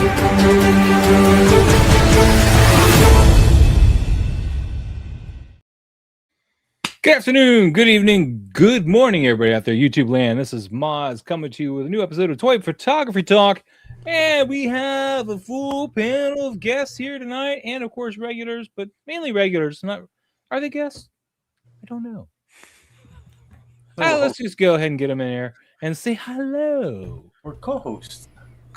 Good afternoon, good evening, good morning, everybody out there, YouTube land. This is Moz coming to you with a new episode of Toy Photography Talk. And we have a full panel of guests here tonight, and of course regulars, but mainly regulars. Are they guests? I don't know. Let's just go ahead and get them in here and say hello. We're co-hosts.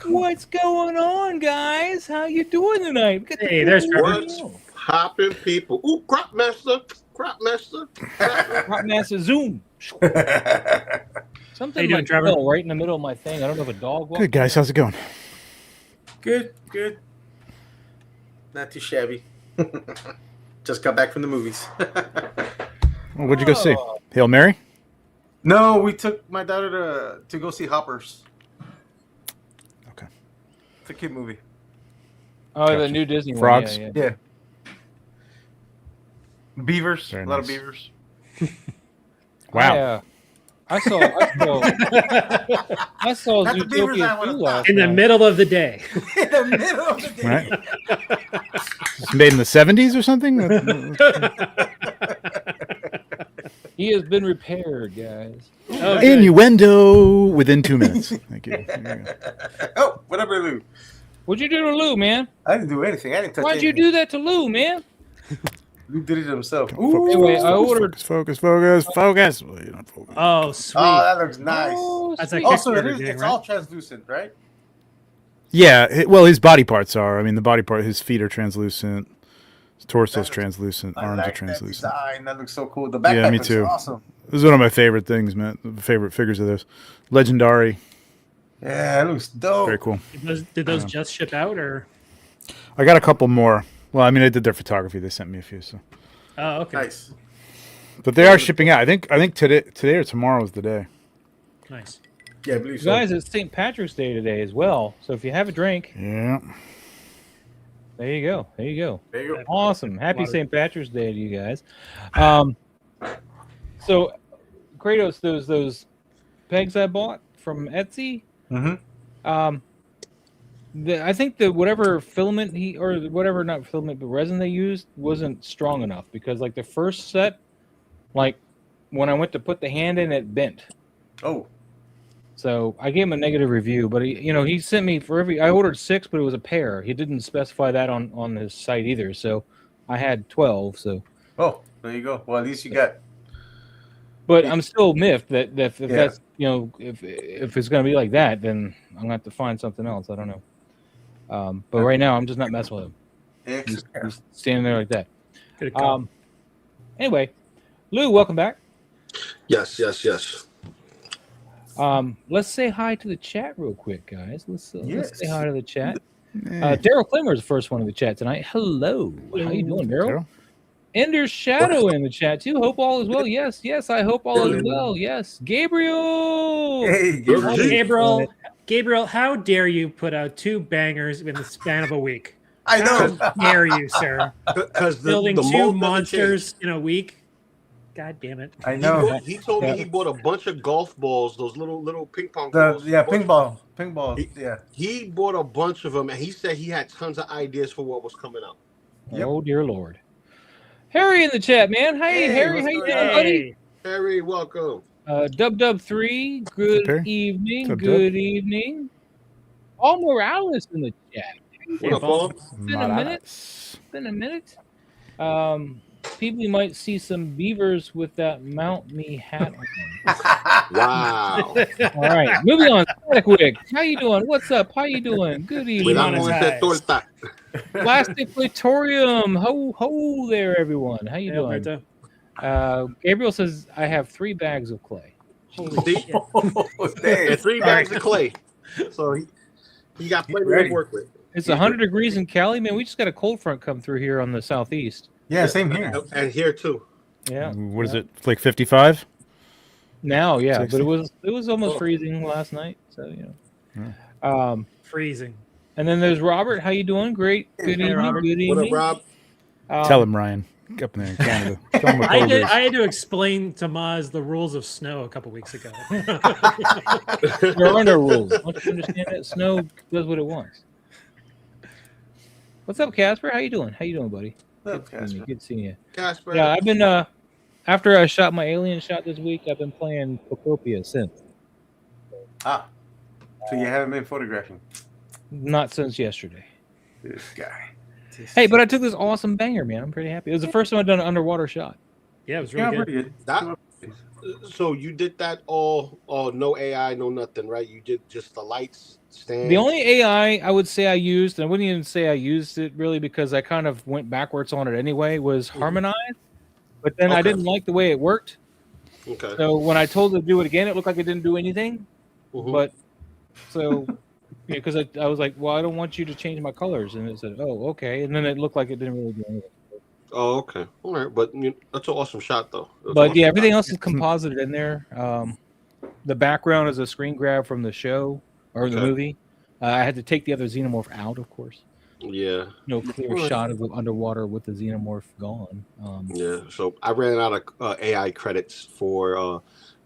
What's going on, guys? How you doing tonight? Hey, there's what's hopping, people. Ooh, crop master. Crop master zoom. Something like right in the middle of my thing. I don't know if a dog walked. Good, guys. How's it going? Good. Not too shabby. Just got back from the movies. Well, what'd you go see? Hail Mary? No, we took my daughter to go see Hoppers. Okay. It's a kid movie. Oh, gotcha. The new Disney Frogs? One. Yeah. Beavers. Very a lot nice. of beavers. Wow. I saw Zootopia 2 last in the middle of the day. In the middle of the day. Right? It's made in the 70s or something? He has been repaired, guys. Oh, Innuendo within 2 minutes. Thank you. Oh, whatever, Lou. What'd you do to Lou, man? I didn't do anything. I didn't touch Why'd anything. you do that to Lou, man? Lou did it himself. Anyway, I ordered. Focus. Well, you're not focused. Oh, sweet. Oh, that looks nice. Oh, That's like Also, Kickstarter it's right? all translucent, right? Yeah, well, his body parts are. I mean, his feet are translucent. His torso's translucent. Arms are translucent. That design. That looks so cool. The backpack me looks too. awesome. This is one of my favorite things, man. Favorite figures of this. Legendary. Yeah, it looks dope. Very cool. Did those just ship out, or? I got a couple more. Well, I mean, I did their photography. They sent me a few, so. Oh, okay. Nice. But they are shipping out. I think today or tomorrow is the day. Nice. Yeah, I believe so. Guys, it's St. Patrick's Day today as well. So if you have a drink, Yeah. there you go. There you go. Awesome. Happy St. Patrick's Day to you guys. So, Kratos, those pegs I bought from Etsy. Mm-hmm. I think the whatever filament not filament, but resin they used wasn't strong enough because like the first set, like when I went to put the hand in, it bent. Oh. So I gave him a negative review, but he sent me I ordered 6, but it was a pair. He didn't specify that on his site either. So I had 12. So. Oh, there you go. Well, at least you got. But I'm still miffed that if that's if it's gonna be like that, then I'm gonna have to find something else. I don't know. But right now I'm just not messing with him. He's standing there like that. Good call. Anyway, Lou, welcome back. Yes. Let's say hi to the chat real quick, guys. Let's say hi to the chat. Yeah. Daryl Klimmer is the first one in the chat tonight. Hello. How you doing, Daryl? Ender's Shadow in the chat too. Hope all is well. Yes. I hope all is well. Yes. Gabriel. Hey, Gabriel, how dare you put out 2 bangers in the span of a week? I know. How dare you, sir? Because Building 2 monsters in a week. God damn it. I know. He told me he bought a bunch of golf balls, those little ping pong balls. Ping ball. He bought a bunch of them, and he said he had tons of ideas for what was coming out. Yep. Oh dear Lord. Harry in the chat, man. Hey Harry, how you doing, buddy? Harry, welcome. Dub3, good Perry? evening. What's up, Good evening. All Morales in the chat. What up, Paul? It's been a minute. People might see some beavers with that Mount Me hat on. Wow. All right, moving on. Quick. How you doing? What's up? How you doing? Good evening. Plastic Platorium. Ho there, everyone. How you doing? Gabriel says I have 3 bags of clay. Holy shit. And 3 bags of clay. So he got plenty to work with. It's 100 degrees in Cali, man. We just got a cold front come through here on the southeast. Yeah, same here. And here too. Yeah. What is it? Like 55? Now, yeah, 60? but it was almost freezing last night. So Freezing. And then there's Robert. How you doing? Great. Good evening. Robert. Good evening. What up, Rob? Tell him, Ryan. Up there in Canada. Tell him what cold it is. I had to explain to Maz the rules of snow a couple weeks ago. There are no rules. Don't you understand that? Snow does what it wants. What's up, Casper? How you doing? How you doing, buddy? What's up, Good seeing you. Casper? Good seeing you. Casper. Yeah, I've been after I shot my alien shot this week, I've been playing Pocopia since. Ah, so you haven't been photographing? Not since yesterday. This guy. Hey, but I took this awesome banger, man. I'm pretty happy. It was the first time I've done an underwater shot. Yeah, it was Yeah, really good. pretty good. That, so you did that all no AI, no nothing, right? You did just the lights stand. The only AI I would say I used, and I wouldn't even say I used it really because I kind of went backwards on it anyway, was Harmonize. But then I Okay. didn't like the way it worked. Okay. So when I told it to do it again, it looked like it didn't do anything. Mhm. But so, because I was like, well, I don't want you to change my colors. And it said, oh, okay. And then it looked like it didn't really do anything. Oh, okay. All right, but that's an awesome shot, though. That's But an yeah, awesome everything shot. else is composited in there. The background is a screen grab from the show or the Okay. movie. I had to take the other xenomorph out, of course. Yeah, No clear shot of the underwater with the xenomorph gone. yeah. So I ran out of AI credits for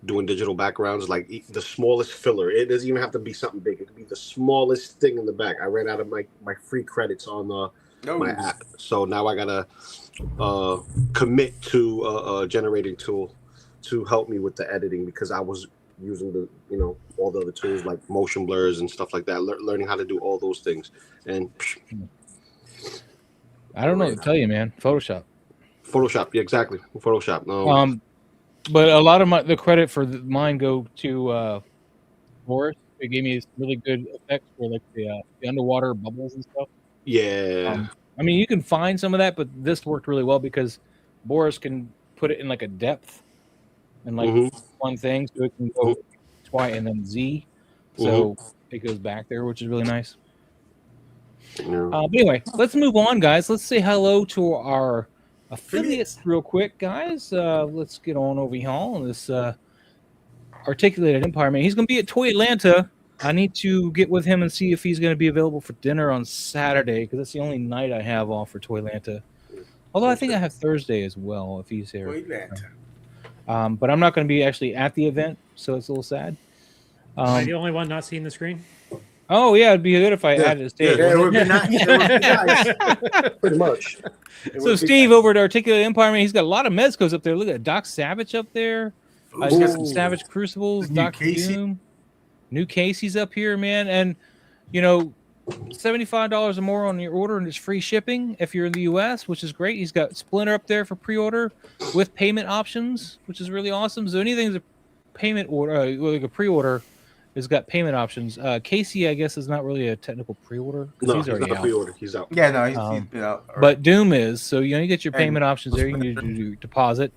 doing digital backgrounds, like the smallest filler. It doesn't even have to be something big. It could be the smallest thing in the back. I ran out of my free credits on my app. So now I gotta commit to a generating tool to help me with the editing because I was using the all the other tools like motion blurs and stuff like that, learning how to do all those things. And I don't know what to tell you, man. Photoshop. yeah, exactly. Photoshop. But a lot of the credit for mine go to Boris. They gave me some really good effects for like the underwater bubbles and stuff. Yeah. I mean, you can find some of that, but this worked really well because Boris can put it in like a depth and like one thing, so it can go twice and then Z, so it goes back there, which is really nice. Yeah. But anyway, let's move on, guys. Let's say hello to our affiliates real quick, guys. Let's get on over here on this Articulated Empire, man. He's going to be at Toy Atlanta. I need to get with him and see if he's going to be available for dinner on Saturday because that's the only night I have off for Toy Atlanta. Although I think I have Thursday as well if he's here. Toy Atlanta. But I'm not going to be actually at the event, so it's a little sad. Am I the only one not seeing the screen? Oh, yeah, it'd be good if I added a stage. Yeah, it would be nice. It would be nice. Pretty much. So Steve over at Articulated Empire, man, he's got a lot of Mezcos up there. Look at Doc Savage up there. He's got some Savage Crucibles, New Doc Casey. Doom. New Casey's up here, man. And, you know, $75 or more on your order, and it's free shipping if you're in the U.S., which is great. He's got Splinter up there for pre-order with payment options, which is really awesome. So anything's a payment order, like a pre-order, has got payment options. Casey, I guess, is not really a technical pre-order. No, he's he's already not out. pre-order. He's out. Yeah, no, he's been out. But Doom is, so you get your And- payment options there. You can do your deposit.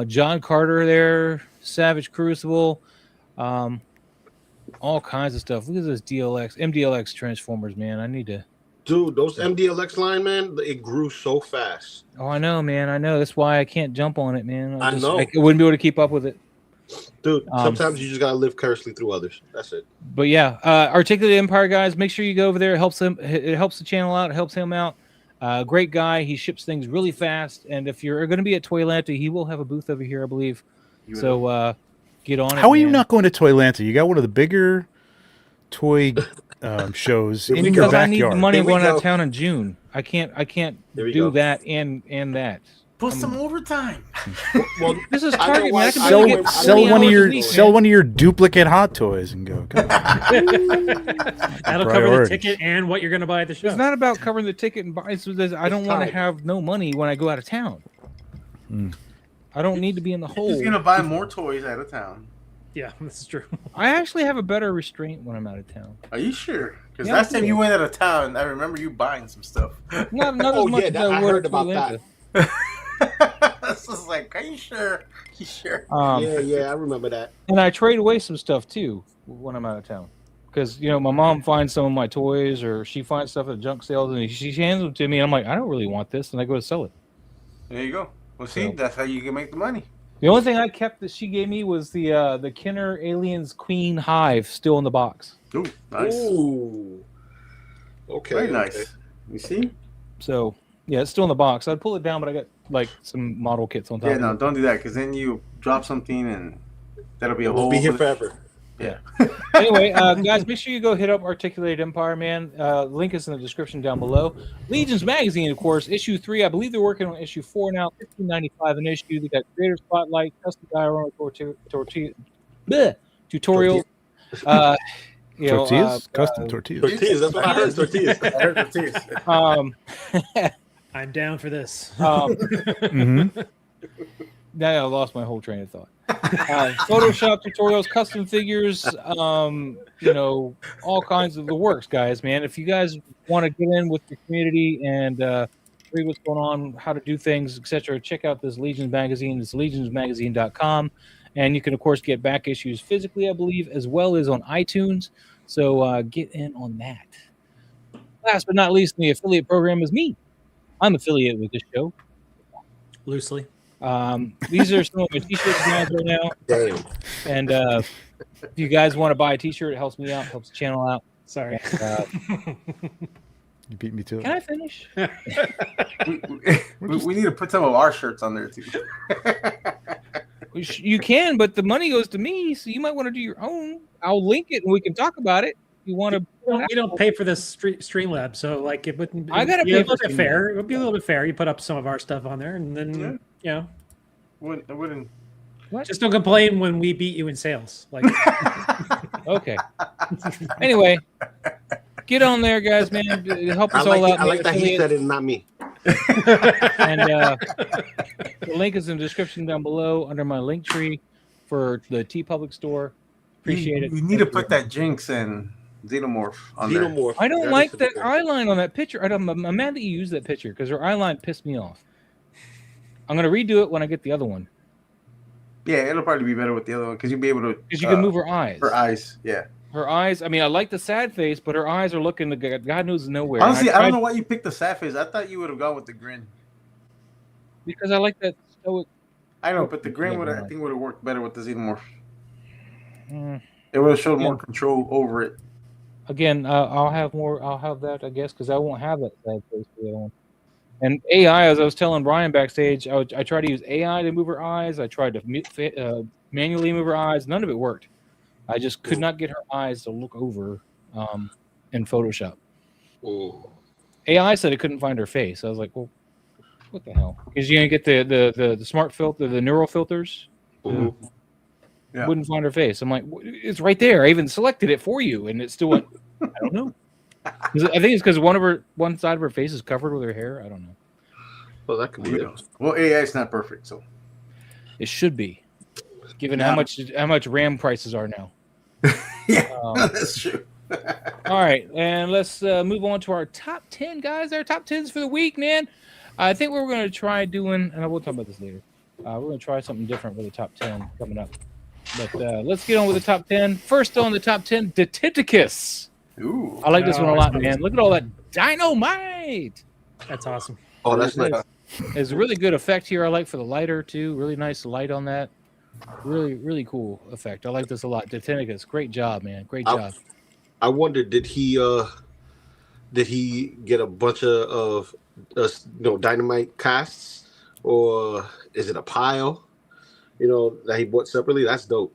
John Carter there, Savage Crucible, all kinds of stuff. Look at this MDLX Transformers, man. I need to. Dude, those MDLX line, man, it grew so fast. Oh, I know, man. I know. That's why I can't jump on it, man. I know. I wouldn't be able to keep up with it. Dude, sometimes you just gotta live curiously through others. That's it. But yeah, Articulated Empire, guys. Make sure you go over there. It helps him. It helps the channel out. It helps him out. Great guy. He ships things really fast. And if you're going to be at Toy Atlanta, he will have a booth over here, I believe. So get on it. How are you man. not going to Toy Atlanta? You got one of the bigger toy shows in your Because I need the backyard. money Here we going out go. of town in June. I can't There we do go. that and that. Put some overtime. Well, This is I know Target, why- man. I can I barely know get why- Sell 20 one of hours your a week, sell man. one of your duplicate hot toys and go. Come on. That'll cover the Priorities. ticket and what you're going to buy at the show. It's not about covering the ticket and buy. I don't want to time. have no money when I go out of town. I don't need to be in the hole. He's gonna buy more toys out of town. Yeah, this is true. I actually have a better restraint when I'm out of town. Are you sure? Because Yeah, last I time do. you went out of town, I remember you buying some stuff. Not Oh, as much yeah, as I I would heard at about Atlanta. This is like, are you sure? You sure? yeah, I remember that. And I trade away some stuff too when I'm out of town. Because my mom finds some of my toys, or she finds stuff at junk sales, and she hands them to me. And I'm like, I don't really want this, and I go to sell it. There you go. Well, see, So- that's how you can make the money. The only thing I kept that she gave me was the Kenner Aliens Queen Hive still in the box. Ooh, nice. Ooh. Okay. Very okay. nice. You see? So yeah, it's still in the box. I'd pull it down, but I got like some model kits on top. Yeah, of no, it. don't do that because then you drop something and that'll be a We'll whole. be here forever. Yeah. Anyway, guys, make sure you go hit up Articulated Empire, man. Link is in the description down below. Legions Magazine, of course, issue 3. I believe they're working on issue 4 now. $15.95 an issue. They got Creator Spotlight, custom diorama tutorial. Tortillas? Custom tortillas. Tortillas, that's what I heard. Tortillas. I heard the tears. I'm down for this. Mm-hmm. Now I lost my whole train of thought. Photoshop tutorials, custom figures, all kinds of the works, guys, man. If you guys want to get in with your community and read what's going on, how to do things, etc., check out this Legions magazine. It's legionsmagazine.com. And you can, of course, get back issues physically, I believe, as well as on iTunes. So get in on that. Last but not least, the affiliate program is me. I'm affiliated with this show. Loosely. These are some of my t-shirts guys right now. Damn. And if you guys want to buy a t-shirt, it helps me out, helps the channel out. Sorry. You beat me to Can it. I finish? We need to put some of our shirts on there too. You can, but the money goes to me, so you might want to do your own. I'll link it and we can talk about it. You want to? We don't pay for this Streamlab, so like it wouldn't. I gotta be pay a little for bit fair. It would be a little bit fair. You put up some of our stuff on there, and then Wouldn't. just don't complain when we beat you in sales. Like, Okay. Anyway, get on there, guys, man. Help us all out. I like that he said it, not me. And the link is in the description down below under my Linktree for the TeePublic store. Appreciate it. You need to put that Jinx and Xenomorph on there. Xenomorph. I don't That like is that something. eye line on that picture. I'm mad that you used that picture because her eye line pissed me off. I'm gonna redo it when I get the other one Yeah, it'll probably be better with the other one because you'll be able to. because you can move her eyes. Her eyes, yeah. Her eyes. I mean, I like the sad face, but her eyes are looking to God knows nowhere. And Honestly, I tried- don't know why you picked the sad face. I thought you would have gone with the grin. because I like that stoic. I know, but the grin would I think would have worked better with the Xenomorph. Mm. It would have showed more control over it. Again, I'll have more. I'll have that, I guess, because I won't have that sad face for the other one. And AI, as I was telling Brian backstage, I tried to use AI to move her eyes. I tried to manually move her eyes. None of it worked. I just could not get her eyes to look over in Photoshop. Ooh. AI said it couldn't find her face. I was like, well, what the hell? Because you get the smart filter, the neural filters. Mhm. Yeah. Wouldn't find her face. I'm like, it's right there. I even selected it for you, and it still went. I don't know. I think it's because one side of her face is covered with her hair. I don't know. Well, that could be it. Well, AI is not perfect, so It should be, given how much RAM prices are now. yeah, Um, that's true. All right, and let's move on to our top 10, guys. Our top 10s for the week, man. I think we're going to try doing, and I will talk about this later. We're going to try something different with the top 10 coming up. But let's get on with the top 10. First on the top 10, Detecticus. Ooh, I like this one a lot, man. Look at all that dynamite. that's awesome. Oh, that's nice. There's a really good effect here. I like for the lighter too. Really nice light on that. Really, really cool effect. I like this a lot. Detecticus, great job, man. Great job. I wonder, did he get a bunch of dynamite casts, or is it a pile? That he bought separately. That's dope.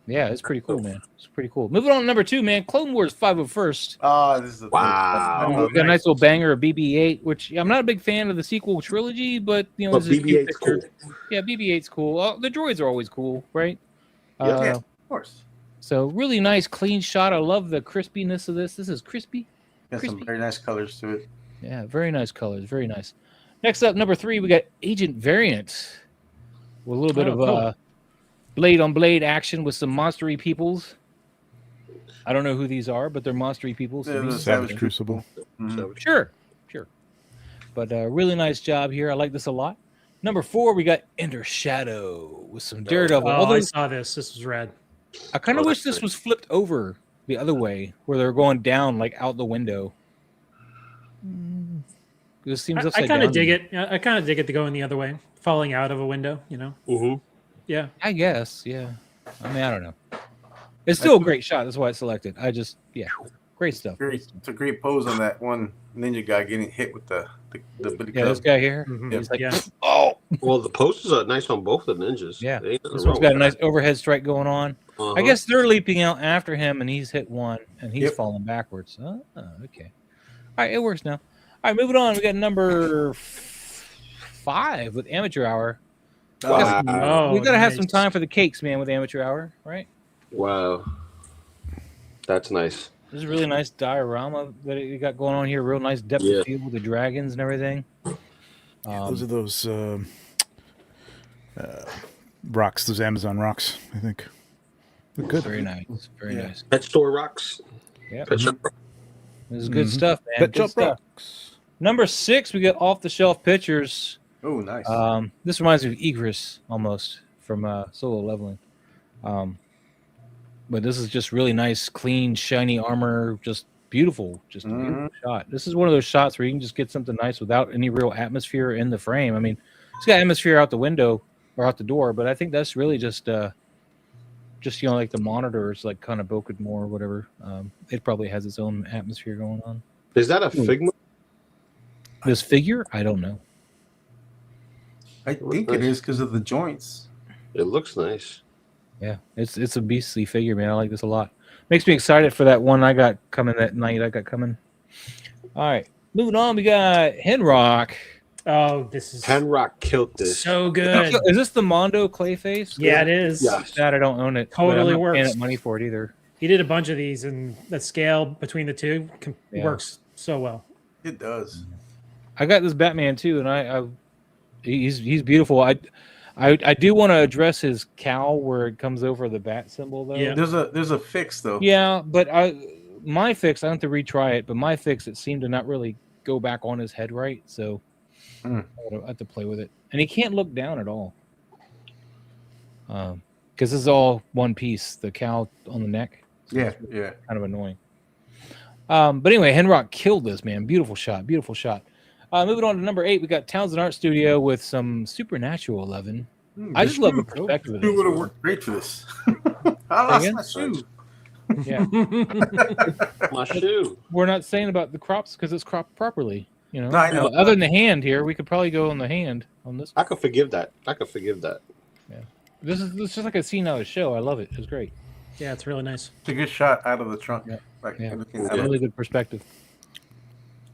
Yeah, it's pretty cool, man. It's pretty cool. Moving on to number 2, man. Clone Wars 501st. Oh, this is a Wow. We got a nice little banger of BB-8, which I'm not a big fan of the sequel trilogy, but But this is a cute BB-8's cool. picture. Yeah, BB-8's cool. The droids are always cool, right? Yeah, of course. So really nice, clean shot. I love the crispiness of this. This is crispy. Got some Crispy. very nice colors to it. Yeah, very nice colors. Very nice. Next up, number 3, we got Agent Variant. With a little bit of cool. blade on blade action with some monstery peoples. I don't know who these are, but they're monstery peoples. Yeah, the Savage Crucible. Mhm. So, Sure. But really nice job here. I like this a lot. Number 4, we got Ender Shadow with some Daredevil. Oh, I Although saw this. This was rad. I kind of Oh, wish that's this great. was flipped over the other way, where they're going down like out the window. This seems I upside kind of down. dig it. I kind of dig it to go in the other way, falling out of a window. mhm. Yeah. I guess, yeah. I mean, I don't know. It's still a great shot. That's why it's selected. Great stuff. Great. It's a great pose on that one ninja guy getting hit with the billy Yeah, club. this guy here. Mhm. He's like, Yeah. oh, Well, the posters are nice on both the ninjas. Yeah. There ain't nothing this wrong one's got a with nice overhead strike going on. I guess they're leaping out after him, and he's hit one, and he's Yep. falling backwards. Oh, okay. All right, it works now. All right, moving on. We got number 5 with Amateur Hour. Wow. We gotta have some nice. time for the cakes, man, with Amateur Hour, right? Wow. That's nice. This is a really nice diorama that you got going on here. Real nice depth of field with the dragons and everything. Those are those rocks, those Amazon rocks, I think. Look good. Very nice. Very nice. Pet store rocks. Yeah. Pet shop. This is good stuff, man. Pet Good shop stuff. rocks. Number 6, we got off the shelf pictures. Oh, nice. This reminds me of Egris almost from Solo Leveling. But this is just really nice, clean, shiny armor, just beautiful, just a beautiful shot. This is one of those shots where you can just get something nice without any real atmosphere in the frame. I mean, it's got atmosphere out the window or out the door, but I think that's really just like the monitor is like kind of bokeh more or whatever. It probably has its own atmosphere going on. Is that a Figma? This figure, I don't know. I think it is because of the joints. It looks nice. Yeah, it's a beastly figure, man. I like this a lot. Makes me excited for that one I got coming that night. All right, moving on. We got Henrock. Oh, this is Henrock killed this. so good. Is this the Mondo Clayface? Yeah, it is. Yeah. That I don't own it. Totally but I'm not works. paying it money for it either. He did a bunch of these, and the scale between the two Yeah. works so well. It does. I got this Batman too, and he's beautiful. I do want to address his cowl where it comes over the bat symbol though. Yeah. There's a fix though. Yeah, but my fix, I have to retry it, but my fix, it seemed to not really go back on his head right, so I have to play with it. And he can't look down at all. Because this is all one piece, the cowl on the neck. So Yeah, it's yeah. kind of annoying. But anyway, Henrock killed this, man. Beautiful shot, beautiful shot. Moving on to number 8, we got Townsend Art Studio with some Supernatural 11. I just love the perspective of Shoe would have this. worked great for this. I lost Again? my shoe. Yeah, My shoe. we're not saying about the crops because it's cropped properly. You know, No, I know. Other than the hand here, we could probably go on the hand on this. I could forgive that. This is just like a scene out of the show. I love it. It's great. Yeah, it's really nice. It's a good shot out of the trunk. Yeah. Like, Yeah, looking at it. really good perspective.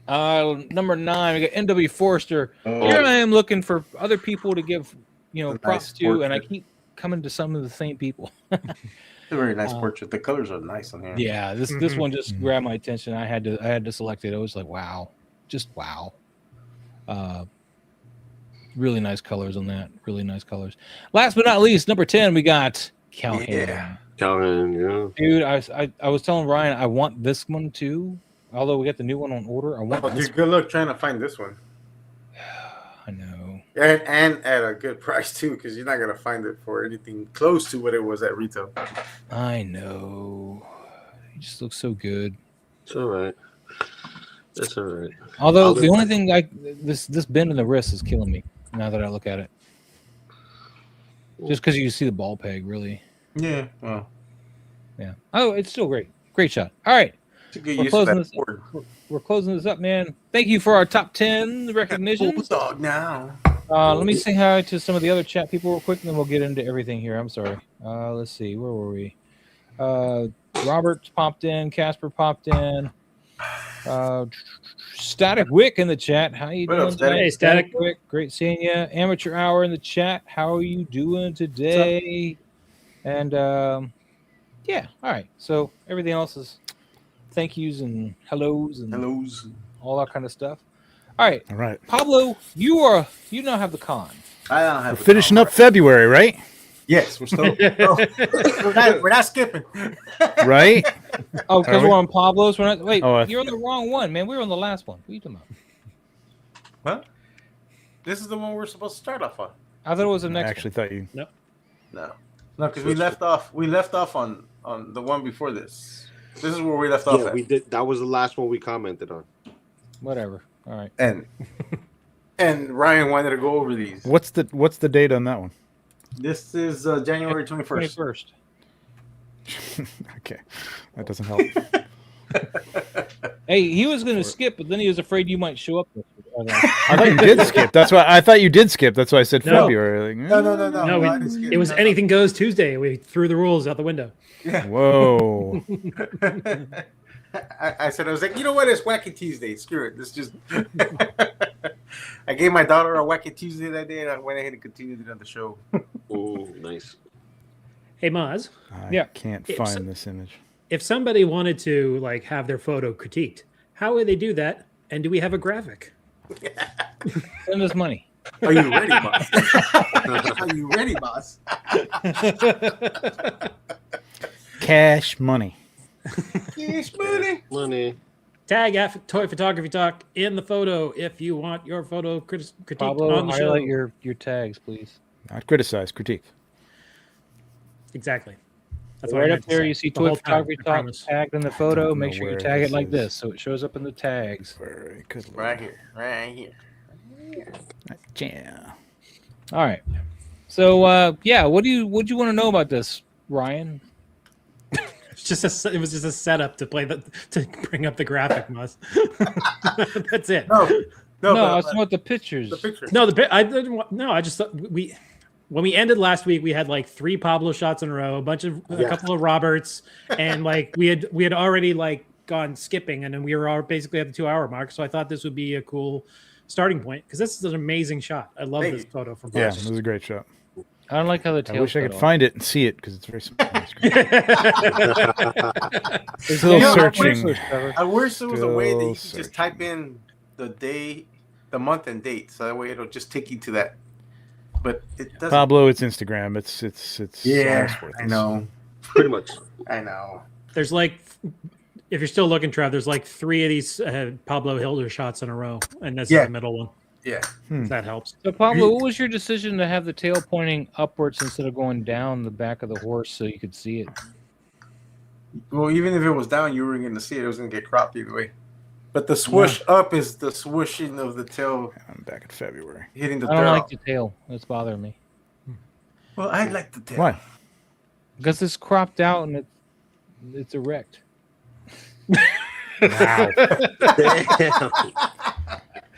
Number 9, we got N.W. Forrester. Oh. Here I am looking for other people to give A props nice to, and I portrait. keep coming to some of the same people. It's a very nice portrait. The colors are nice on here. Yeah, this one just grabbed my attention. I had to select it. I was like, wow, just wow. Really nice colors on that. Really nice colors. Last but not least, number 10, we got Calhoun. Yeah. Calvin, yeah. Dude, I was telling Ryan I want this one too. Although we got the new one on order, I want Oh, this. dude, good luck trying to find this one. I know. And at a good price too, because you're not gonna find it for anything close to what it was at retail. I know. He just looks so good. It's all right. That's all right. Although the only thing this bend in the wrist is killing me now that I look at it. Just because you see the ball peg, really. Yeah, well, Yeah. Oh, it's still great. Great shot. All right. to get We're used to closing that this. board. We're closing this up, man. Thank you for our top 10 recognition. Bulldog now. Let me say hi to some of the other chat people real quick, and then we'll get into everything here. I'm sorry. Let's see. Where were we? Robert popped in. Casper popped in. Static Wick in the chat. How you What doing up, Static? today? Hey, Static. Wick. Great seeing you. Amateur Hour in the chat. How are you doing today? And yeah. All right. So everything else is thank yous and hellos and Hellos. all that kind of stuff. All right. All right. Pablo, you now have the con. I don't have We're finishing up February, right? Yes, we're still. We're not skipping. Right? Oh, because Are we? we're on Pablo's. We're not. Wait, Oh, you're on the wrong one, man. We were on the last one. What are you talking about? Huh? This is the one we're supposed to start off on. I thought it was the I next. actually thought you. No, because we left off. We left off on the one before this. This is where we left off Yeah, at. we did. That was the last one we commented on. One. Whatever. All right. And Ryan wanted to go over these. What's the date on that one? This is January 21st. 21st. Okay, that doesn't help. Hey, he was going to skip, but then he was afraid you might show up. I thought you did skip. That's why I thought you did skip. That's why I said No. February. Like, No, I didn't skip. it was No. anything goes Tuesday. We threw the rules out the window. Yeah. Whoa. I said, I was like, you know what? It's Wacky Tuesday. Screw it. Let's just. I gave my daughter a Wacky Tuesday that day, and I went ahead and continued it on the show. Oh, nice. Hey, Maz, I can't find this image. if somebody wanted to like have their photo critiqued, how would they do that? And do we have a graphic? Send us money. Are you ready, boss? Are you ready, boss? Cash money. Yes, buddy. Money. Tag at Toy Photography Talk in the photo if you want your photo critiqued Pablo, on the show. highlight your tags, please. Not criticize, critique. Exactly. That's Right what I up meant to there, say you see the Toy whole time, Photography I Talk promise. tagged in the photo. don't Make know sure you where tag it this like is. this so it shows up in the tags. Very good. Right here. Right here. Yeah. All right. So, what do you want to know about this, Ryan? It was just a setup to bring up the graphic, Muzz. That's it. No, No, I just want the pictures. the picture. No, I just thought when we ended last week, we had like 3 Pablo shots in a row, a couple of Roberts, and like we had already like gone skipping, and then we were basically at the 2-hour mark. So I thought this would be a cool starting point because this is an amazing shot. I love Thank this you. photo from Yeah, Pablo. it was a great shot. I don't like how the tail. I wish I could find it and see it because it's very small. on the screen. Still Still Yeah, searching. I wish there was a way that you could Still just type in the day, the month, and date, so that way it'll just take you to that. But it doesn't. Pablo, it's Instagram. It's Yeah, life's worthless. I know. Pretty much. I know. There's like, if you're still looking, Trev, there's like 3 of these Pablo Hilder shots in a row, and this is Yeah. the middle one. Yeah. If that helps. So, Pablo, what was your decision to have the tail pointing upwards instead of going down the back of the horse so you could see it? Well, even if it was down, you were going to see it. It was going to get cropped either way. But the swoosh up is the swooshing of the tail I'm back in February. hitting the I don't tail. like the tail. That's bothering me. Well, I like the tail. Why? Because it's cropped out and it's erect. Wow. Damn.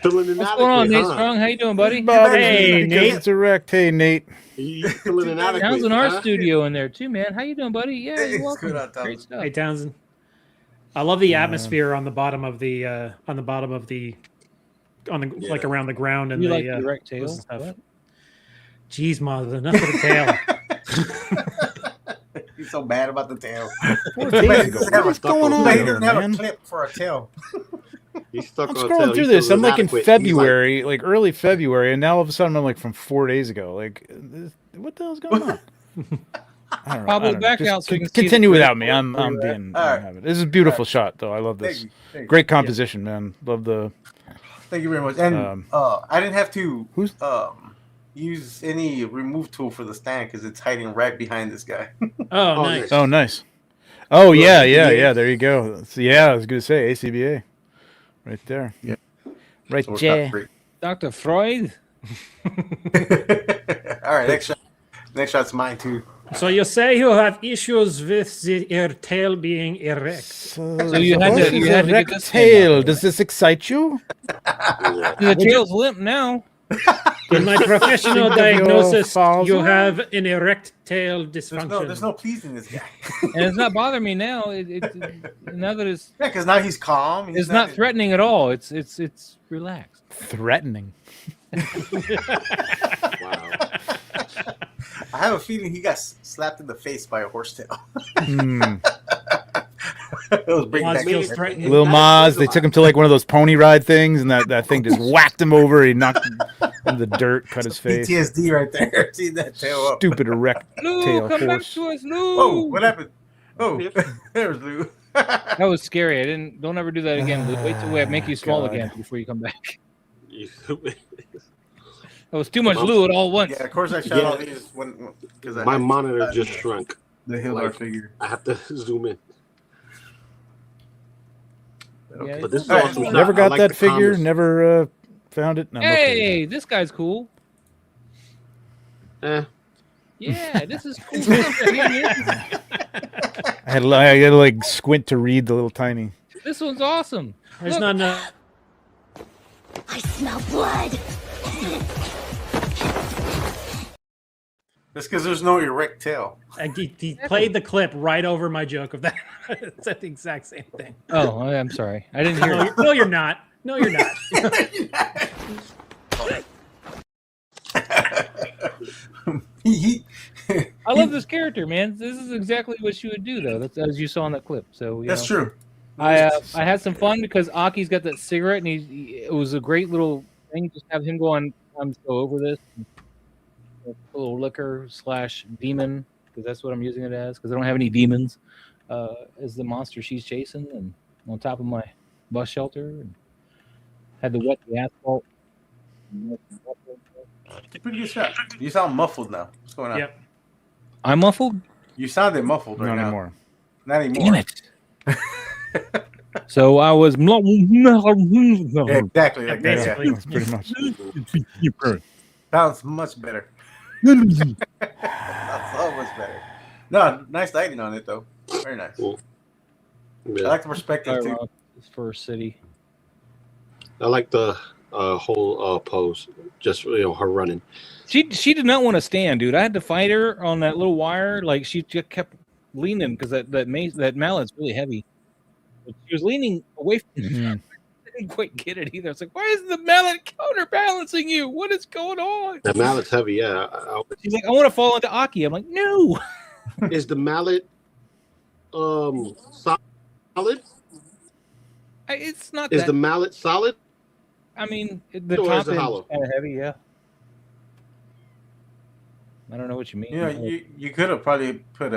Filling it What's out going on, again, Nate huh? Strong? How you doing, buddy? Hey, Because Nate. it's erect. Hey, Nate. You filling it out Sounds in again, our huh? studio in there too, man. How you doing, buddy? Yeah, It's you're welcome. good on top. Great stuff. Hey, Townsend. I love the atmosphere on the bottom of the like around the ground and You the like the erect tail? this stuff. What? Jeez, Mother, enough of the tail. He's so bad about the tail. 4 Too bad days he ago. doesn't have What's a- going too on bad he here, doesn't have a man? clip for a tail. He's stuck I'm on scrolling tail. through He this. feels I'm like in inadequate. He's February, like early February, and now all of a sudden I'm like from 4 days ago. Like, what the hell's going on? I don't know. Pablo, I don't know. back Just out so you can see continue the without great me. I'm photo. being. All right. I'm having- This is a beautiful shot, though. I love Thank this. you. Thank you. Great composition, man. Love the. Thank you very much. And I didn't have to Who's- use any remove tool for the stand because it's hiding right behind this guy. Oh, Oh, nice. nice. Oh, nice. Oh yeah, yeah, ACBA. yeah. There you go. So, yeah, I was gonna say ACBA, right there. Yeah. Right So it's there. not great. Dr. Freud? All right, next shot. Next shot's mine too. So you say you have issues with your tail being erect. So you had to- you had to get erect this thing out tail. of the Does this excite you? The tail's limp now. In my professional Think of your diagnosis, father. you have an erect tail dysfunction. There's no pleasing this guy. And it's not bothering me now. Now that it's Yeah, because now he's calm. He's not threatening at all. It's relaxed. Threatening. Wow. I have a feeling he got slapped in the face by a horsetail. Hmm. It was bringing Maz back feels memories. threatened. Lil Maz, they took him to like one of those pony ride things, and that thing just whacked him over. He knocked him in the dirt, cut his face. PTSD right there. See that tail up. Stupid erect Lou, tail come back horse. to us, Lou. Oh, what happened? Oh, there's Lou. That was scary. Don't ever do that again, Lou. Wait till we make you small God. again before you come back. You- That was too much Lou at all once. Yeah, of course I shot all these because My monitor just shrunk. the Hildar like- figure. I have to zoom in. Yeah, But this is All right. awesome. Never I got like that the figure. comments. Never found it. No, I'm okay. Hey, this guy's cool. Eh, Yeah, this is cool. Here he is. I had to like squint to read the little tiny. This This one's awesome. There's Look. not enough. I smell blood. That's because there's no erect tail. He played the clip right over my joke of that. It's the exact same thing. Oh, I'm sorry. I didn't hear it. No, you're not. No, you're not. I love this character, man. This is exactly what she would do, though. That's as you saw in that clip. So That's true. I had some fun because Aki's got that cigarette, and it was a great little thing. Just have him go on. I'm so over this. A little liquor / demon, because that's what I'm using it as. Because I don't have any demons. As the monster she's chasing, and on top of my bus shelter, and had to wet the asphalt. Pretty good shot. You sound muffled now. What's going on? Yep. I'm muffled. You sounded muffled right Not now. anymore. Not anymore. Damn it. So I was. Yeah, exactly. Like that. Basically. Yeah. That's pretty much. Sounds much better. Sounds so much better. No, nice lighting on it though. Very nice. Cool. I Yeah. like the perspective too. For city. I like the whole pose. Just her running. She did not want to stand, dude. I had to fight her on that little wire. Like she just kept leaning because that mallet's really heavy. But she was leaning away from me. Mhm. I didn't quite get it either. It's like, why is the mallet counterbalancing you? What is going on? The mallet's heavy. Yeah. She's like, I want to fall into Aki. I'm like, no. Is the mallet solid? It's not Is that. the mallet solid? I mean, the Or is top it end is hollow? kind of heavy, yeah. I don't know what you mean. You know, you could have probably put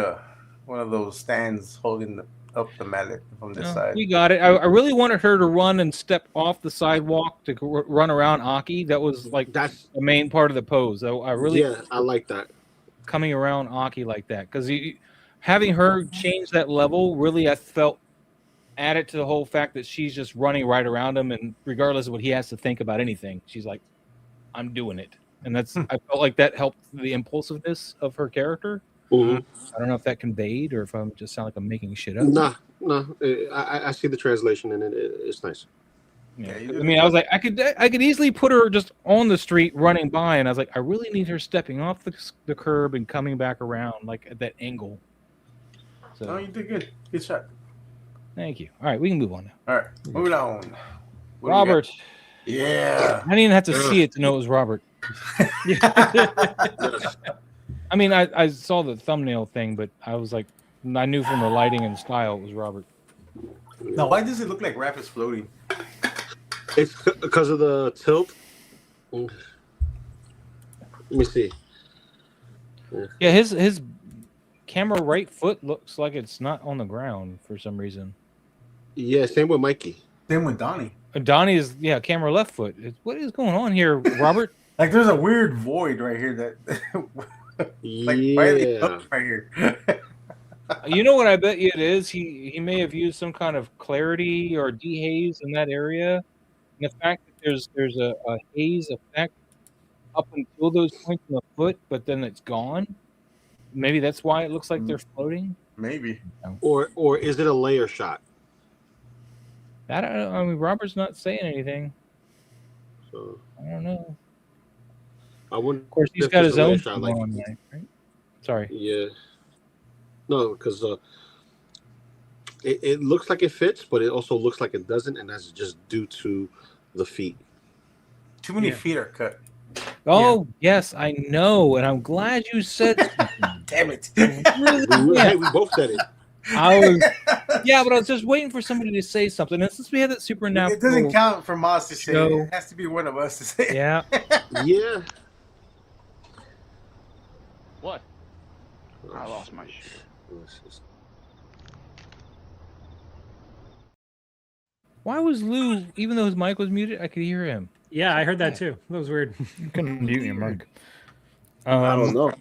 one of those stands holding up the mallet from this No, side. we got it. I really wanted her to run and step off the sidewalk to run around Aki. That was like That's the main part of the pose. I really I like that. coming around Aki like that because having her change that level really, I felt, added to the whole fact that she's just running right around him, and regardless of what he has to think about anything, she's like, I'm doing it. And that's I felt like that helped the impulsiveness of her character. Mhm. I don't know if that conveyed or if I'm just sound like I'm making shit up. Nah. I see the translation and it's nice. Yeah. Yeah, I mean, I was like, I could easily put her just on the street running by, and I was like, I really need her stepping off the curb and coming back around like at that angle. So Oh, you did good. Good shot. thank you. All right, we can move on now. All right, moving on. What do we got? Robert, Yeah. I didn't even have to see it to know it was Robert. I mean, I saw the thumbnail thing, but I was like, I knew from the lighting and style it was Robert. Now, why does it look like Raph is floating? It's because of the tilt. Let me see. Yeah, his camera right foot looks like it's not on the ground for some reason. Yeah, same with Mikey. Same with Donnie. Donnie is camera left foot. What is going on here, Robert? Like, there's a weird void right here that, like, right here. You know what I bet you it is? He may have used some kind of clarity or dehaze in that area. And the fact that there's a haze effect up until those points in the foot, but then it's gone. Maybe that's why it looks like they're floating. Maybe. Or is it a layer shot? I don't know. I mean, Robert's not saying anything. So I don't know. I wouldn't. Of course, he's if got it's his a layer own shot, thing like, on there, right? Sorry. Yeah. No, because it looks like it fits, but it also looks like it doesn't, and that's just due to the feet. Too many feet are cut. Oh, yes, I know. And I'm glad you said something. Damn it. Hey, we both said it. I was, but I was just waiting for somebody to say something. And since we had that supernatural, It doesn't count for Moss to say it. show. It has to be one of us to say it. Yeah. Yeah. What? I lost my shit. Why was Lou, even though his mic was muted, I could hear him? Yeah, I heard that too. That was weird. You can mute your mic. I don't know.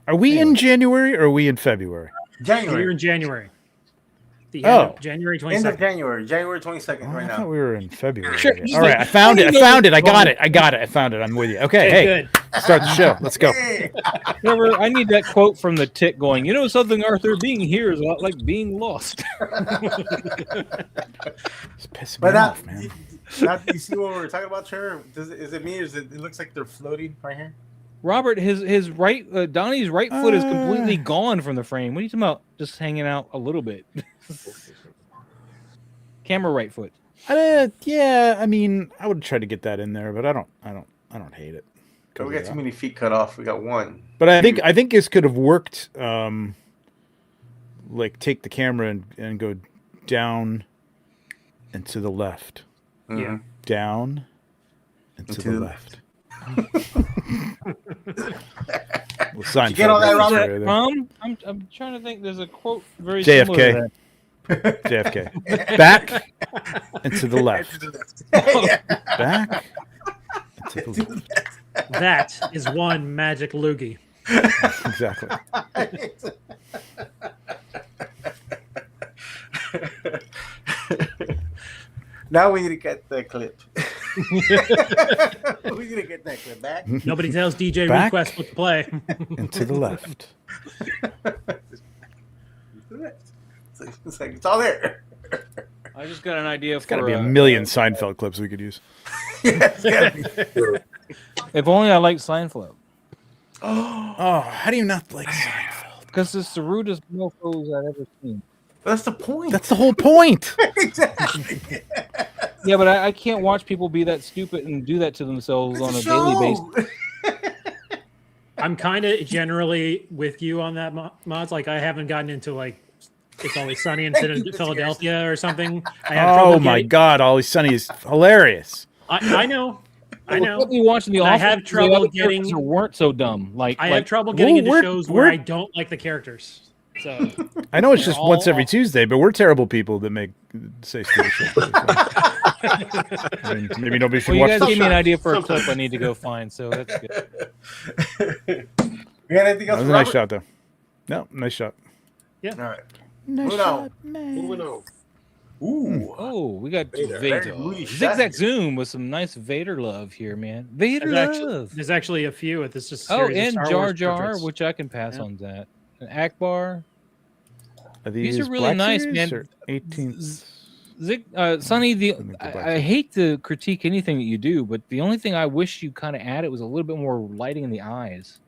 Are we in January or are we in February? We're January. in January. The end of January 22nd. End of January 22nd Oh, right I now. thought we were in February. Sure, Yeah. he's All right, like, I found it. I I know found it. I got it's it. I got it. I found it. I'm with you. Okay, hey, Good. start the show. Let's go. Hey. Trevor, I need that quote from the Tick going, you know something, Arthur? Being here is a lot like being lost. It's pissing me But off, man. now, you see what we're talking about, Trevor? Is it me? Or it looks like they're floating right here? Robert, his right, Donnie's right foot is completely gone from the frame. What are you talking about? Just hanging out a little bit. Camera right foot. Yeah, I mean, I would try to get that in there, but I don't hate it. Oh, we got too many feet cut off. We got one. But I think this could have worked. Like take the camera and go down and to the left. Yeah. Down and to the left. Did you get all that, Robert? I'm trying to think. There's a quote very similar to JFK. JFK. Back and to the left. Back and to the left. That is one magic loogie. Exactly. Now we need to get the clip. We need to get that clip back. Nobody tells DJ Back Request what to play. and to the left. It's like it's all there. I just got an idea It's for got to be a million Seinfeld clips we could use. It's gotta be. If only I liked Seinfeld. Oh, how do you not like Seinfeld? Because it's the rudest mofos I've ever seen. That's the point. That's the whole point. Exactly. Yeah, but I can't watch people be that stupid and do that to themselves on a daily basis. I'm kind of generally with you on that, Mods. Like, I haven't gotten into, like, It's Always Sunny in Philadelphia or something. I have trouble my getting... God, Always Sunny is hilarious. I know. I know. What you watching the I Office? have trouble getting. Weren't so dumb. I have trouble getting into shows where I don't like the characters. So I know it's just once every Tuesday, but we're terrible people that say stupid shit. I mean, maybe nobody should well, watch. You guys gave me an show. idea for a clip I need to go find, so that's good. You got anything else? That was a nice shot, though. No, nice shot. Yeah. All right. Nice shot, Moving on. Ooh. Oh, we got Vader. Vader. Rudy Zigzag shot. Zoom with some nice Vader love here, man. Vader love. There's actually a few at this. Just Oh, series of and Star Jar Wars Jar, portraits. which I can pass on that. And Akbar. Are These are really Black nice, Series man. or 18th. Sonny, I hate to critique anything that you do, but the only thing I wish you kind of added was a little bit more lighting in the eyes.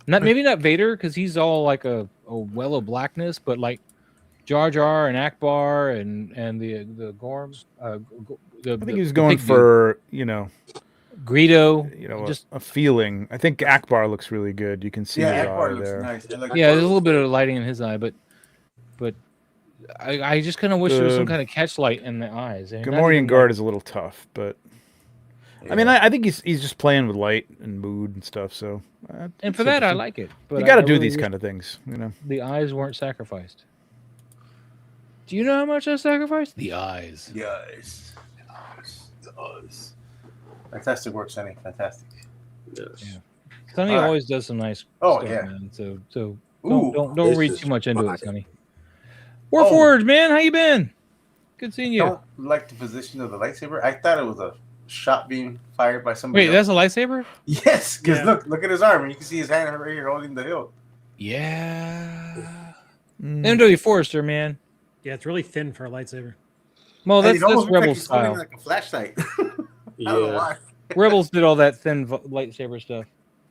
Maybe not Vader because he's all like a well of blackness, but like Jar Jar and Akbar and the Gorm. I think he was going for Greedo. Just a feeling. I think Akbar looks really good. You can see his Akbar eye looks there. nice. There's a little bit of lighting in his eye, but I just kind of wish there was some kind of catch light in the eyes. Gamorrean Guard is a little tough, but I mean, I think he's just playing with light and mood and stuff. So, and for that, I like it. But you got to I do really these wish kind of things, The eyes weren't sacrificed. Do you know how much I sacrificed? The eyes. Yes. Fantastic work, Sonny. Fantastic. Yes. Yeah. Sonny always does some nice Oh, stuff, yeah. man. So Ooh, don't read too much into fire. it, Sonny. Warforged, man, how you been? Good seeing you. Don't like the position of the lightsaber. I thought it was a shot being fired by somebody. Wait, that's a lightsaber? Yes, because Yeah. look at his arm, and you can see his hand right here holding the hilt. Yeah. MW Forrester, man. Yeah, it's really thin for a lightsaber. Well, And that's it almost looks like Rebel he's holding style. like a flashlight. I don't know Yeah. why. Rebels did all that thin lightsaber stuff.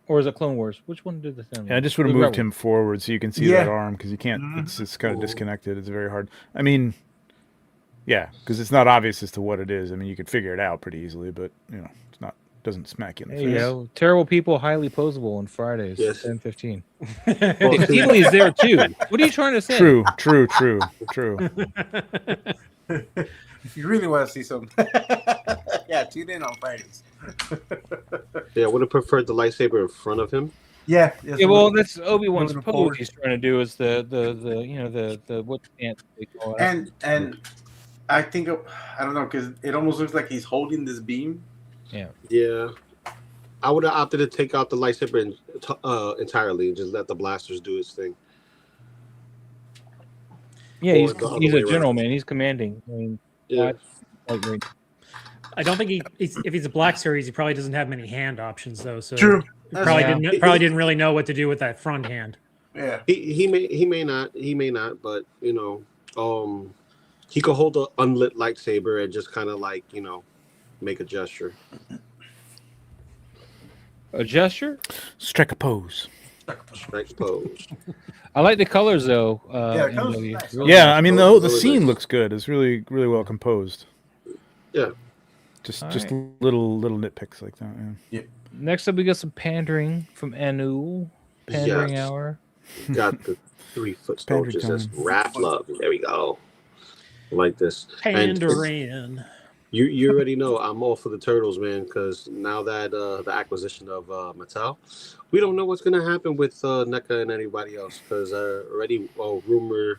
Or is it Clone Wars? Which one did the thin? I just would have It was moved him forward so you can see Yeah. that arm because you can't. It's kind of disconnected. It's very hard. I mean, yeah, because it's not obvious as to what it is. I mean, you could figure it out pretty easily, but it's not. Doesn't smack you in the There you face. go. Terrible people, highly posable on Fridays, Yes. 10:15. Emily's there too. What are you trying to say? True. If you really want to see something, yeah, tune in on Fridays. Yeah, I would have preferred the lightsaber in front of him. Yeah. Yeah, well, that's Obi-Wan's moving pose forward. he's trying to do is the what stance they call it. And I think I don't know because it almost looks like he's holding this beam. Yeah. I would have opted to take out the lightsaber entirely and just let the blasters do its thing. Yeah, Or the other he's way a general around. man. He's commanding. I mean, Yeah. like right. I don't think if he's a Black Series, he probably doesn't have many hand options though. So True. he probably Yeah. didn't really know what to do with that front hand. Yeah. He may not, but he could hold an unlit lightsaber and just kind of like make a gesture. A gesture. Strike a pose. Strike pose. I like the colors though. Yeah, the colors are MW. nice. Really Yeah, nice. I mean Really the scene nice. looks good. It's really well composed. Yeah. Just All little nitpicks like that. Yeah. Next up, we got some pandering from Anu. Pandering Yes. hour. Got the 3-foot Pandering soldiers. That's time. rap love. There we go. I like this. And Pandering. you already know I'm all for the turtles, man. Because now that the acquisition of Mattel, we don't know what's gonna happen with NECA and anybody else. Because already rumors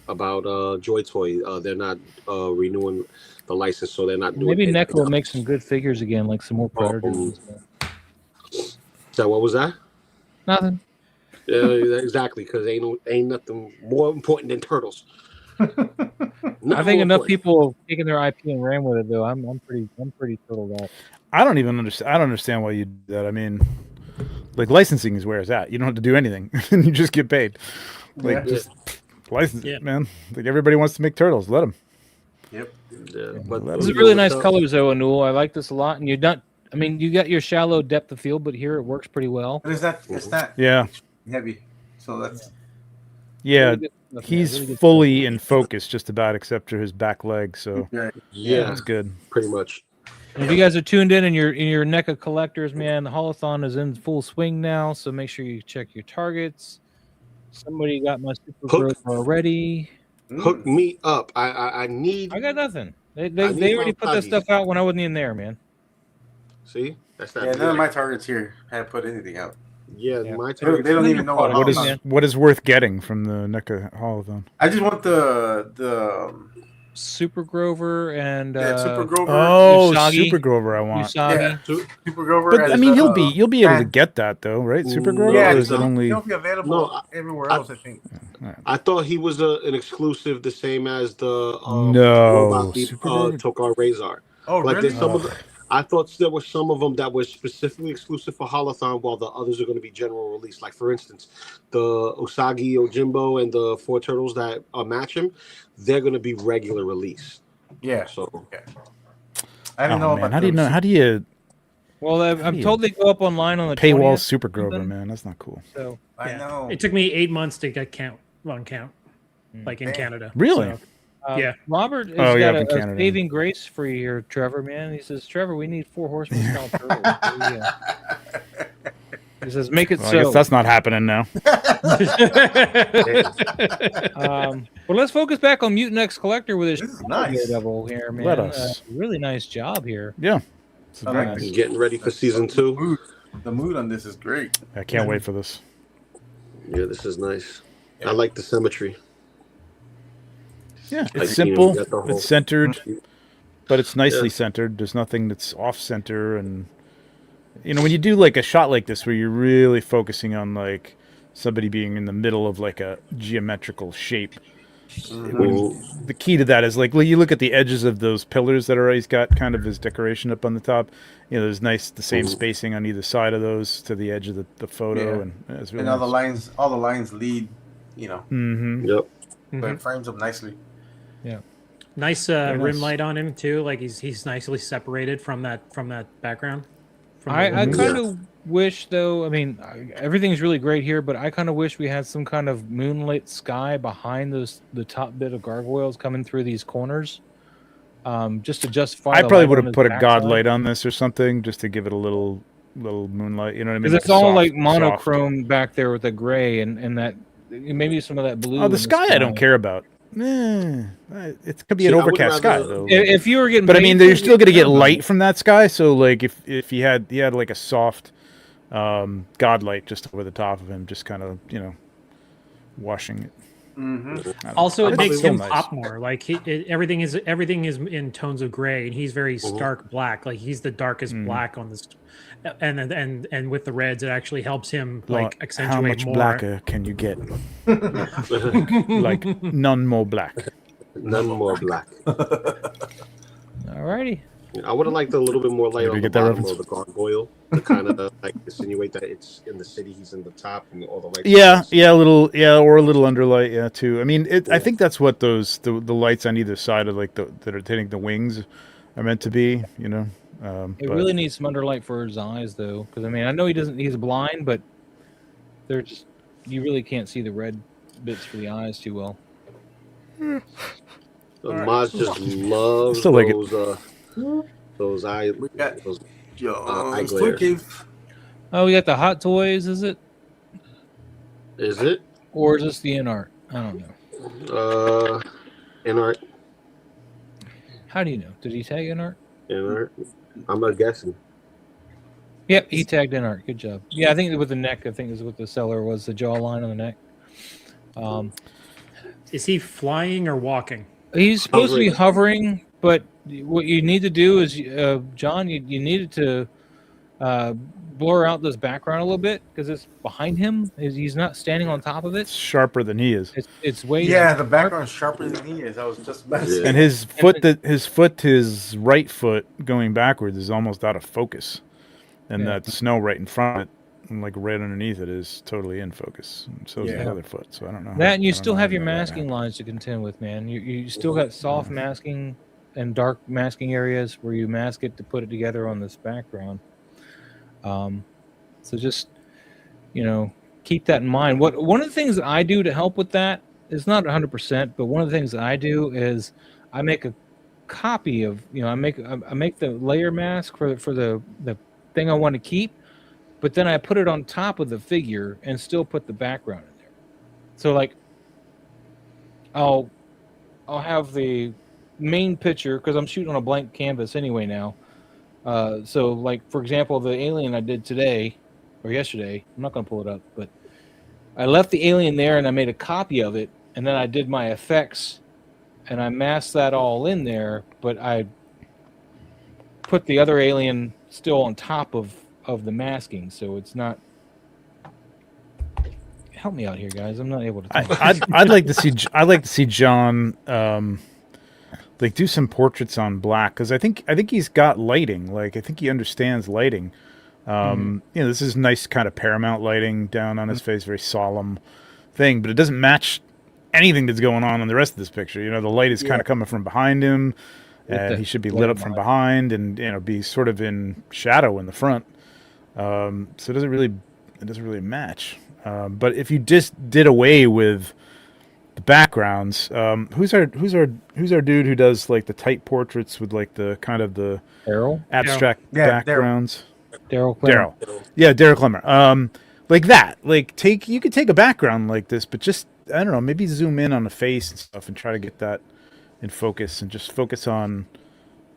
about Joy Toy, they're not renewing the license, so they're not doing. Maybe anything NECA will else. make some good figures again, like some more Predators. and stuff. So what was that? Nothing. Yeah, exactly. Because ain't nothing more important than turtles. I think enough people have taken their IP and ran with it, though. I'm pretty turtled out. I don't even understand. I don't understand why you do that. I mean, like licensing is where it's at. You don't have to do anything, and you just get paid. Like Yeah. just license, Yeah. it, man. Like everybody wants to make turtles. Let them. Yep. Yeah, but This This is you know, really nice Mattel- colors, though, Anul. I like this a lot. And you're not. I mean, you got your shallow depth of field, but here it works pretty well. But it's not Yeah, heavy. So that's yeah. Really good stuff, He's really good fully in focus, just about, except for his back leg. So right. Yeah, that's good. pretty much. And if you guys are tuned in and you're NECA collectors, man, the holothon is in full swing now. So make sure you check your targets. Somebody got my super Hook. growth already. Hook me up. I need. I got nothing. They need already my put that bodies. stuff out when I wasn't in there, man. See, that's that. Yeah, none of my targets here have put anything out. Yeah, Yeah. my They don't target. even know what. What is- holothon. What is worth getting from the NECA holothon? I just want the Super Grover and Super Grover. Oh, Usagi. Super Grover, I want. Usagi. Yeah, Super Grover. But I and mean, the, you'll be able to and- get that though, right? Super Grover, Yeah, or is it only? It'll be available No, everywhere I- else. I think. I thought he was an exclusive, the same as the No, robot Super Grover? Tokar Razor. Oh, Like really? there's some of the, I thought there were some of them that were specifically exclusive for Holothon, while the others are going to be general release. Like for instance, the Usagi Ojimbo and the 4 turtles that match him, they're going to be regular release. Yeah. So I didn't know Oh man, about how do you those. know? How do you Well, I'm told they go up online on the paywall 20th, Super Grover, something. man? That's not cool. So I Yeah. know. It took me 8 months to get count, like in Damn. Canada. Really? So, yeah. Robert has Oh, yeah, got up in a Canada. saving grace for you here, Trevor. Man, he says, Trevor, we need 4 horsemen style turtles. There you go. He says, make it Well, I so. guess that's not happening now. Well, let's focus back on Mutant X Collector with his This is nice. Daredevil here, man. Let us. Really nice job here. Yeah, it's I very like nice. this. getting ready for season 2. The mood on this is great. I can't wait for this. Yeah, this is nice. I like the symmetry. Yeah, Like, it's you know, simple. you got the whole- It's centered, but it's nicely Yeah. centered. There's nothing that's off center, and when you do like a shot like this where you're really focusing on like somebody being in the middle of like a geometrical shape. The key to that is like you look at the edges of those pillars that are he's got kind of his decoration up on the top. There's the same spacing on either side of those to the edge of the photo, Yeah. and it's really And all the lines lead. Mm-hmm. Yep. But it frames up nicely. Nice Very nice. rim light on him too. Like he's nicely separated from that background. From I the- kind of wish, though, I mean, everything's really great here, but I kind of wish we had some kind of moonlit sky behind the top bit of gargoyles coming through these corners. Just to justify. I the probably light would on have his put a backside. god light on this or something just to give it a little moonlight. You know what I mean? Because Like it's a all soft- like soft- monochrome back there with the gray and that maybe some of that blue. Oh, in the sky I don't sky. care about. It could be an See, I would overcast sky rather- though. If you were getting, But I mean, paid they're for it, still going to yeah, get light from that sky. So like, if he had like a soft god light just over the top of him, just kind of washing it. Mm-hmm. I don't know. Also, it It's makes still him nice. pop more. Like everything is in tones of gray, and he's very stark black. Like he's the darkest black on this. And with the reds, it actually helps him like How accentuate much more. blacker can you get? Like none more black. None more black. Alrighty. I would have liked a little bit more light Did on we the get that bottom reference? of the gargoyle to kind of like insinuate that it's in the city. He's in the top, and all the lights. Yeah, a little, or a little underlight, yeah, too. I mean, I think that's what the lights on either side of like that are hitting the wings are meant to be, you know. It But really needs some underlight for his eyes, though, because I mean, I know he's blind, but they're just you really can't see the red bits for the eyes too well. Maz just loves Still like it. those eye. We got Those, John's glare. Toy Cave. Oh, we got the Hot Toys, is it? is it? Or is this the in art? I don't know. In art. How do you know? Did he tag in art? In art. I'm not guessing. Yep, he tagged in art. Good job. Yeah, I think with the neck, I think is what the seller was, the jawline on the neck. Is he flying or walking? He's supposed to be hovering, but what you need to do is, John, you needed to blur out this background a little bit because it's behind him. He's not standing on top of it's it. sharper than he is. It's way Yeah, the background's sharper than he is. I was just about to say. And his right foot going backwards is almost out of focus, and Yeah. that snow right in front of it, and like right underneath it, is totally in focus. And so is Yeah. the other foot. So I don't know. That, and you I don't still know have how your that masking happened. lines to contend with, man. You still got soft masking and dark masking areas where you mask it to put it together on this background. So just, keep that in mind. One of the things that I do to help with that is not 100%, but one of the things that I do is I make a copy of, I make the layer mask for the thing I want to keep, but then I put it on top of the figure and still put the background in there. So like, I'll have the main picture because I'm shooting on a blank canvas anyway now. So like, for example, the alien I did today or yesterday, I'm not going to pull it up, but I left the alien there and I made a copy of it, and then I did my effects and I masked that all in there, but I put the other alien still on top of the masking, so it's not. Help me out here, guys. I'm not able to talk. I'd like to see. I'd like to see John like do some portraits on black, because I think he's got lighting. Like I think he understands lighting. This is nice kind of Paramount lighting down on his face, very solemn thing, but it doesn't match anything that's going on in the rest of this picture. The light is kind of coming from behind him, and he should be lit up from behind, and be sort of in shadow in the front. So it doesn't really match. But if you just did away with the backgrounds, who's our dude who does like the tight portraits with like the kind of the Daryl? abstract backgrounds? Daryl. Yeah, Daryl Clemmer. Like that. Like you could take a background like this, but just I don't know, maybe zoom in on the face and stuff and try to get that in focus and just focus on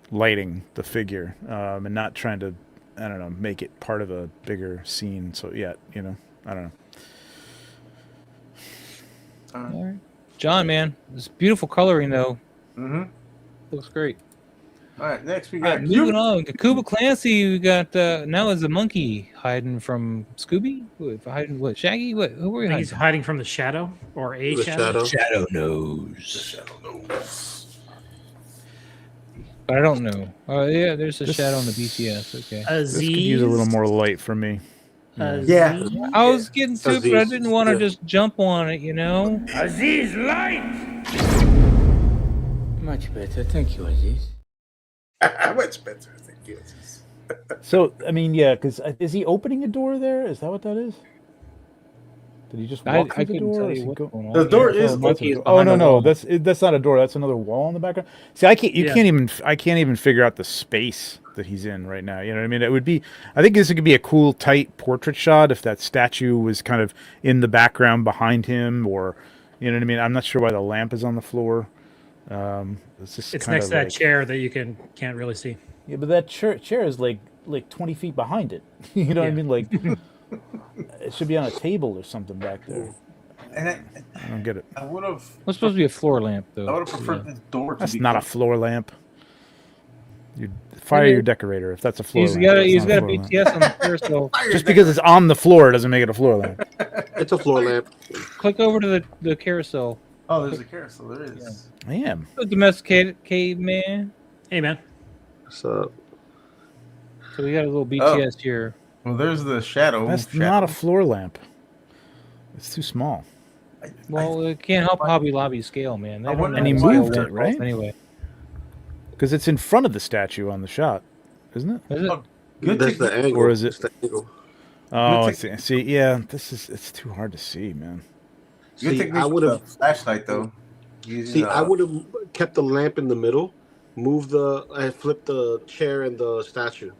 lighting the figure, and not trying to, I don't know, make it part of a bigger scene. So I don't know. All right. John, man, this beautiful coloring though. Mm-hmm. Looks great. All right, next we All got right, moving on. Cuba Clancy, we got now is a monkey hiding from Scooby? Hiding what? Shaggy? Who were I you think hiding he's from? hiding from the shadow or a The shadow. Shadow Nose. But I don't know. Oh yeah, there's a shadow on the BTS. Okay. This could use a little more light from me. Yeah. I was getting to it, but I didn't want to yeah. just jump on it, Aziz, light! Much better, thank you, Aziz. Much better, thank you. So I mean, yeah, because is he opening a door there? Is that what that is? Did he just walk through the couldn't door? tell Or is you he what's go- going on. The door Yeah, is so monkey is Oh behind no, the no, wall. that's not a door. That's another wall in the background. See, I can't. I can't even figure out the space that he's in right now. You know what I mean? It would be. I think this could be a cool, tight portrait shot if that statue was kind of in the background behind him, or you know what I mean. I'm not sure why the lamp is on the floor. It's just It's kind next of to that like- chair that you can't really see. Yeah, but that chair is like 20 feet behind it. You know what I Yeah. mean? Like it should be on a table or something back there. I don't get it. I would have. What's supposed to be a floor lamp, I though? would have preferred this door to That's be. not a floor lamp. You fire your decorator if that's a floor He's lamp. got a, That's he's not got a floor lamp. BTS on the carousel. Just because it's on the floor doesn't make it a floor lamp. It's a floor lamp. Click over to the carousel. Oh, there's a carousel. There is. I am. A domesticated caveman. Hey, man. So So we got a little BTS here. Well, there's the shadow. That's not a floor lamp. It's too small. Well, it can't help Hobby Lobby scale, man. They don't wonder know And he how to moved scale it, right? Anyway, Because it's in front of the statue on the shot, isn't it? is it? Good that's the angle. Or is it- It's the angle. Oh, I see. See, yeah, it's too hard to see, man. Good See, technique I would have. flashlight though. Using, See, I would have kept the lamp in the middle, and flipped the chair and the statue.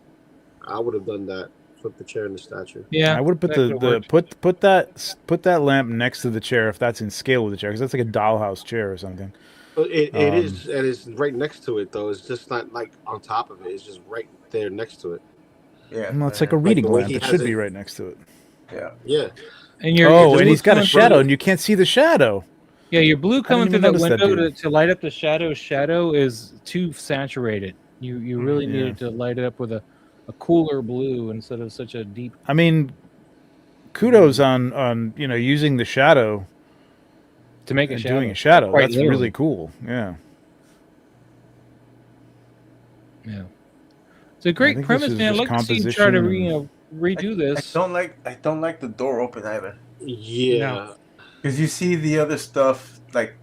I would have done that. Flip the chair and the statue. Yeah, I would put that could've put that lamp next to the chair if that's in scale with the chair, because that's like a dollhouse chair or something. It is, and it's right next to it though. It's just not like on top of it. It's just right there next to it. Yeah. Well, it's like a reading the way lamp. he It has should it. be right next to it. Yeah. Yeah. And your Oh, blue and he's got a coming shadow, through- and you can't see the shadow. Yeah, your blue coming through even that notice that window dude. to light up the shadow is too saturated. You really Yeah. needed to light it up with a cooler blue instead of such a deep. I mean, kudos on using the shadow To make a and shadow. doing a shadow. Quite That's literally. really cool. Yeah. Yeah, it's a great think premise, this is man. I'd just like to see you try to composition redo this. I don't like the door open either. Yeah. Because you see the other stuff, like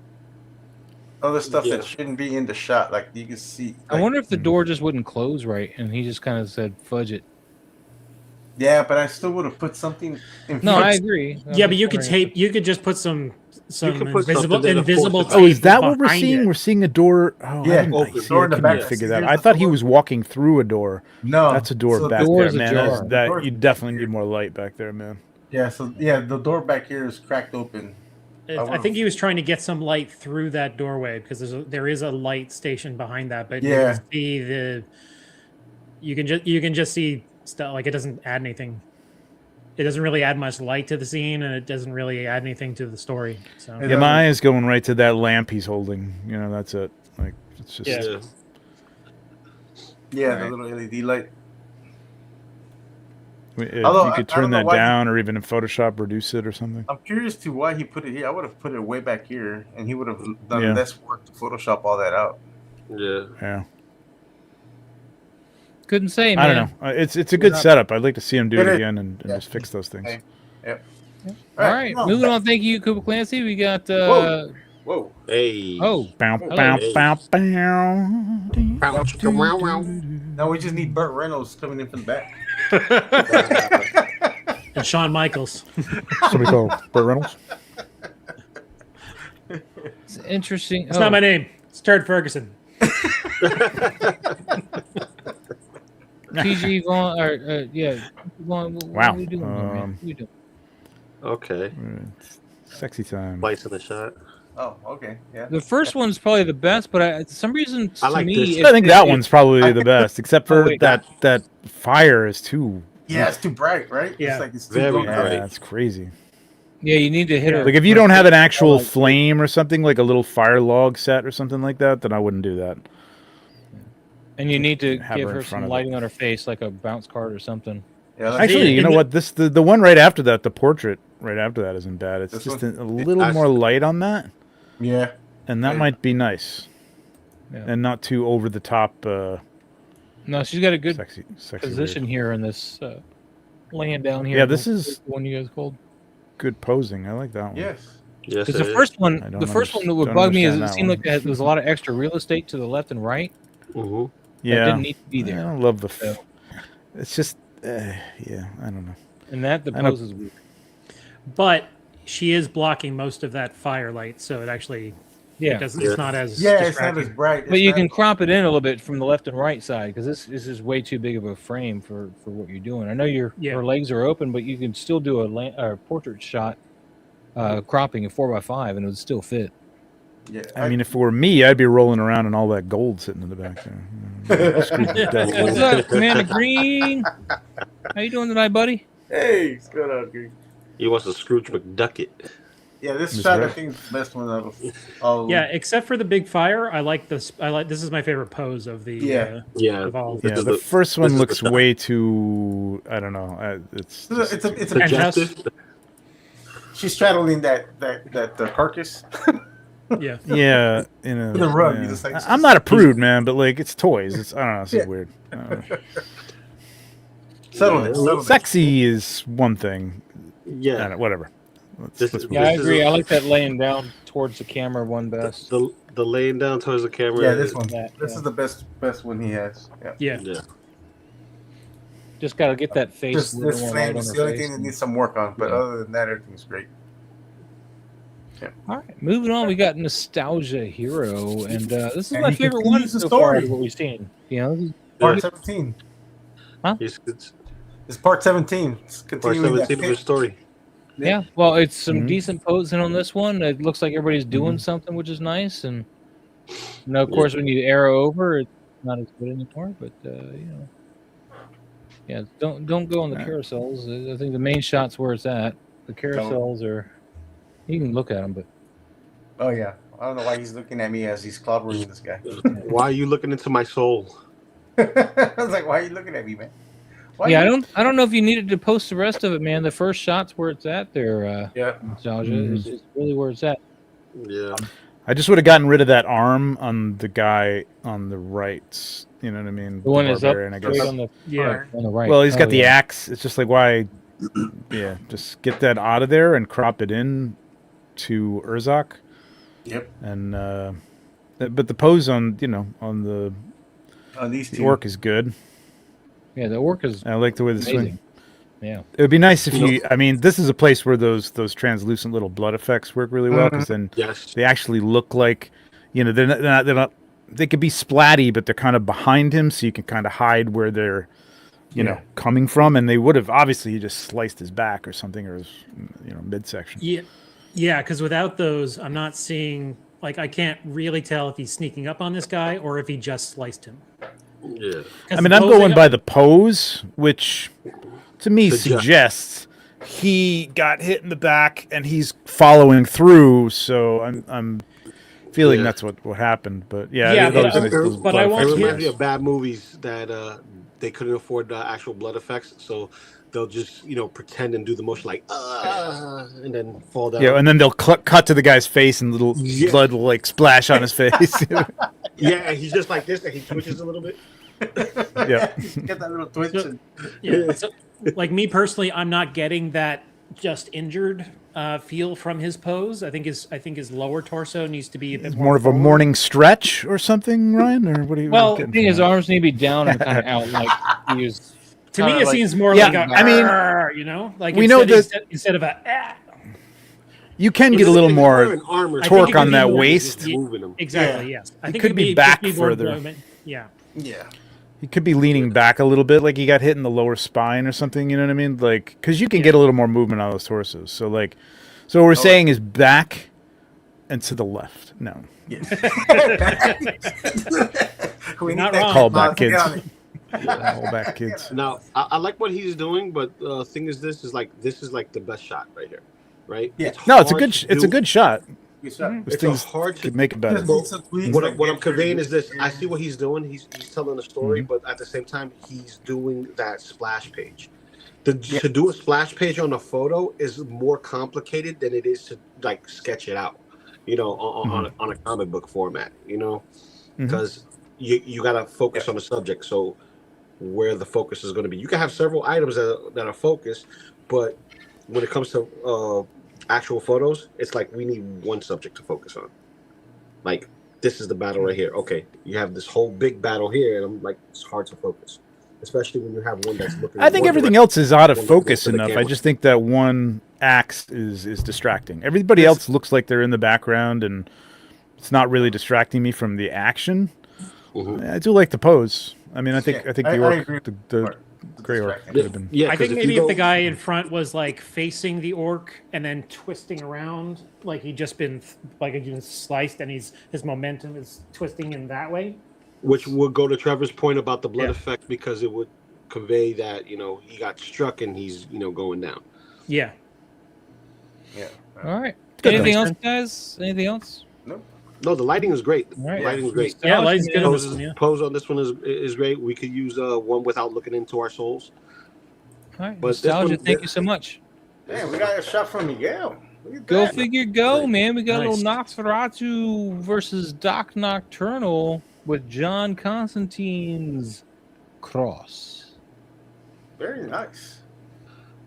other stuff Yeah. that shouldn't be in the shot. Like you can see. I like- wonder if the door just wouldn't close right, and he just kind of said, "Fudge it." Yeah, but I still would have put something. In No, front. I agree. I'm Yeah, but just you could wondering- tape. You could just put some could put invisible something there to force it. Oh, is tape that what we're behind seeing? it. We're seeing a door. Oh, Yeah, I didn't open see, door I in the couldn't back. figure See, that. here's I the thought he door. was walking through a door. No, That's a door so back door there, is man. ajar. That Door- you definitely need more light back there, man. Yeah, so yeah, the door back here is cracked open. I think he was trying to get some light through that doorway because there is a light station behind that, but Yeah. you can just see stuff like it doesn't add anything. It doesn't really add much light to the scene, and it doesn't really add anything to the story. So It Yeah, my eye is going right to that lamp he's holding. That's it. Like it's just. Yeah. Yeah, Right. the little LED light. If Although, you I could don't turn know that why down, or even in Photoshop reduce it or something. I'm curious to why he put it here. I would have put it way back here, and he would have done Yeah. less work to Photoshop all that out. Yeah. Yeah. Couldn't say, man. I don't know. It's a good setup. I'd like to see him do It it is. again and Yeah. just fix those things. Okay. Yep. All right, come on. moving on. Thank you, Cooper Clancy. We got. Whoa. Whoa. Hey. Oh, Bow, Hello. bow, Hey. bow, bow. Wow, wow, wow. Now we just need Burt Reynolds coming in from the back. and Shawn Michaels. Somebody call Burt Reynolds. it's interesting. It's not my name. It's Turd Ferguson. PG Vaughn. Yeah. Vaughn, what Wow. are we doing here, man? What are we doing? Okay. Sexy time. Lights in the shot. Oh, okay. Yeah. The first one's probably the best, but for some reason, I to like me, this. it- I think it- that it- one's probably the best, except for wait. that fire is too. Yeah, it's too bright, right? Yeah. It's like it's too Very bright. Yeah, bright. that's crazy. Yeah, you need to hit her. Like if you don't have an actual like- flame or something, like a little fire log set or something like that, then I wouldn't do that. And you need to Have give her in her front some of lighting on her face, like a bounce card or something. Yeah, like- Actually, you know what? The one right after that, the portrait right after that, isn't bad. It's This just one? a little more light on that, Yeah. and that Yeah. might be nice, Yeah. and not too over the top. No, she's got a good Sexy position here in this laying down here. Yeah, this is- the one you guys called. Good posing. I like that one. Yes. Yes, Because it the is. first one, I don't the first one that understand- would don't bug me is it understand that seemed one. like there was a lot of extra real estate to the left and right Mhm. that Yeah, didn't need to be I there. don't love the. So- It's just, yeah, I don't know. And that the I know- pose is weird. But she is blocking most of that firelight, so it actually Yeah, it's Yeah. not as Yeah, it's not distracting. as bright. but It's you not- can crop it in a little bit from the left and right side because this is way too big of a frame for what you're doing. I know her legs are open, but you can still do a portrait shot, cropping a 4x5, and it would still fit. Yeah. I mean, if it were me, I'd be rolling around in all that gold sitting in the back there. Screwed with that. What's up, Commander Green? How you doing tonight, buddy? Hey, what's going on, Green? He wants a Scrooge McDucket. Yeah, this Ms. shot I Red. think is the best one out of Yeah, except for the big fire, I like this. This is my favorite pose of the Yeah. of all. Yeah, is the first one this is looks the- way too. I don't know. It's It's a Suggestive. she's straddling that carcass. Yeah. yeah. You know, The rug, yeah. you just like- I'm not a prude, man, but like it's toys. It's I don't know. This is weird. I don't know. Subtle. Sexy is one thing. I Yeah. don't know, whatever. This- Let's Yeah, I This is agree. a- I like that laying down towards the camera one best. The laying down towards the camera. Yeah, this one. Yeah, This yeah. is the best one he has. Yeah. Yeah. Yeah. Just got to get that face. Just a little this more flame light on is her the only face thing that and- needs some work on, but Yeah. other than that, everything's great. All right, moving on. We got Nostalgia Hero, and this is And my he favorite one continues the so far. story. Out of what we've seen, you know, this is- Part 17. It's It's part 17. It's part continuing that 17 of the fit. story. yeah. Well, it's some Mhm. decent posing on this one. It looks like everybody's doing something, which is nice. And you know, of course, when you arrow over, it's not as good anymore. But you know, yeah, don't go on the carousels. I think the main shot's where it's at. The carousels are. You can look at them, but Oh, yeah. I don't know why he's looking at me as he's clobbering this guy. Why are you looking into my soul? I was like, why are you looking at me, man? Why yeah, you- I don't know if you needed to post the rest of it, man. The first shot's where it's at there. Yeah. Nostalgia Mhm. is really where it's at. Yeah. I just would have gotten rid of that arm on the guy on the right. You know what I mean? The one is up barbarian, I straight guess. on the Yeah. on the right. Well, he's got Oh, the yeah. axe. It's just like why? Yeah, just get that out of there and crop it in to Urzak. Yep. And but the pose on on the These two. orc is good. Yeah, the orc is I like the way the amazing. swing. Yeah. It would be nice if you. I mean, this is a place where those translucent little blood effects work really well because then Yes. they actually look like, they're not. They could be splatty, but they're kind of behind him, so you can kind of hide where they're, coming from. And they would have obviously just sliced his back or something, or his, midsection. Yeah. Yeah, because without those, I'm not seeing, like, I can't really tell if he's sneaking up on this guy or if he just sliced him. Yeah. I mean, I'm going by the pose, which to me suggests he got hit in the back and he's following through. So I'm feeling that's what happened. But Yeah, those but- nice little but blood I It want effects. you- reminds me of bad movies that they couldn't afford the actual blood effects, so they'll just pretend and do the motion like and then fall down. Yeah, and then they'll cut to the guy's face and little Yeah. blood will like splash on his face. Yeah, and he's just like this, and he twitches a little bit. Yeah. Get that little twitch. So- Yeah. So, like me personally, I'm not getting that just injured feel from his pose. I think his lower torso needs to be a bit More of a forward. morning stretch or something, Ryan? Or what are you? Well, I getting think from his that? arms need to be down and kind of out, like he was. To me, kinda it like- seems more Yeah, like a. I mean, "Arr," like we know instead of a. "Ah." You can get a little He's more wearing armor, I torque think it on could that be more- waist. Yeah, moving him. Exactly. Yes. I think could it'd be back just more further. movement. Yeah. Yeah. He could be leaning back a little bit, like he got hit in the lower spine or something. You know what I mean? Like, because you can get a little more movement on those torsos. So, like, what we're saying is back and to the left. No, We Not need that wrong. Call back, Get kids. on it. all back, kids. Now, I like what he's doing, but thing is, this is like the best shot right here, right? Yeah. No, it's a hard good. to It's a do. good shot. Good shot. Those It's things hard to could make it better. Just need some tweaks, What, like what I'm get conveying through is this: the- I see what he's doing. He's telling a story, but at the same time, he's doing that splash page. To do a splash page on a photo is more complicated than it is to like sketch it out, on a comic book format, because you got to focus on the subject. So where the focus is going to be, you can have several items that are focused, but when it comes to actual photos, it's like we need one subject to focus on. Like, this is the battle right here. Okay, you have this whole big battle here, and I'm like, it's hard to focus, especially when you have one that's looking. I think one everything direction. else is out of One focus to the enough. I camera. just think that one axe is distracting. Everybody else looks like they're in the background, and it's not really distracting me from the action. Mhm. I do like the pose. I mean, I think Yeah, the I orc, agree. the gray orc distracting. could have been. Yeah, I 'cause think if maybe you if the go- guy in front was like facing the orc and then twisting around, like he'd just been sliced, and his momentum is twisting in that way. which would go to Trevor's point about the blood Yeah. effect, because it would convey that he got struck and he's going down. Yeah. Yeah. All right. Good Anything though. else, guys? Anything else? No, the lighting is great. All right. Lighting is great. Yeah, lighting's good on this Pose, one, yeah. pose on this one is great. We could use one without looking into our souls. All right. But this Nostalgia, one- thank you so much. Damn, we got a shot from Miguel. Look at Go that. figure, go, man. We got a Nice. little Nosferatu versus Doc Nocturnal with John Constantine's cross. Very nice.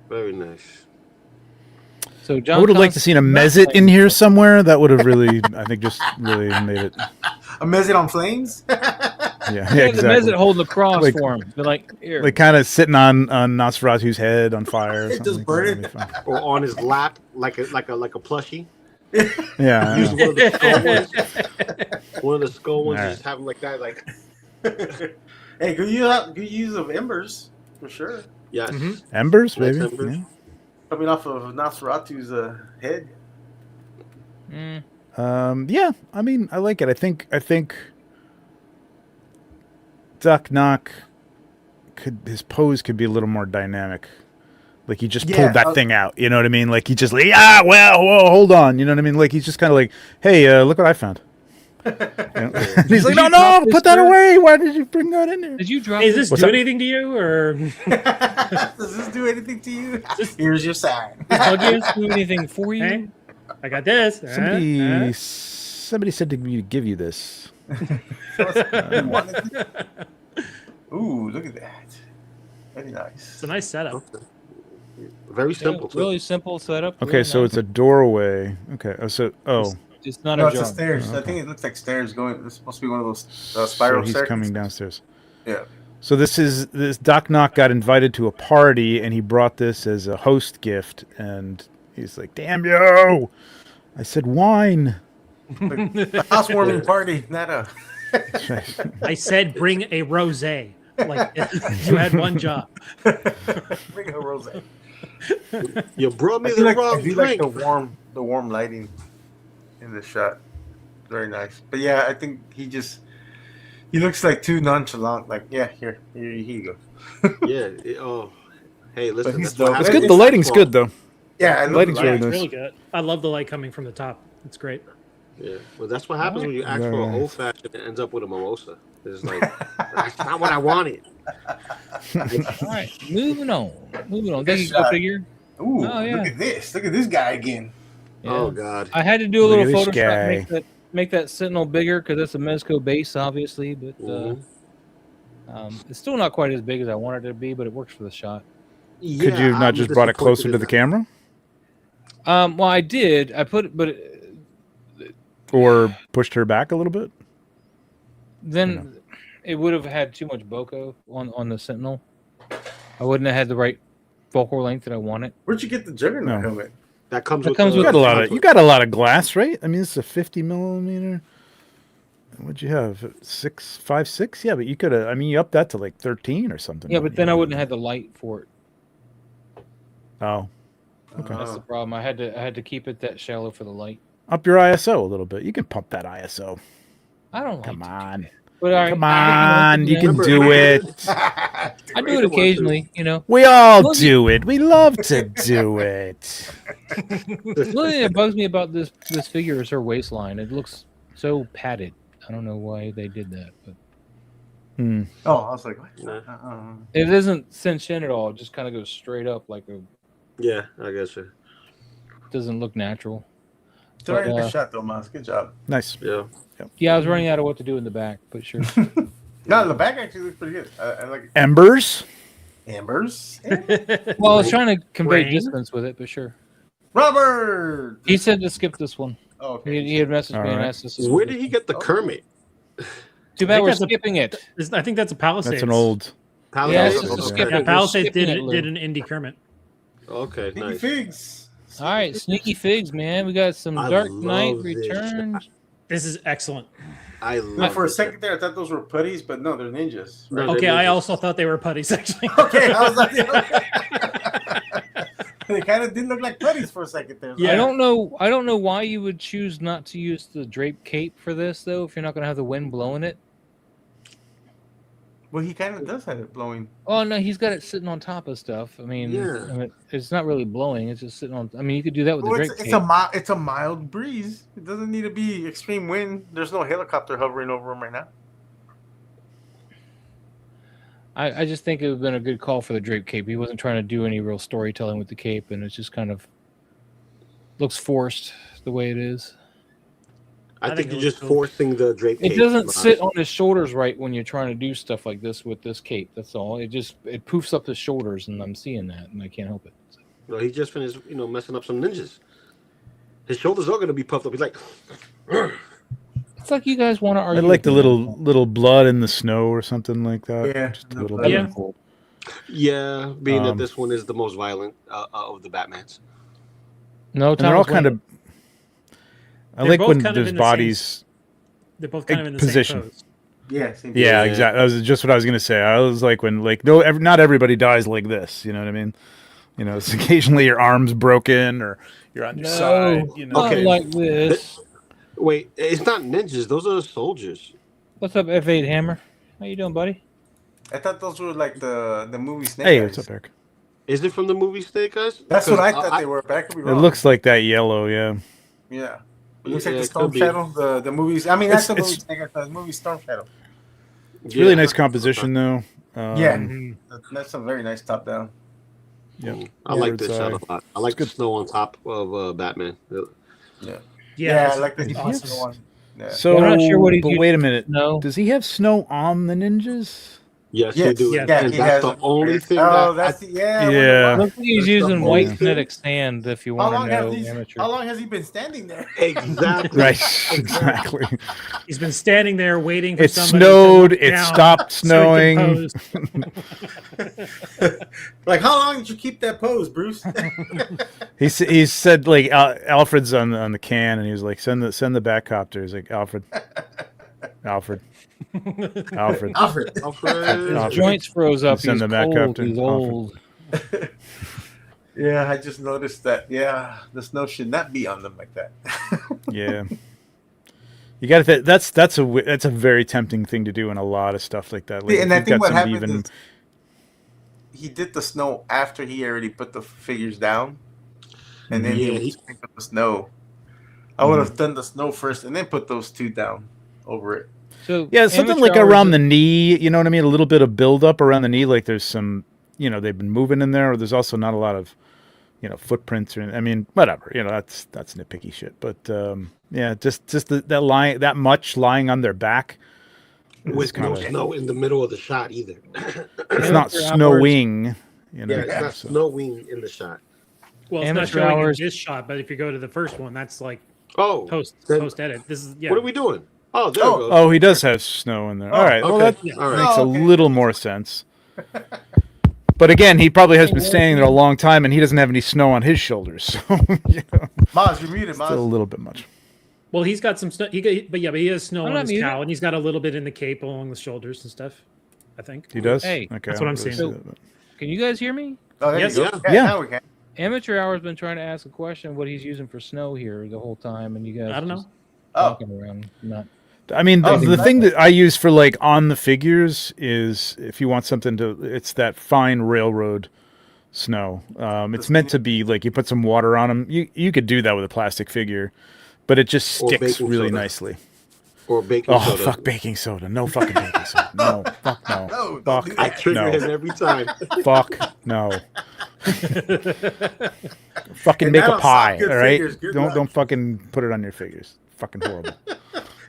Very nice. So John I would have liked to seen a Mezit in here somewhere. That would have really, I think, just really made it. A Mezit on flames? Yeah, Yeah, exactly. the Mezit holding the cross Like- for him. They're like, here. Like kind of sitting on Nosferatu's head on fire. Or Just something like burn that. it. That'd be fun. Or on his lap, like a plushie. Yeah. Use one of the skull ones. One of the skull ones. All right. Just have him like that. Like Hey, good use of embers, for sure. yes. Embers, Nice maybe. embers. Yeah. Coming off of Nosferatu's head. Yeah, I mean, I like it. I think Duck Knock his pose could be a little more dynamic. Like he just Yeah, pulled that thing out. You know what I mean? Like he just like, whoa, hold on. You know what I mean? Like he's just kind of like, hey, look what I found. You know? And he's like, you no, drop this put that there? away. Why did you bring that in there? Did you drop Hey, does this What's do up? anything to you, or Does this do anything to you? Here's your sign. Does do anything for you? hey, I got this. Somebody said to me to give you this. Ooh, look at that. Very nice. It's a nice setup. Very simple. too. Really simple setup. Okay, really so nice. it's a doorway. Okay, It's not No, a it's the jar. stairs. Oh, I think it looks like stairs going. It's supposed to be one of those so spiral he's staircases. coming downstairs. Yeah. So this Doc Knock got invited to a party, and he brought this as a host gift, and he's like, "Damn you!" I said, "Wine." The housewarming party, not a. I said bring a rosé. Like you had one job. Bring a rosé. You brought me I the do like, wrong I do like drink. the warm lighting in this shot. Very nice. But yeah, I think he looks like too nonchalant. Like, yeah, here you go. Yeah. Hey, listen. he's That's what dope. It's happens. good. The lighting's good though. Yeah, I love Lighting's the really lighting. nice. Really good. I love the light coming from the top. It's great. Yeah. Well, that's what happens when you ask Very for an nice. old fashioned and it ends up with a mimosa. It's like that's not what I wanted. All right, moving on. Thank you, Good Go shot. Figure. Ooh, Oh, yeah. look at this. Look at this guy again. Yeah. Oh God. I had to do a Look little at this Photoshop, guy. make that Sentinel bigger because that's a Mezco base, obviously. But Mhm. it's still not quite as big as I wanted it to be, but it works for the shot. Could you not just brought it closer to the camera, Well, I did. I put it, but or pushed her back a little bit? then it would have had too much bokeh on the Sentinel. I wouldn't have had the right focal length that I wanted. Where'd you get the Juggernaut No. helmet? That comes That with. comes You with- got a lot of glass, right? I mean, this is a 50 millimeter. What'd you have? 6, 5, 6? Yeah, but you could have. I mean, you upped that to like 13 or something. Yeah, but then I wouldn't have had the light for it. Oh, okay. That's the problem. I had to keep it that shallow for the light. Up your ISO a little bit. You can pump that ISO. I don't like Come to. on, But all right, come on. You can Remember- do it. I do it occasionally, you know. We all Look- do it. We love to do it. The only thing that bugs me about this figure is her waistline. It looks so padded. I don't know why they did that, but Hmm. Oh, I was like, what? Nah. it doesn't cinch in at all. It just kind of goes straight up, like a Yeah, I guess so. doesn't look natural. It's a very But, good shot, though, Miles. Good job. Nice. Yeah. Yeah, I was running out of what to do in the back, but sure. No, the back actually looks pretty good. I like it. Embers. Ambers. Well, I was trying to convey Rain. distance with it, but sure. Robert. He said to skip this one. Oh, okay. He had messaged me and Alright. asked us. to Where skip did he this get the Oh. Kermit? one. Too bad think we're that's a- skipping it. I think that's a Palisades. That's an old. Yeah, Palisades? it's just a Okay. skip Yeah, it. Palisades Skipping did it, Lou. did an indie Kermit. Okay, Sneaky nice. figs. All right, Sneaky Figs, man. We got some I Dark Knight love this Returns. This is excellent. I No, love for a it. second there, I thought those were putties, but no, they're ninjas. No, Right? they're Okay, I ninjas. also thought they were putties actually. Okay, I was like, okay. They kind of did look like putties for a second there. Yeah. I don't know why you would choose not to use the drape cape for this though, if you're not going to have the wind blowing it. Well, he kind of does have it blowing. Oh no, he's got it sitting on top of stuff. I mean, Yeah. it's not really blowing. It's just sitting on. I mean, you could do that with Well, the it's, Drake it's a cape. it's a mild breeze. It doesn't need to be extreme wind. There's no helicopter hovering over him right now. I just think it would have been a good call for the Drake cape. He wasn't trying to do any real storytelling with the cape, and it's just kind of looks forced the way it is. I think you're just forcing the drape. It doesn't sit on his shoulders right when you're trying to do stuff like this with this cape. That's all. It poofs up his shoulders, and I'm seeing that, and I can't help it. No, he just finished, messing up some ninjas. His shoulders are going to be puffed up. He's like, it's like you guys want to argue. I like the little blood in the snow or something like that. Yeah, just a little blood. bit. yeah, being that this one is the most violent of the Batmans. No, And they're all kind of. I They're like both when kind of there's in the bodies. They're both kind of in the position. same pose. Yeah, same Yeah, thing. exactly. That was just what I was gonna say. I was like, when not everybody dies like this. You know what I mean? It's occasionally your arm's broken or you're on your side. Not like this. Wait, it's not ninjas. Those are soldiers. What's up, F8 Hammer? How you doing, buddy? I thought those were like the movie Snake Hey, Eyes. what's up, Eric? Is it from the movie Snake Eyes? That's what I thought they were. But I could be It wrong. looks like that yellow. Yeah. Yeah. It looks like Yeah, the it Storm could be. Shadow. The movies. I mean, that's the movie It's- Snake Eyes. The movie Storm Shadow. It's really nice composition though. Yeah, that's a very nice top down. Yeah. I like this Bird's shot eye. a lot. I like the snow on top of Batman. Yeah, I like the awesome. one. Yeah. So, I'm not sure what he's but using wait a minute. No. Does he have snow on the ninjas? Yes, you do. Yes. And he that's has the only thing Oh, that that's yeah. Yeah. Looks like he's That's the using only white thing. kinetic sand. If you How want long to know, has amateur. How long has he been standing there? exactly. Right. Exactly. He's been standing there waiting for It somebody snowed. to look It down stopped so he can snowing. pose. Like, how long did you keep that pose, Bruce? He said like Alfred's on the can, and he was like, send the back copter. He's like, Alfred. Alfred. Alfred. Alfred. His joints froze up. Send He's them back cold. up to He's Alfred. old. Yeah, I just noticed that. Yeah, the snow should not be on them like that. Yeah. You got to. That's a very tempting thing to do in a lot of stuff like that. Like, Yeah, and if I you've think got what somebody happened is he did the snow after he already put the figures down, and then Yeah, he he- picked up the snow. I would have done the snow first and then put those two down over it. So Yeah, something amateur like hours around is- the knee, you know what I mean? A little bit of build up around the knee, like there's some, they've been moving in there, or there's also not a lot of, footprints, or I mean, whatever, that's nitpicky shit. But yeah, just that line, that much lying on their back, With no kinda- snow in the middle of the shot either. it's not snowing, Yeah, it's not so- snowing in the shot. Well, it's not Amateur showing hours. in this shot, but if you go to the first one, that's like Oh, post then edit. This is what are we doing? Oh, there Oh, it goes. Oh, he does have snow in there. All right, well okay. that All right. makes Oh, a okay. little more sense. But again, he probably has been standing there a long time, and he doesn't have any snow on his shoulders, so Maz, you're muted, still a Maz. little bit much. Well, he's got some snow. But he has snow I'm on not his muted. cowl, and he's got a little bit in the cape along the shoulders and stuff. I think. He does. Hey, okay, that's what I I'm don't really seeing. see that, but- Can you guys hear me? Oh, there Yes. you go. Yeah. Now we can. Amateur Hour's been trying to ask a question what he's using for snow here the whole time, and you guys I don't know. just Oh, talking around. Not I mean, Oh, the thing that I use for like on the figures is if you want something it's that fine railroad snow. It's meant to be like you put some water on them. You could do that with a plastic figure, but it just Or sticks baking really soda. nicely. Or baking Oh, soda. fuck baking soda. No fucking baking soda. No, fuck no. No, don't Fuck do I that. trigger no. him every time. Fuck no. Fucking And make that'll a pie, soft good all right? figures. Good Don't luck. don't fucking put it on your figures. Fucking horrible.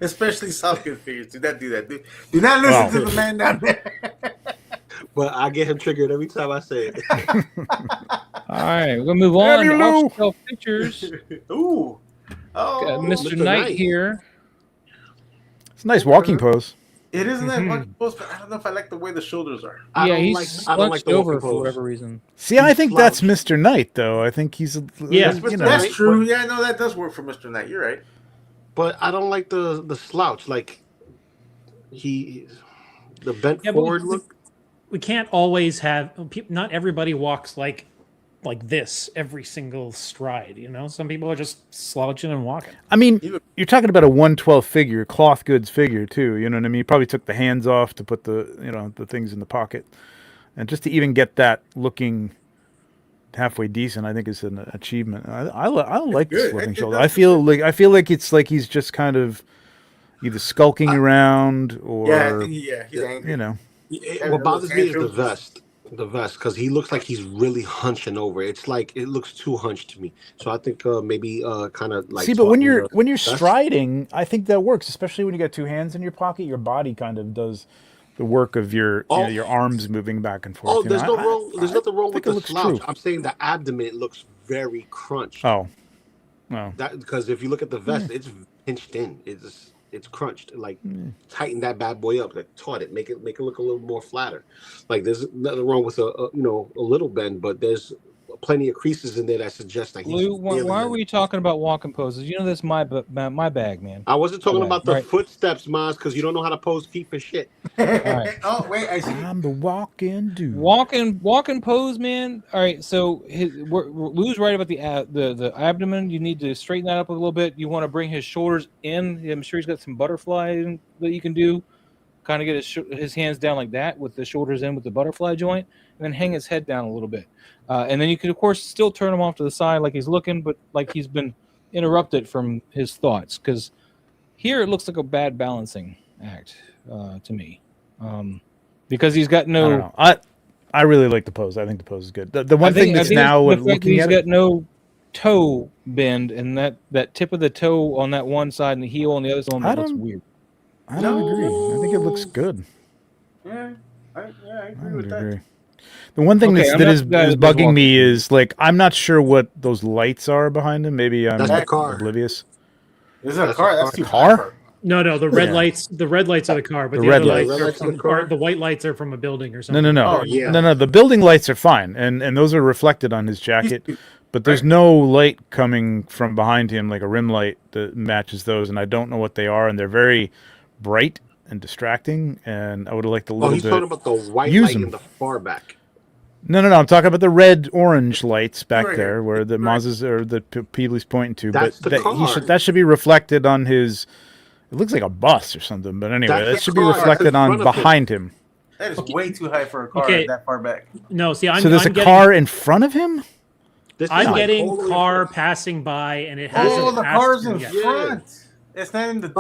Especially soft good figures. Do not do that. Do not listen Wow. to the man down there. But I get him triggered every time I say it. all right. We're gonna move on. you, to Lou. Off-shelf pictures. Ooh. Oh, Got Mr. Mr. Knight Knight. here. It's a nice walking pose. it isn't that much close, but I don't know if I like the way the shoulders are. I Yeah, don't he's like- I don't like slunched the walking over for pose. whatever reason. See, I He's think that's slouched. Mr. Knight, though. I think he's, Yeah. you know, That's Right, true. but- Yeah, no, that does work for Mr. Knight. You're right. But I don't like the slouch. Like the bent Yeah, but forward look. we can't always have. Not everybody walks like like this every single stride. You know, some people are just slouching and walking. I mean, you're talking about a 112 figure, cloth goods figure too. You know what I mean? You probably took the hands off to put the things in the pocket, and just to even get that looking halfway decent, I think is an achievement. I like the slipping shoulder. I feel like it's like he's just kind of either skulking around or he's angry. you know. What bothers me is the vest. The vest, because he looks like he's really hunching over. It's like it looks too hunched to me. So I think maybe kind of like. See, but when you're striding, I think that works, especially when you got two hands in your pocket. Your body kind of does the work of your your arms moving back and forth. There's nothing wrong with the slouch. I'm saying the abdomen looks very crunched. Oh, well, that because if you look at the vest, it's pinched in. It's crunched. Like tighten that bad boy up. Like taut it. Make it look a little more flatter. Like there's nothing wrong with a little bend, but there's plenty of creases in there that suggest that he's. Lou, why are we talking about walking poses? You know that's my bag, man. I wasn't talking about the right. footsteps, Maz, because you don't know how to pose feet for shit. Right. Oh wait, I see. I'm the walking dude. Walking pose, man. All right, so Lou's right about the abdomen. You need to straighten that up a little bit. You want to bring his shoulders in. I'm sure he's got some butterfly that you can do. Kind of get his hands down like that with the shoulders in with the butterfly joint, and then hang his head down a little bit. And then you can, of course, still turn him off to the side like he's looking, but like he's been interrupted from his thoughts. Because here it looks like a bad balancing act to me. Because he's got no... I really like the pose. I think the pose is good. The one thing that's now looking at he's got no toe bend, and that tip of the toe on that one side and the heel on the other side looks weird. I don't agree. I think it looks good. Yeah, I agree with that. The one thing that is bugging me is like I'm not sure what those lights are behind him. Maybe I'm oblivious. Is it a car? That's a car. No, the red lights. The red lights are the car, but the red lights are from the white lights are from a building or something. No. No. The building lights are fine, and those are reflected on his jacket. But there's no light coming from behind him, like a rim light that matches those, and I don't know what they are, and they're very bright and distracting, and I would have liked a little bit. He's talking about the white light in the far back. No. I'm talking about the red-orange lights back there, where the Maz's or the Peebly's pointing to. That's the car. That should be reflected on his. It looks like a bus or something, but anyway, that should be reflected on behind him. That is way too high for a car that far back. No, see, there's a car in front of him. I'm getting car passing by, and it has. Oh, the car's in front. It's not in the.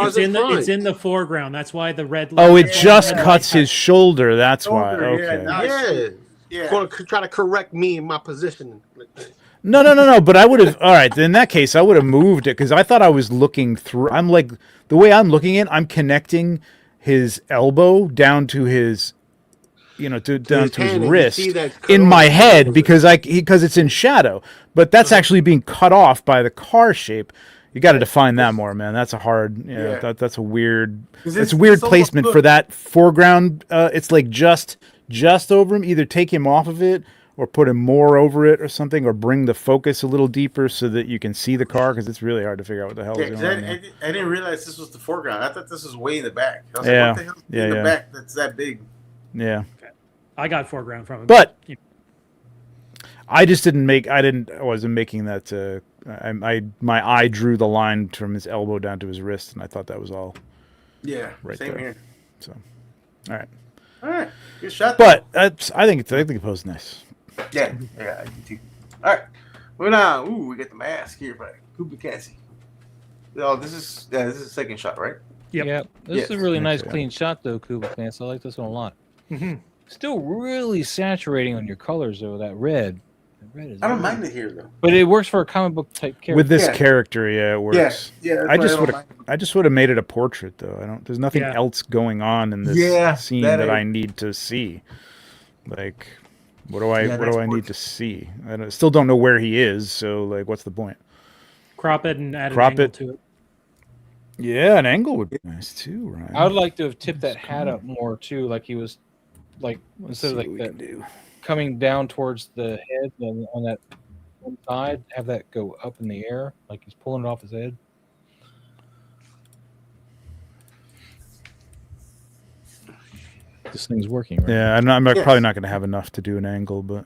It's in the foreground. That's why the red. Light It just cuts his shoulder. That's why. Okay. Yeah. Going to try to correct me in my position. No. But I would have. All right. In that case, I would have moved it because I thought I was looking through. I'm like the way I'm looking at. I'm connecting his elbow down to his. Down to his wrist in my head because it's in shadow, but that's actually being cut off by the car shape. You got to define that more, man. That's a hard, that's a weird, it's weird placement for that foreground. It's like just over him. Either take him off of it or put him more over it or something, or bring the focus a little deeper so that you can see the car because it's really hard to figure out what the hell is going on. I didn't realize this was the foreground. I thought this was way in the back. I was like, what the hell is in the back that's that big? Yeah. I got foreground from him. But I just I wasn't making that. My eye drew the line from his elbow down to his wrist, and I thought that was all. Yeah, right same there. here. So, all right, good shot. But I think the pose is nice. Yeah, I do too. All right, moving on. Ooh, we got the mask here by Kuba Cassie. Oh, this is the second shot, right? Yep. Yeah, this is a really nice, clean shot, though, Kuba Pants. I like this one a lot. Mm-hmm. Still really saturating on your colors, though. That red. I don't mind it here, though. But it works for a comic book type character. With this character, it works. Yeah. I just would have made it a portrait, though. There's nothing else going on in this scene that I need to see. Like, what do I need to see? I still don't know where he is. So, like, what's the point? Crop it and add an angle to it. Yeah, an angle would be nice too, right? I would like to have tipped that hat up more too, like he was, like instead of like that coming down towards the head and on that one side, have that go up in the air, like he's pulling it off his head. This thing's working, right? Yeah, I'm probably not going to have enough to do an angle, but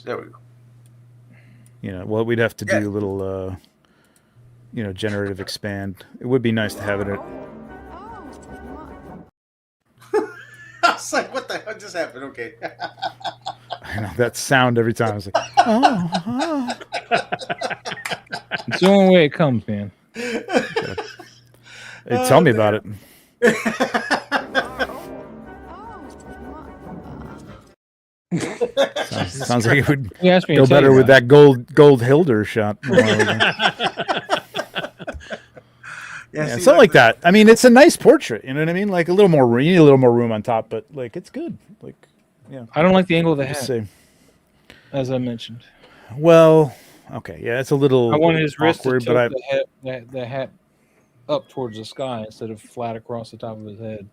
image. There we go. Well, we'd have to do a little, generative expand. It would be nice to have it. I was like, what the hell just happened? Okay. I know that sound every time. I was like, oh. It's the only way it comes, man. Hey, tell me about it. Sounds like it would go better with that gold Hilder shot. Something like that. I mean, it's a nice portrait. You know what I mean? Like a little more room. You need a little more room on top, but like it's good. Like, yeah. I don't like the angle of the hat, as I mentioned. Well, okay, yeah, it's a little. I want his wrist to but the hat up towards the sky instead of flat across the top of his head.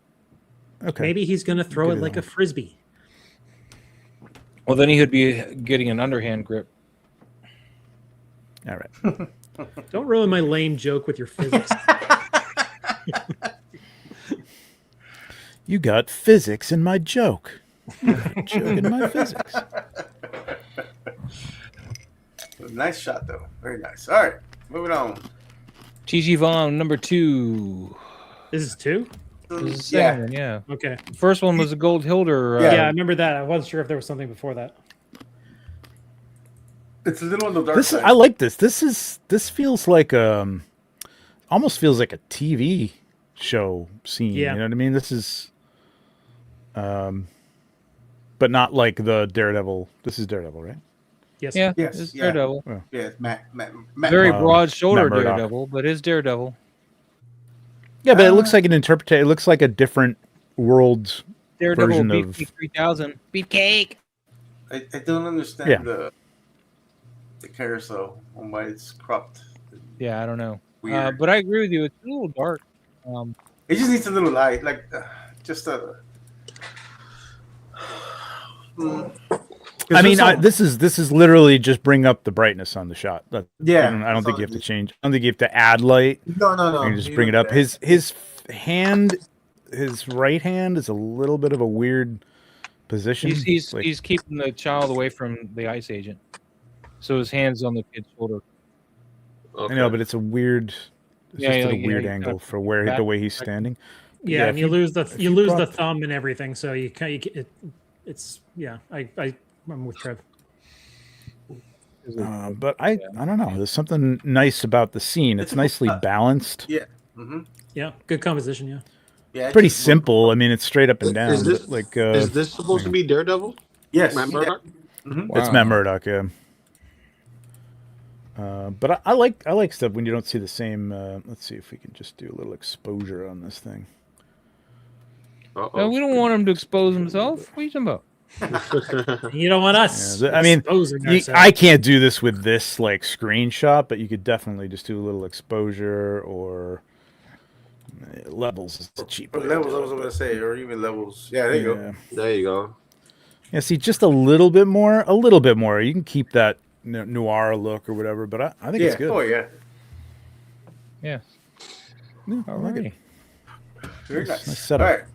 Okay. Maybe he's going to throw it like a frisbee. Well, then he would be getting an underhand grip. All right. Don't ruin my lame joke with your physics. You got physics in my joke. Joke in my physics. Nice shot, though. Very nice. All right, moving on. TG Vaughn, number 2. This is 2? This is the second one, yeah. Okay. First one was a gold Hilder. Yeah, I remember that. I wasn't sure if there was something before that. It's a little on the dark side. I like this. This feels like almost feels like a TV show scene. Yeah. You know what I mean? This is but not like the Daredevil. This is Daredevil, right? Yes. Yeah, Yes, it's yeah. Daredevil. Oh. Yeah, it's Matt Very broad shoulder Matt Murdock. Daredevil, but it's Daredevil. Yeah, but it looks like an interpretation. It looks like a different world Daredevil version of. Beefcake 3000. Beefcake! I don't understand Yeah. the carousel on why it's cropped. Yeah, I don't know. Weird. But I agree with you. It's a little dark. It just needs a little light, like just a. I mean, this is literally just bring up the brightness on the shot. Yeah, I don't think you have to change. I don't think you have to add light. No. You can just bring it up. His hand, his right hand is a little bit of a weird position. He's keeping the child away from the ice agent, so his hand's on the kid's shoulder. Okay. I know, but it's a weird. It's just a weird angle for the way he's standing. Yeah, and you lose the thumb and everything, so it's I'm with Trev. But I don't know. There's something nice about the scene. It's nicely balanced. Yeah. Mm-hmm. Yeah, good composition. Yeah. Yeah. Pretty simple. I mean, it's straight up and down. Is this, like is this supposed to be Daredevil? Yes. Matt Murdock? Yeah. Mm-hmm. It's Matt Murdock. Yeah. But I like stuff when you don't see the same. Let's see if we can just do a little exposure on this thing. No, we don't want him to expose himself. What are you talking about? You don't want us. Yeah, I mean, ourselves. I can't do this with this like screenshot, but you could definitely just do a little exposure or levels. Is the cheap way to Levels, do I was going to say, or even levels. Yeah, there you go. There you go. Yeah, see, just a little bit more. You can keep that noir look or whatever, but I think it's good. Oh, yeah. Yeah. All right. Very nice. Nice setup. All right.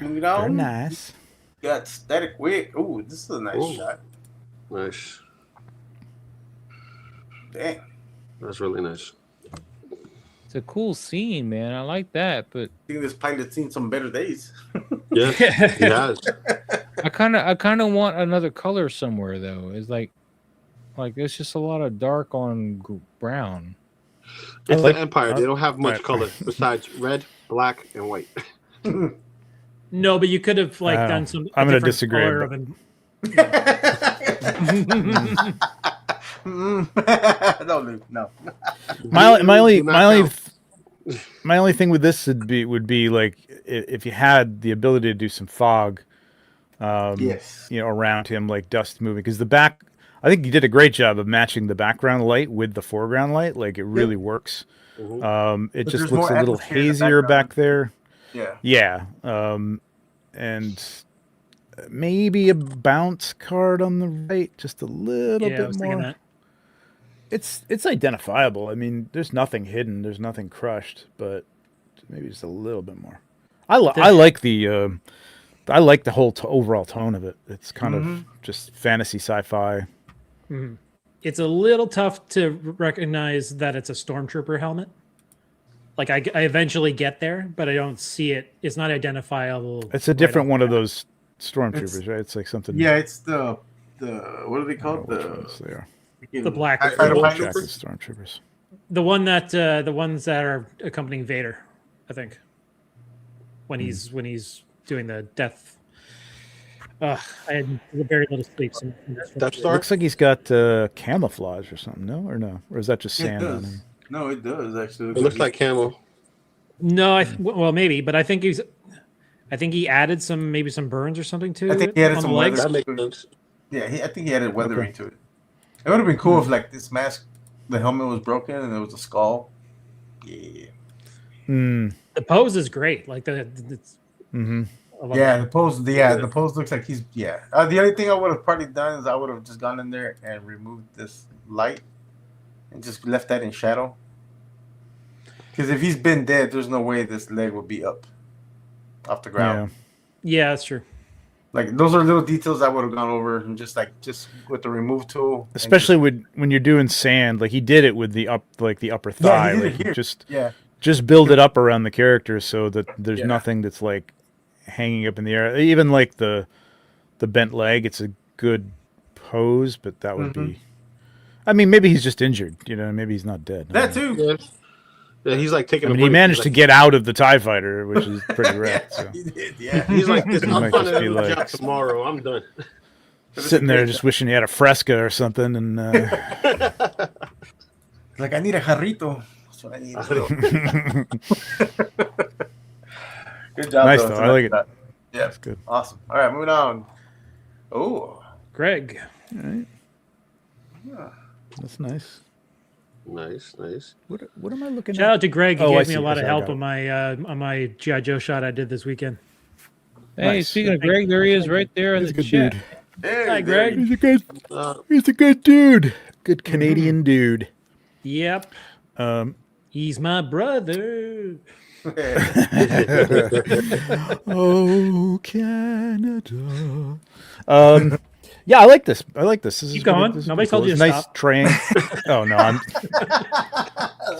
Moving on. Very nice. Got Static Wig. Ooh, this is a nice shot. Nice. Dang. That's really nice. It's a cool scene, man. I like that, but I think this pilot's seen some better days. Yeah, he has. I kind of want another color somewhere though. It's like it's just a lot of dark on brown. It's the Empire. They don't have much color besides red, black, and white. No, but you could have done some. I'm going to disagree. No. My only thing with this would be like if you had the ability to do some fog, yes, around him, like dust moving, because the back. I think you did a great job of matching the background light with the foreground light. Like it really works. Mm-hmm. It but just looks a little hazier back there. Yeah. And maybe a bounce card on the right, just a little bit more. It's identifiable. I mean, there's nothing hidden, there's nothing crushed, but maybe just a little bit more. I like the I like the whole overall tone of it. It's kind Mm-hmm. of just fantasy sci-fi. It's a little tough to recognize that it's a stormtrooper helmet. Like I eventually get there, but I don't see it. It's not identifiable. It's a right different off one the of bat. those stormtroopers, right? It's like something. Yeah, it's the what are they I don't called? know which ones they are. The black- High Fighter the pilots? Jack is stormtroopers. The one that the ones that are accompanying Vader, I think. When he's doing the death. I had very little sleep. So Death Star? Looks like he's got camouflage or something. No, or is that just It sand on does. him? No, it does actually. It looks like camo. No, well maybe, but I think he added maybe some burns or something to I think it he added on some the legs. weather. That makes sense. Yeah, I think he added weathering to it. It would have been cool if like this mask, the helmet was broken and there was a skull. Yeah. The pose is great. Like it's, Mm-hmm. I love Yeah, that. the pose. Yeah, the pose looks like he's. Yeah. The only thing I would have probably done is I would have just gone in there and removed this light, and just left that in shadow. Because if he's been dead, there's no way this leg would be up, off the ground. Yeah, that's true. Like those are little details I would have gone over and just with the remove tool. and Especially just- when you're doing sand, like he did it with the upper thigh. Yeah, he did like, it here. Just Yeah. just build it up around the character so that there's Yeah. nothing that's like hanging up in the air. Even like the bent leg, it's a good pose, but that would be. I mean, maybe he's just injured. You know, maybe he's not dead. That too. Yeah. Yeah, he's like taking. I a mean, he break. managed He's to like, get out of the TIE fighter, which is pretty rare. So. He did. Yeah. He's like, this, He I'm might going just to be do the like- job tomorrow. I'm done. Sitting there just wishing he had a Fresca or something, and Like I need a jarrito. That's what I need. Good job. Nice, though. though. It's a I like nice it. shot. Yeah, that's good. awesome. All right, moving on. Oh, Greg. All right. That's nice. Nice. What am I looking Shout at? out to Greg. He Oh, I gave me see. a lot of I help got it. on my GI Joe shot I did this weekend. Hey, Nice. speaking of Greg, there he is right there in He's a the good chat. dude. hey, Hi, there Greg. you He's a good. Uh, He's a good dude. Good Canadian dude. Yep. Um, He's my brother. go. oh, Canada. Yeah, I like this. This is Keep pretty- going. this is Nobody pretty told you It's to nice stop. triangle. Oh no, I'm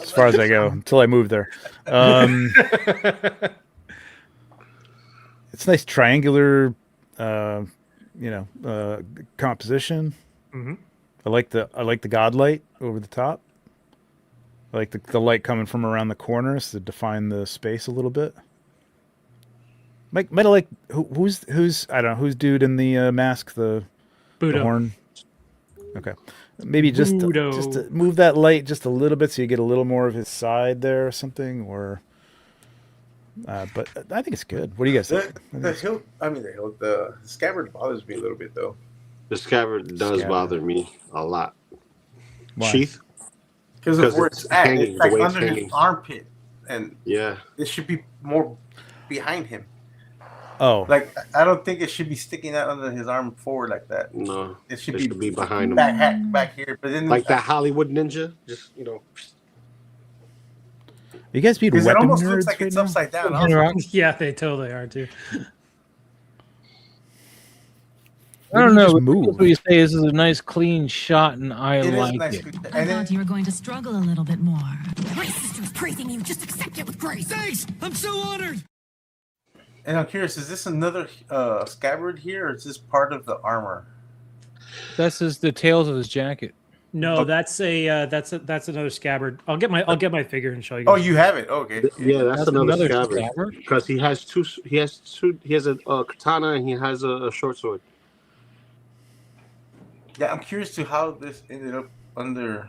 as far as I go until I move there. It's nice triangular, composition. Mhm. I like the god light over the top. I like the light coming from around the corners to define the space a little bit. Might have like who's I don't know who's dude in the mask the Budo. horn. Okay, maybe just Budo. to move that light just a little bit so you get a little more of his side there or something. Or, but I think it's good. What do you guys think? The scabbard bothers me a little bit though. the scabbard does Scabbard. bother me a lot. Why? Sheath? Because of 'Cause where it's it's at. hanging, It's the like way it's under his hanging. armpit, and Yeah. it should be more behind him. Oh, Like I don't think it should be sticking out under his arm forward like that. No. It should It be should be behind him. back here. But then Like that Hollywood ninja. Just, you guys being because it weapon almost nerds looks like right it's now? upside down. Hey, Rock. Yeah, they totally are too. I don't You know. just But move. what you say this is a nice clean shot, and I It is like nice. it. I And then, thought you were going to struggle a little bit more. My sister's praising you. Just accept it with grace. Thanks. I'm so honored. and I'm curious, is this another scabbard here, or is this part of the armor? That's just the tails of his jacket. No, that's another scabbard. I'll get my figure and show you. Oh, guys. you have it. Okay. yeah, that's another scabbard. scabbard? Because he has a katana and he has a short sword. Yeah, I'm curious to how this ended up under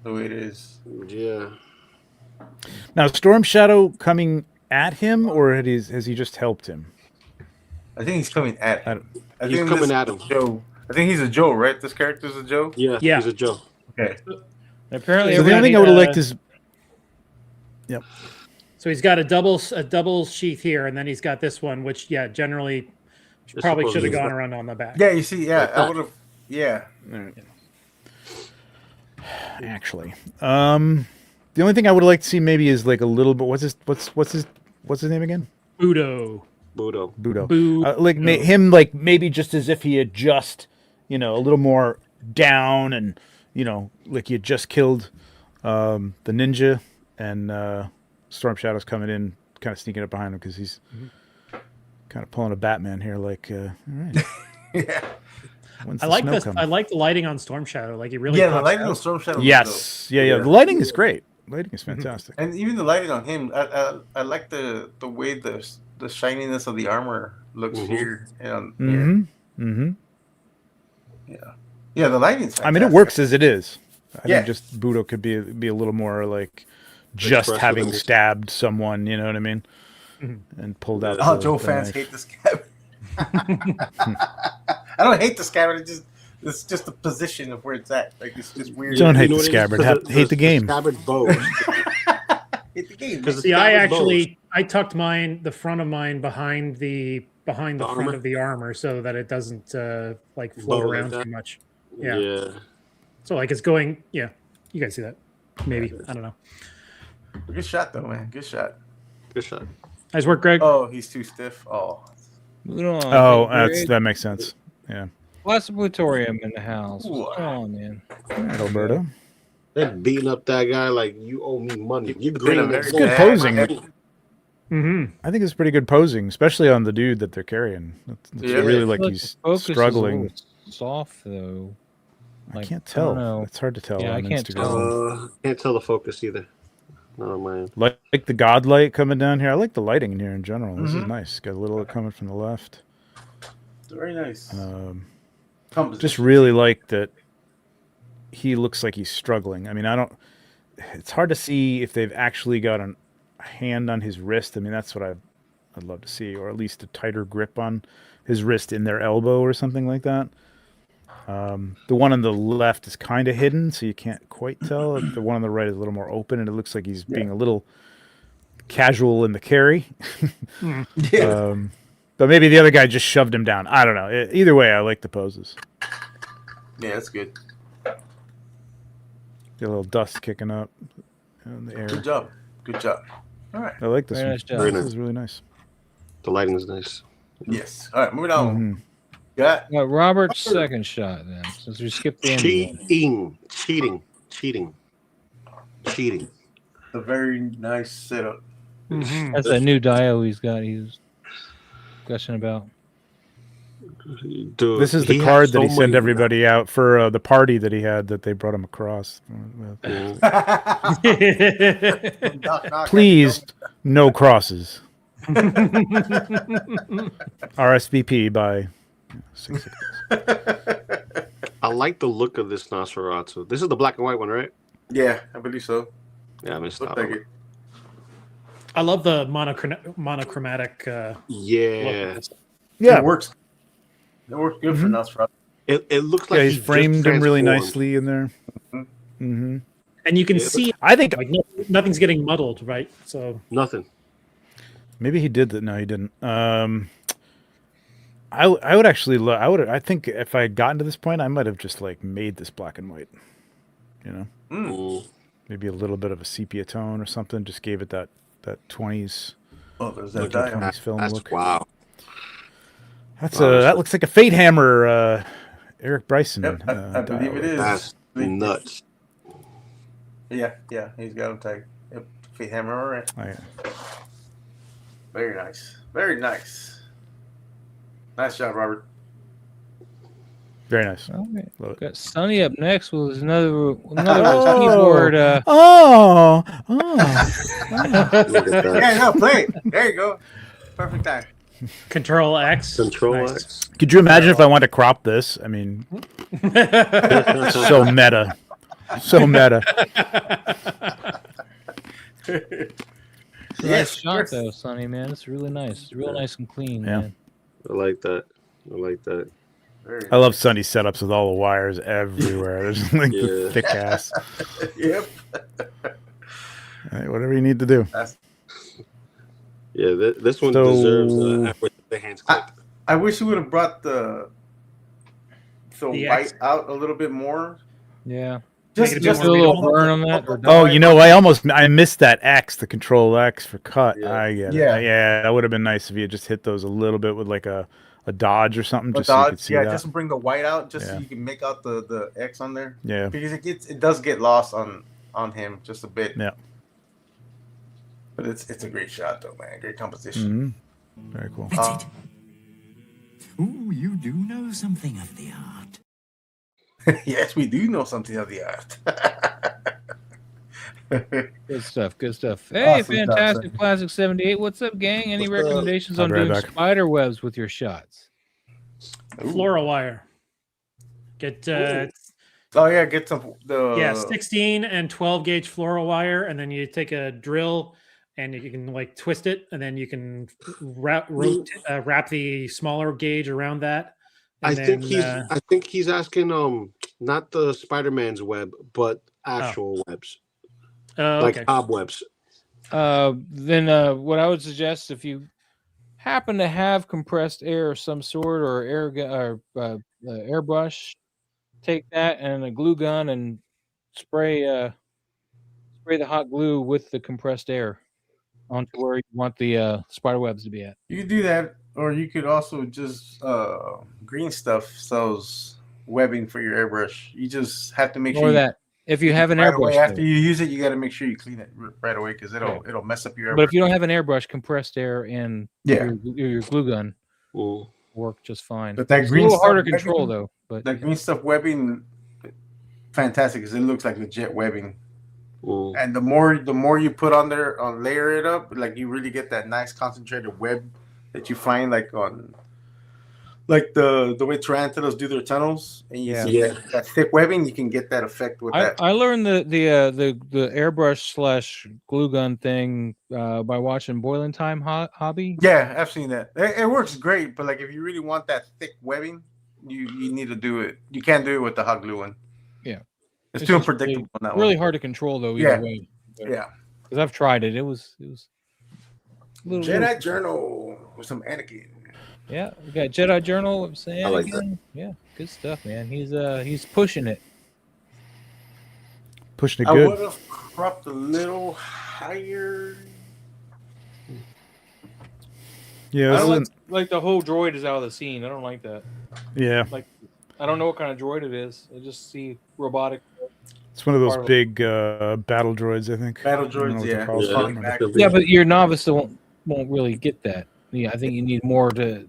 the way it is. Yeah. Now, Storm Shadow coming at him, or has he just helped him? I think he's coming at him. I He's think coming this at him. is Joe. I think he's a Joe, right? This character's a Joe. Yeah. Yeah. He's a Joe. Okay. Apparently, So the only thing I would have liked is, So he's got a double sheath here, and then he's got this one, which generally It's probably supposed should to have be gone like- around on the back. Yeah, you see, yeah, Like I that. would have. Yeah. actually. The only thing I would like to see maybe is like a little bit. What's his name again? Budo. Budo. Boo. Like him, like maybe just as if he had just, a little more down, and like he had just killed the ninja, and Storm Shadow's coming in, kind of sneaking up behind him because he's kind of pulling a Batman here. Like, all right, Yeah. I like this. I like the lighting on Storm Shadow. Like, it really. Yeah, the lighting on Storm Shadow. Yes, yeah. The lighting is great. Lighting is fantastic. And even the lighting on him, I like the way the shininess of the armor looks here. And yeah, the lighting's fantastic. I mean, it works as it is. I Yeah. think just Budo could be a little more like just having stabbed someone. You know what I mean? And pulled out. Oh, Joe fans hate this scabbard. I don't hate the scabbard. It's just the position of where it's at. Like, it's just weird. Don't hate the scabbard. Hate the game. Scabbard bow. Hate the game. See, I tucked the front of mine behind the front armor? of the armor so that it doesn't like float Bow around like too much. Yeah. So like it's going. Yeah, you guys see that? Maybe, I don't know. Good shot though, man. Good shot. Good shot. Nice work, Greg. Oh, he's too stiff. Oh. Moving on. Oh, Greg. that makes sense. Yeah. Placiplatorium in the house. Ooh. What's going on, man? All right, Alberto. They're beating up that guy like you owe me money. You're Been grinning. very Good posing. Mm-hmm. I think it's pretty good posing, especially on the dude that they're carrying. It's Yeah. really I like feel he's the focus is a struggling. little soft though. I Like, can't I don't tell. know. It's hard to tell. Yeah, I on can't Instagram. tell. Can't tell the focus either. Not on mine. Like the god light coming down here. I like the lighting in here in general. This is Mhm. nice. Got a little coming from the left. Very nice. Just really like that he looks like he's struggling. I mean, it's hard to see if they've actually got a hand on his wrist. I mean, that's what I'd love to see, or at least a tighter grip on his wrist in their elbow or something like that. The one on the left is kind of hidden, so you can't quite tell. The one on the right is a little more open, and it looks like he's being a little casual in the carry. Yeah. But maybe the other guy just shoved him down. I don't know. Either way, I like the poses. Yeah, that's good. Get a little dust kicking up in the air. Good job. Good job. All right. I like this Very one. nice job. Very This nice. is really nice. The lighting is nice. Yes. All right, moving on. Mhm. Got Robert's second shot then, since we skipped the end. Cheating. a very nice setup. That's that new dio he's got. He's gushing about. Dude, This is the he card has that he so sent many- everybody out for the party that he had that they brought him across. Knock, knock, Please, no crosses. RSVP by 6. I like the look of this Nosferatu. This is the black and white one, right? Yeah, I believe so. Yeah, I missed Look that like one. it. I love the monochromatic. Yeah. Yeah, It works. It works good for Nosferatu. It looks like yeah, he he's just framed him really transformed. nicely in there. Mm-hmm. And you can Yeah, see I think like nothing's getting muddled, right? So Nothing. maybe he did that. No, he didn't. I would actually. I think if I had gotten to this point, I might have just like made this black and white. You know, Mm. maybe a little bit of a sepia tone or something. Just gave it that 20s. Oh, there's that Look at dial. Tony's film That's look. wow. That's Wow, that looks like a Fate Hammer. Eric Bryson. Yep, I believe it is. That's nuts. Yeah, he's got him tagged. Yep, Fate Hammer, all right. Very nice. Very nice. Nice job, Robert. Very nice. Okay. Love it. Got Sonny up next with another keyboard. Oh. Look at that. Yeah, no, play it. There you go. Perfect time. Control X. Control Nice. X. Could you imagine if I wanted to crop this? I mean, so meta. So meta. Nice shot though, Sonny, man. It's really nice. It's real nice and clean, Yeah. man. I like that. Very I love Sunny's setups with all the wires everywhere. There's like the Yeah. thick ass. Yep. Hey, whatever you need to do. Yeah, this one So- deserves the hands click. I wish you would have brought the The white X. out a little bit more. Yeah. Make it Just bit a more little readable. burn on that. Or Oh, I missed that X, the Control X for cut. Yeah. I get it. Yeah. Yeah, that would have been nice if you had just hit those a little bit with like a dodge or something, A just so you could dodge, see yeah, that. just to bring the white out, just so Yeah. you can make out the X on there. Yeah. Because it does get lost on him just a bit. Yeah. But it's a great shot though, man. Great composition. Mm-hmm. Very cool. That's it. Ooh, you do know something of the art. Yes, we do know something of the art. Good stuff. Good stuff. Hey, Awesome stuff, fantastic son. classic 78. What's up, gang? Any What's up? recommendations I'll on be right doing back. spider webs with your shots? Fluoro wire. Get Oh yeah, get some the 16 and 12 gauge fluoro wire, and then you take a drill and you can like twist it, and then you can wrap the smaller gauge around that. And I think he's asking not the Spider-Man's web, but actual webs, like okay. cobwebs. Then what I would suggest, if you happen to have compressed air of some sort or airbrush, take that and a glue gun and spray the hot glue with the compressed air onto where you want the spider webs to be at. You could do that, or you could also just Green Stuff sells webbing for your airbrush. You just have to make sure Or that if you have an right airbrush. away after though. you use it, you got to make sure you clean it right away because it'll mess up your airbrush. But if you don't have an airbrush, compressed air and your glue gun Ooh. work just fine. But that It's Green a little Stuff harder to webbing- control though. But that Green Stuff webbing, fantastic because it looks like legit webbing. Ooh. And the more you put on there, layer it up, like you really get that nice concentrated web that you find like on, like the way tarantulas do their tunnels, and you see that thick webbing. You can get that effect with that. I learned the airbrush / glue gun thing by watching Boiling Time Hobby. Yeah, I've seen that. It works great, but like if you really want that thick webbing, you need to do it. You can't do it with the hot glue one. Yeah, it's too just unpredictable on that really one. hard to control though. Yeah. Either way. Yeah. Because I've tried it. It was a little, Jedi Journal with some Anakin. Yeah, we got Jedi Journal. I'm saying, I like that. Yeah, good stuff, man. He's pushing it. Pushing it I good. would have cropped a little higher. Yeah, I don't this like the whole droid is out of the scene. I don't like that. yeah. Like, I don't know what kind of droid it is. I just see robotic. It's one of those Part of- big battle droids, I think. Battle I don't know droids, what they're yeah. called. Yeah. Falling back. Yeah, but your novice won't really get that. Yeah, I think you need more to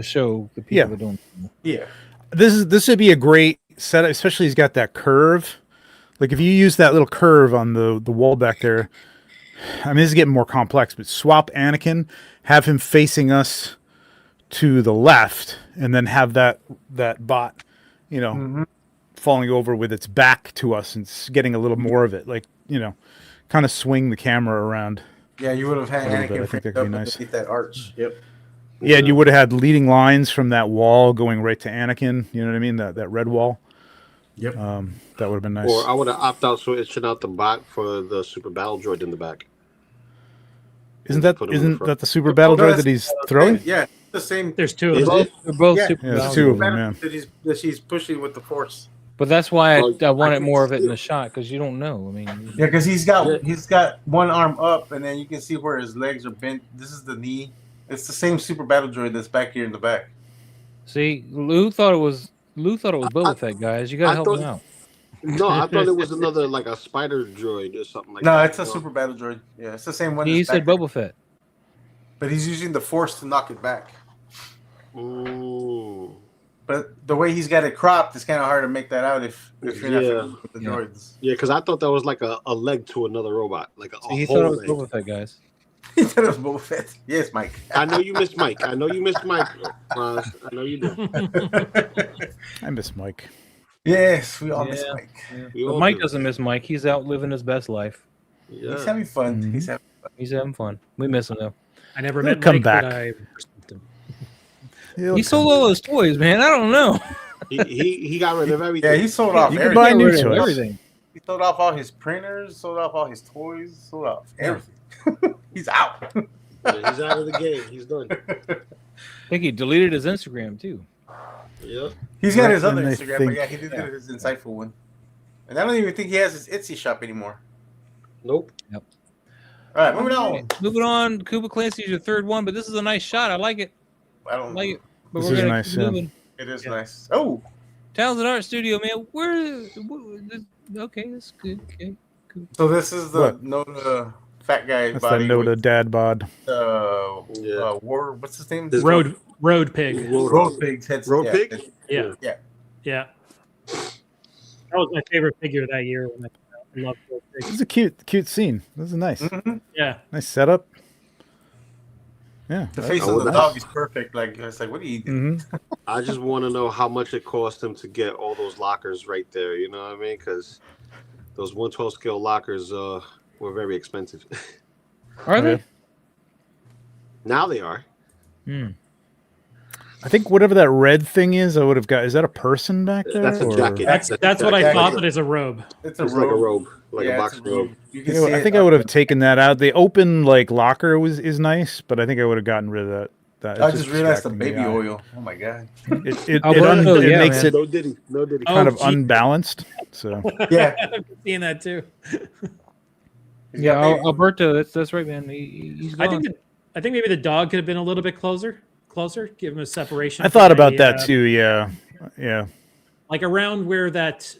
show the people Yeah. that don't. Yeah. This would be a great setup, especially he's got that curve. Like if you use that little curve on the wall back there, I mean this is getting more complex, but swap Anakin, have him facing us to the left, and then have that bot, falling over with its back to us and getting a little more of it. Like, kind of swing the camera around. Yeah, you would have had A little bit. I Anakin think that framed could up be nice. underneath that arch. Yep. Yeah, and you would have had leading lines from that wall going right to Anakin. You know what I mean? That red wall. Yep. That would have been nice. Or I would have opted out so it should out the bot for the super battle droid in the back. Isn't that Put him in the front. the super battle droid that he's throwing? Yeah, the same. There's two of Is them. it? They're both Yeah. super. Yeah, there's valuable. two of them. Yeah. That she's pushing with the force. But that's why Well, I wanted I think more of it in it's- the shot because you don't know. I mean, Yeah, because he's got one arm up, and then you can see where his legs are bent. This is the knee. It's the same super battle droid that's back here in the back. see, Lou thought it was Boba Fett, guys. You gotta I help thought- him out. No, I thought it was another like a spider droid or something like No, that. it's a super battle droid. Yeah, it's the same one. He that's said back Boba Fett. but he's using the force to knock it back. Ooh. But the way he's got it cropped, it's kind of hard to make that out if you're not familiar with the Yeah. droids. Yeah, because I thought that was like a leg to another robot, like a See, he whole thought it was leg. Boba Fett, guys. He said it was Boba Fett. Yes, Mike. I know you missed Mike. I know you missed Mike. Ross. I know you do. I miss Mike. Yes, we all miss Yeah. Mike. We But all Mike do. doesn't miss Mike. He's out living his best life. He's Yeah. having fun. Mhm. He's having fun. He's having fun. We miss him though. I never He'll met come Mike, back. but I respect him. He'll He come sold all his toys, man. I don't know. He got rid of everything. Yeah, he sold off You can everything. buy new Rid of toys. everything. He sold off all his printers, sold off all his toys, sold off everything. He's out. Yeah, he's out of the game. He's done. I think he deleted his Instagram too. Yep. He's got Right his other when they Instagram, but think- yeah, he did his insightful one. And I don't even think he has his Etsy shop anymore. Nope. All right, moving on. Right, moving on. Cuba Clancy's your third one, but this is a nice shot. I like it. I don't Like it. But This we're is gonna nice, keep yeah. moving. It is nice. Oh, Townsend Art Studio, man. Okay, that's good. Okay, cool. so this is the What? Noda fat guy That's body. that Noda with, dad bod. War. What's his name? Road pig. Road Pig's head. Road yeah, Pig? it- Yeah. Yeah. Yeah. That was my favorite figure that year when I loved Road This Pig. is a cute scene. This is nice. Mhm. Yeah. Nice setup. Yeah. The face I of would the not- dog is perfect. Like it's like, what are you doing? Mm-hmm. I just want to know how much it cost him to get all those lockers right there. You know what I mean? Because those 112 scale lockers were very expensive. Are they? Now they are. I think whatever that red thing is, I would have got. Is that a person back there? That's a or- jacket. That's what I Jacket. thought, but it's a robe. It's It's like a robe, like Yeah, a it's box robe. You can You know, see I it think I up would have there. taken that out. The open like locker is nice, but I think I would have gotten rid of that. I just realized the distracting baby eye. oil. Oh my god. It Alberto, yeah, makes man. it No diddy. No diddy. kind Oh, of gee. unbalanced. So Yeah. I'm seeing that too. Yeah, baby. Alberto. That's right, man. He's I gone. think maybe the dog could have been a little bit closer, give him a separation. I thought from about a, that too. Yeah. like around where that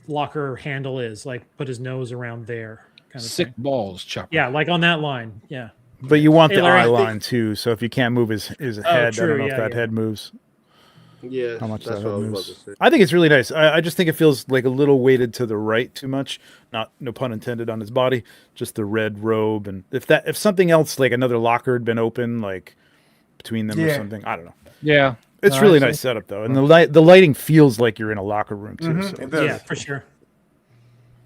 locker handle is, like put his nose around there, kind of Sick thing. balls, Chopper. Yeah, like on that line. Yeah. But you want Hey, the Larry, eye I think- line too. So if you can't move his head, I true, don't know if yeah, that yeah. head moves. Yeah, How much that's that what I head was moves. about to say. I think it's really nice. I just think it feels like a little weighted to the right too much. Not no pun intended on his body. Just the red robe, and if something else like another locker had been open like between them or Yeah. something, I don't know. Yeah. It's No, really I nice see. setup though, and the lighting feels like you're in a locker room too. Mhm, So. it does. Yeah, for sure.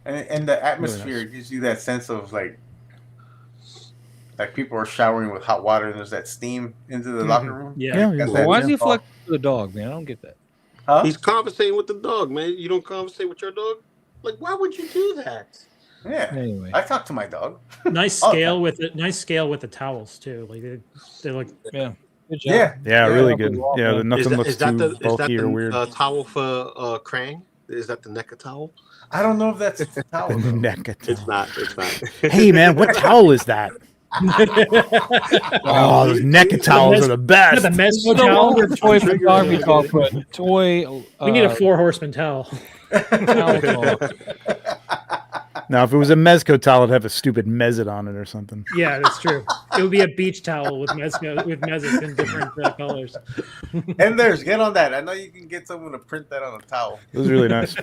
And the atmosphere gives you that sense of like people are showering with hot water and there's that steam into the locker room. Yeah. That's Well, that why is he menthol. flexing to the dog, man? I don't get that. Huh? He's conversating with the dog, man. You don't conversate with your dog? Like, why would you do that? Yeah. Anyway. I talk to my dog. Nice Oh, scale with it. Nice scale with the towels too. Like they look. Yeah. Good job. Yeah. Yeah, really up good. the wall, Yeah, man. nothing looks is that too bulky or weird. towel for Krang? Is that the NECA towel? I don't know if that's a towel. The though. neck It's attack. not. It's not. Hey man, what towel is that? Oh, those neck towels are the best. The mess No towel. longer toy photography talk, but toy. We need a 4-horseman towel. towel talk. Now, if it was a Mezco towel, it'd have a stupid Mezit on it or something. Yeah, that's true. It would be a beach towel with mezzo in different colors. And get on that. I know you can get someone to print that on a towel. It was really nice.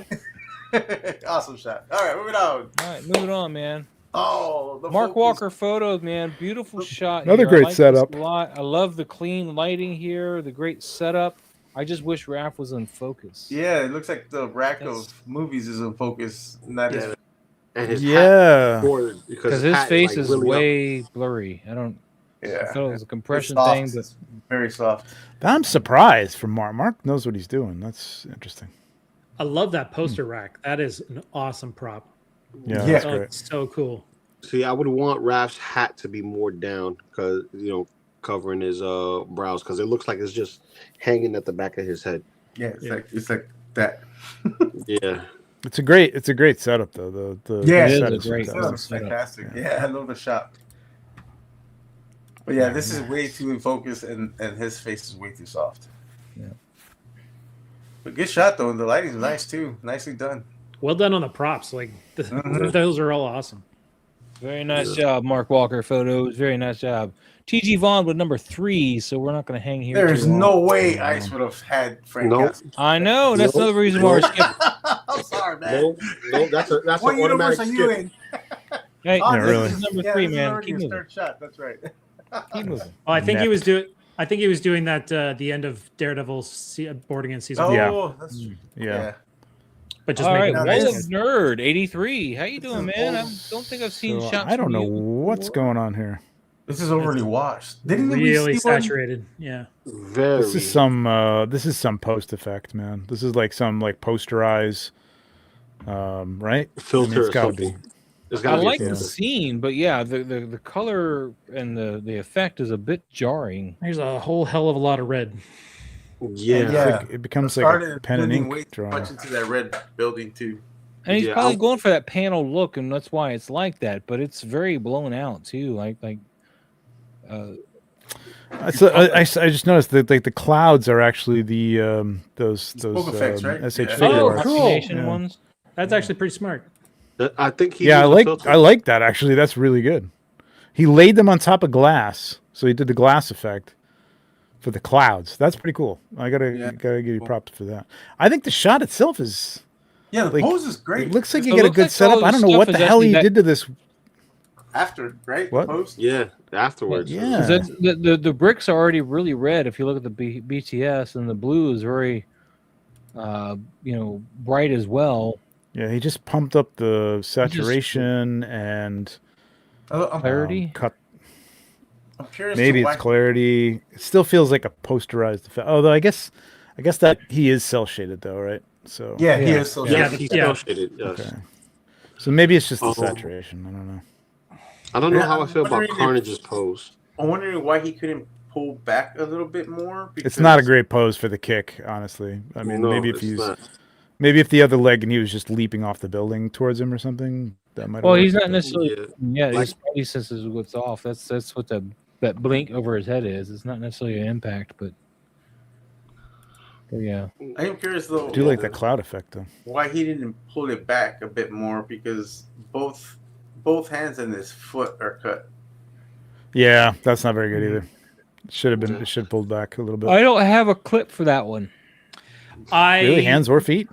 Awesome shot. All right, moving on. All right, moving on, man. Oh, the Mark focus. Walker photos, man. Beautiful shot. Another here. great I like setup. this a lot. I love the clean lighting here, the great setup. I just wish Raph was in focus. Yeah, it looks like the rack Yes. of movies is in focus. Not Yeah. as And his hat Yeah. forward Because his hat face like, is really up. way blurry. I yeah. thought it was a It's compression soft. thing, but It's very soft. I'm surprised from Mark. Mark knows what he's doing. That's interesting. I love that poster rack. That is an awesome prop. Yeah, Yeah. that's Oh, great. it's so cool. See, I would want Raph's hat to be more down because covering his brows because it looks like it's just hanging at the back of his head. Yeah, it's Yeah. like that. Yeah. It's a great setup though. The Yeah, It is set a is great That fantastic. looks fantastic. Yeah, I love the shot. But yeah, this is way too in focus, and his face is way too soft. Yeah. But good shot though, and the lighting's nice too. Nicely done. Well done on the props. Like those are all awesome. very nice job, Mark Walker photos. Very nice job. TG Vaughn with number 3, so we're not going to hang here. There's too long. no way Ice would have had Frank Nope. Castle. I know. That's Nope. another reason why we're skipping. I'm sorry, man. No, that's What an automatic universe are you skip. in? Hey, Oh, Yeah, this really. this is number yeah, 3, this is man. already Keep his moving. third shot. That's right. Keep moving. Oh, I think he was Next. doing that the end of Daredevil boarding in season. Oh, one. Yeah. that's true. Yeah. But just All right, make now it Wall this- of Nerd 83. How you doing, man? I old- don't think I've seen So, shots. I don't from know you what's before. going on here. This is overly washed. Didn't we really see one? saturated. Yeah. Very. This is some post effect, man. This is like some like posterize, right? filter it's or gotta something. be. It's I gotta be like a the filter. scene, but yeah, the color and the effect is a bit jarring. There's a whole hell of a lot of red. Yeah. And yeah, It becomes like started a pen and blending ink way too drawing. much into that red building too. And he's Yeah, probably I'll- going for that panel look, and that's why it's like that. But it's very blown out too. So I just noticed that like the clouds are actually the those Spoke effects, right? SH Yeah. figure Oh, arts. cool. Oxidation Yeah. ones. That's actually pretty smart. I think he Yeah, used a filter. I like that actually. That's really good. He laid them on top of glass, so he did the glass effect for the clouds. That's pretty cool. I gotta give you props for that. I think the shot itself is Yeah, the like, pose is great. it looks like It you get a looks good like setup. all I the don't know what stuff the is hell he actually did to this. After, right? What? The pose? Yeah, afterwards. Yeah. 'Cause the bricks are already really red. If you look at the BTS, and the blue is very, bright as well. Yeah, he just pumped up the saturation and I'm Clarity. cut. curious. Maybe to it's why, clarity. It still feels like a posterized effect. Although I guess that he is cell shaded though, right? So Yeah, he Yeah. is so Yeah, He's yeah. shaded, yes. okay. So maybe it's just the Oh. saturation. I don't know. I don't know Yeah, how I I'm feel about wondering if- Carnage's pose. I'm wondering why he couldn't pull back a little bit more. It's not a great pose for the kick, honestly. I mean, No, maybe if it's he's not. maybe if the other leg and he was just leaping off the building towards him or something, that might. Well, have he's worked, not but- necessarily. Yeah, Like- his spidey sense is what's off. That's what that blink over his head is. It's not necessarily an impact, but yeah. I am curious though. I do like that cloud effect though. Why he didn't pull it back a bit more, because both hands and his foot are cut. Yeah, that's not very good either. It should have been. It should have pulled back a little bit. I don't have a clip for that one. Really, hands or feet?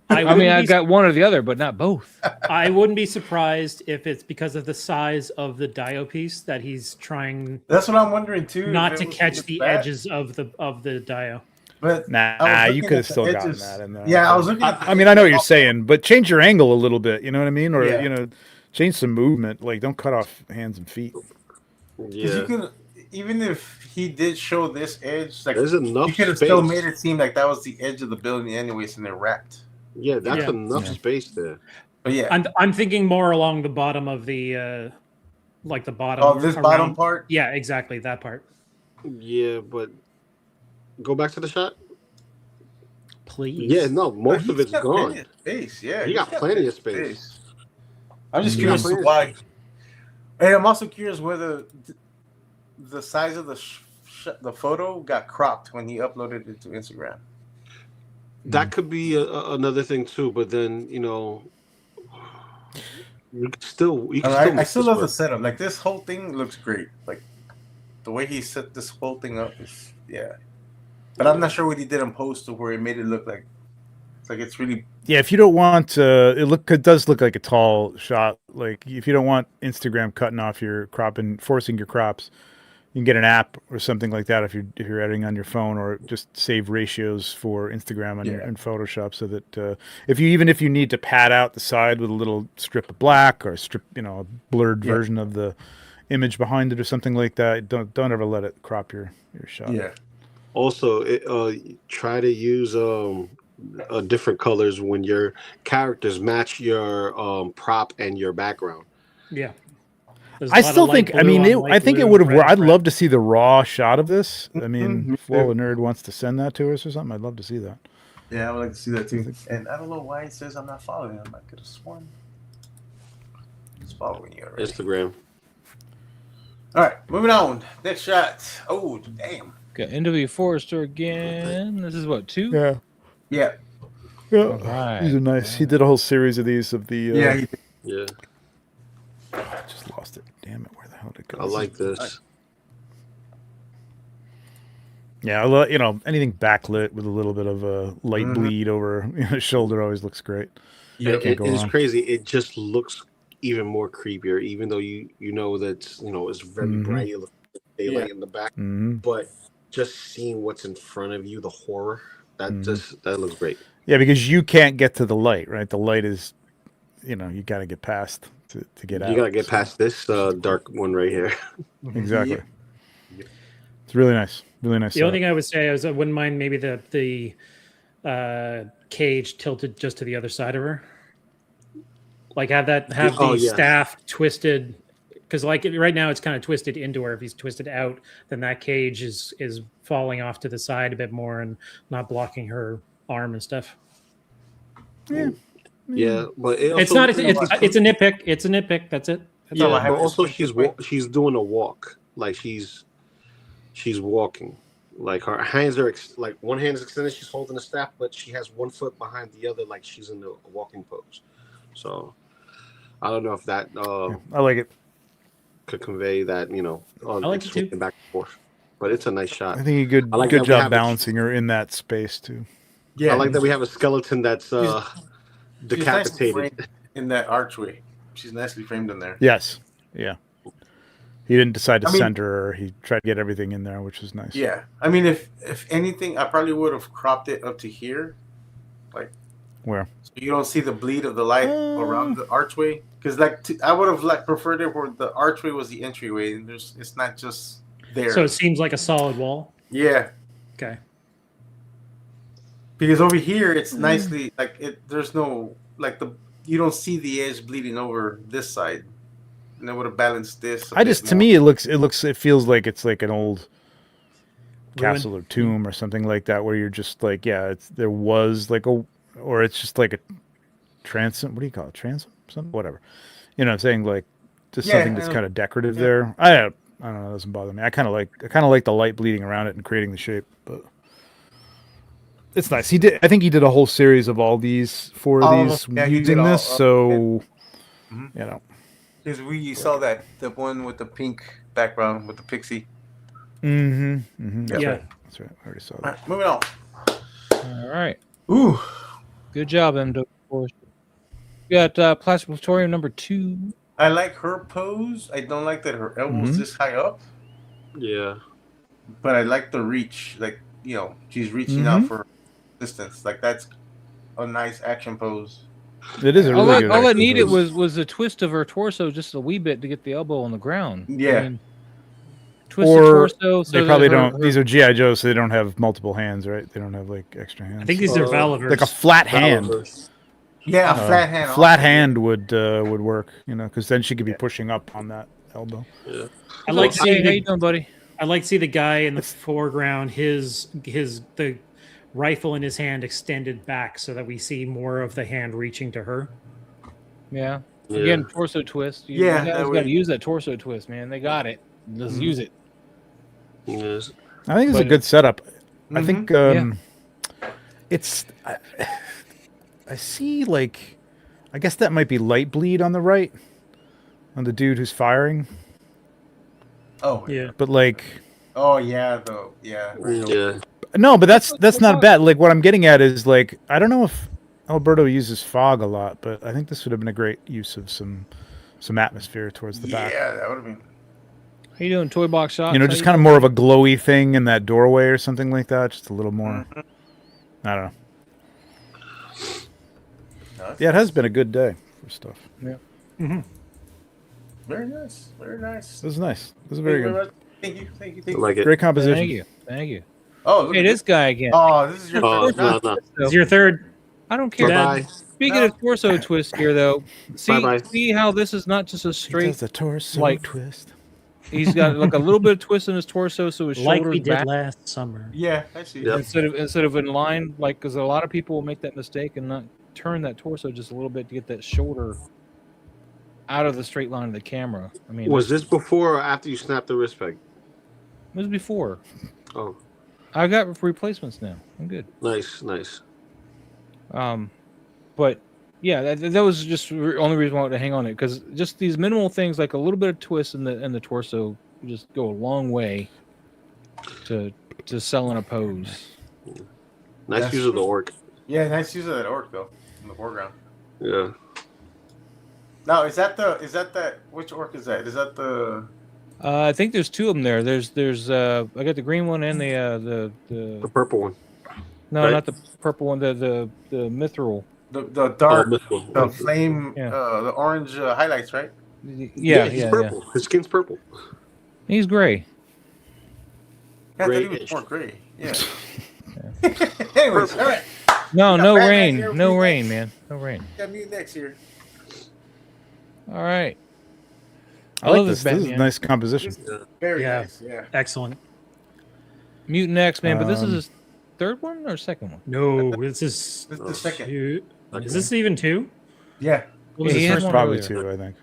I mean, I got one or the other, but not both. I wouldn't be surprised if it's because of the size of the dio piece that he's trying That's what I'm wondering too. not if to it was catch just the that. edges of the dio. But Nah, I was you looking could at have the still gotten edges. that in there. Yeah, I was looking. At I mean, I know what you're saying, but change your angle a little bit. You know what I mean? Or Yeah. change some movement. Like, don't cut off hands and feet. Because Yeah. you could, even if he did show this edge, like There's enough you could have space. still made it seem like that was the edge of the building, anyways, and they're wrapped. Yeah, that's Yeah. enough Yeah. space there. But yeah, I'm thinking more along the bottom of the like the bottom. oh, this bottom around- part. Yeah, exactly that part. Yeah, but go back to the shot. Please. Yeah, no, most He's of it's got gone. plenty of space. Yeah, He he's got plenty of space. I'm just He curious got plenty of why. And I'm also curious whether the size of the photo got cropped when he uploaded it to Instagram. That could be another thing too, but then you could still. You could I make still this love the work. setup. Like this whole thing looks great. Like the way he set this whole thing up is But I'm not sure what he did in post to where it made it look like it's really. Yeah, if you don't want it does look like a tall shot. Like if you don't want Instagram cutting off your crop and forcing your crops, you can get an app or something like that if you're editing on your phone, or just save ratios for Instagram on in Photoshop, so that if you need to pad out the side with a little strip of black or a blurred version of the image behind it or something like that, don't ever let it crop your shot. Yeah. Also, try to use different colors when your characters match your prop and your background. Yeah. There's a I lot of still light think. I blue mean, on light I think it blue, would have. red, I'd red. love to see the raw shot of this. I mean, me if Wall too. the Nerd wants to send that to us or something, I'd love to see that. Yeah, I would like to see that too. And I don't know why it says I'm not following him. I could have sworn he's following you already. Instagram. All right, moving on. Next shot. Oh, damn. Got NW Forrester again. This is what, 2? Yeah. Yeah. Yeah. Right. These are nice. He did a whole series of these of the. Yeah. He, Yeah, I just lost it. Damn it! Where the hell did it go? I like this. Yeah, anything backlit with a little bit of a light bleed over shoulder always looks great. yeah. Can't go It's wrong. crazy. It just looks even more creepier, even though you know that it's very bright. It looks like daylight in the back, Mhm. but just seeing what's in front of you, the horror, that looks great. Yeah, because you can't get to the light, right? The light is, you got to get past to get out. You gotta get past this dark one right here. Exactly. It's really nice. Really nice. The only thing I would say is I wouldn't mind maybe the cage tilted just to the other side of her. Like have the yeah. staff twisted because like right now it's kind of twisted into her. If he's twisted out, then that cage is falling off to the side a bit more and not blocking her arm and stuff. Yeah, but it It's also, not. It's a nitpick. It's a nitpick. That's it. That's yeah, all. but also she's doing a walk, like she's walking, like her hands are like one hand is extended, she's holding a staff, but she has one foot behind the other, like she's in the walking pose. So I don't know if that I like it. could convey that, I like it too. back and forth. But it's a nice shot. I think you good I like good that we job have balancing her in that space too. Yeah, I like that we have a skeleton that's she's nicely decapitated. framed in that archway. She's nicely framed in there. Yes. Yeah. He didn't decide to I mean- center her. He tried to get everything in there, which was nice. Yeah, I mean, if anything, I probably would have cropped it up to here, like Where? so you don't see the bleed of the light around the archway. Because I would have preferred it where the archway was the entryway, and it's not just there. So it seems like a solid wall. Yeah, Okay. because over here it's nicely like it. There's no you don't see the edge bleeding over this side, and it would have balanced this. To me it feels like it's like an old castle or tomb or something like that, where you're just like, there was like or it's just like a transom. What do you call it? Transom? Something? Whatever. You know what I'm saying? Like just something that's kind of decorative there. I don't know. It doesn't bother me. I kind of like the light bleeding around it and creating the shape, but it's nice. I think he did a whole series of all these using this. So, because we saw the one with the pink background with the pixie. That's Yeah. right. That's right. I already saw that. All right, moving on. All right. Ooh, Good job, M. We got Plastic Plutonium number 2. I like her pose. I don't like that her elbow's this high up, Yeah. but I like the reach. Like she's reaching out for distance. Like that's a nice action pose. It is a really good. All it action needed pose. was a twist of her torso just a wee bit to get the elbow on the ground. Yeah. Twist the Or torso. So they that probably her- don't. These are GI Joes, so they don't have multiple hands, right? They don't have like extra hands. I think these are Valivers. like a flat hand. Yeah, a flat hand. Flat hand would work, because then she could be pushing up on that elbow. Yeah. I like Hey, seeing how you doing, buddy? I like to see the guy in the foreground, the rifle in his hand extended back so that we see more of the hand reaching to her. Yeah. Yeah. Again, torso twist. You Yeah, guys that got way. to use that torso twist, man. They got it. Let's use it. Yes. I think it's a But- good setup. I think Yeah. it's. I see, like, I guess that might be light bleed on the right, on the dude who's firing. Oh Yeah. But like, Oh yeah, though. Yeah. Right. Yeah. no, but that's not bad. Like, what I'm getting at is like, I don't know if Alberto uses fog a lot, but I think this would have been a great use of some atmosphere towards the back. Yeah, that would have been. How you doing, toy box shot? Just kind of more of a glowy thing in that doorway or something like that. Just a little more. I don't know. Yeah, it has been a good day for stuff. Yeah. Very nice. Very nice. This is nice. This is very good. Thank you. Thank you. I Thank you. like it. Great composition. Thank you. Thank you. Oh, look Hey, at this guy again. Oh, this is your Oh, first. no. It's your third. I don't care. Bye-bye. Speaking of torso twist here, though, Bye-bye. see how this is not just a He straight. does a torso like- twist. He's got like a little bit of twist in his torso, so his Like shoulders we did back last summer. Yeah, I see. Yep. instead of in line, like because a lot of people will make that mistake and not turn that torso just a little bit to get that shoulder out of the straight line of the camera. I mean, Was this before or after you snapped the wrist peg? it was before. Oh, I got replacements now. I'm good. nice. But yeah, that was just the only reason I wanted to hang on it because just these minimal things like a little bit of twist in the torso just go a long way to selling a pose. Nice That's use of the orc. Yeah, nice use of that orc though in the foreground. Yeah. Now, is that which orc is that? Is that the? I think there's two of them there. There's I got the green one and the The purple one. no, right? not the purple one. The mithril. The dark, Mythical. the flame, Yeah. the orange highlights, right? Yeah, He's yeah. purple. His skin's purple. He's gray. Yeah, I thought he was Grayish. more gray. Yeah. Anyways, all right. No, got no Batman rain, here, no we rain, next. man, no rain. Got me next here. All right. I like this this. This is Batman. nice composition. This is very Yeah. nice. Yeah. Excellent. Mutant X-Man, but this is Um, his third one or second one? No, this is This is the second. two. Is this even two? Yeah. What was Yeah, he his had first one one? Probably earlier. two, I think. I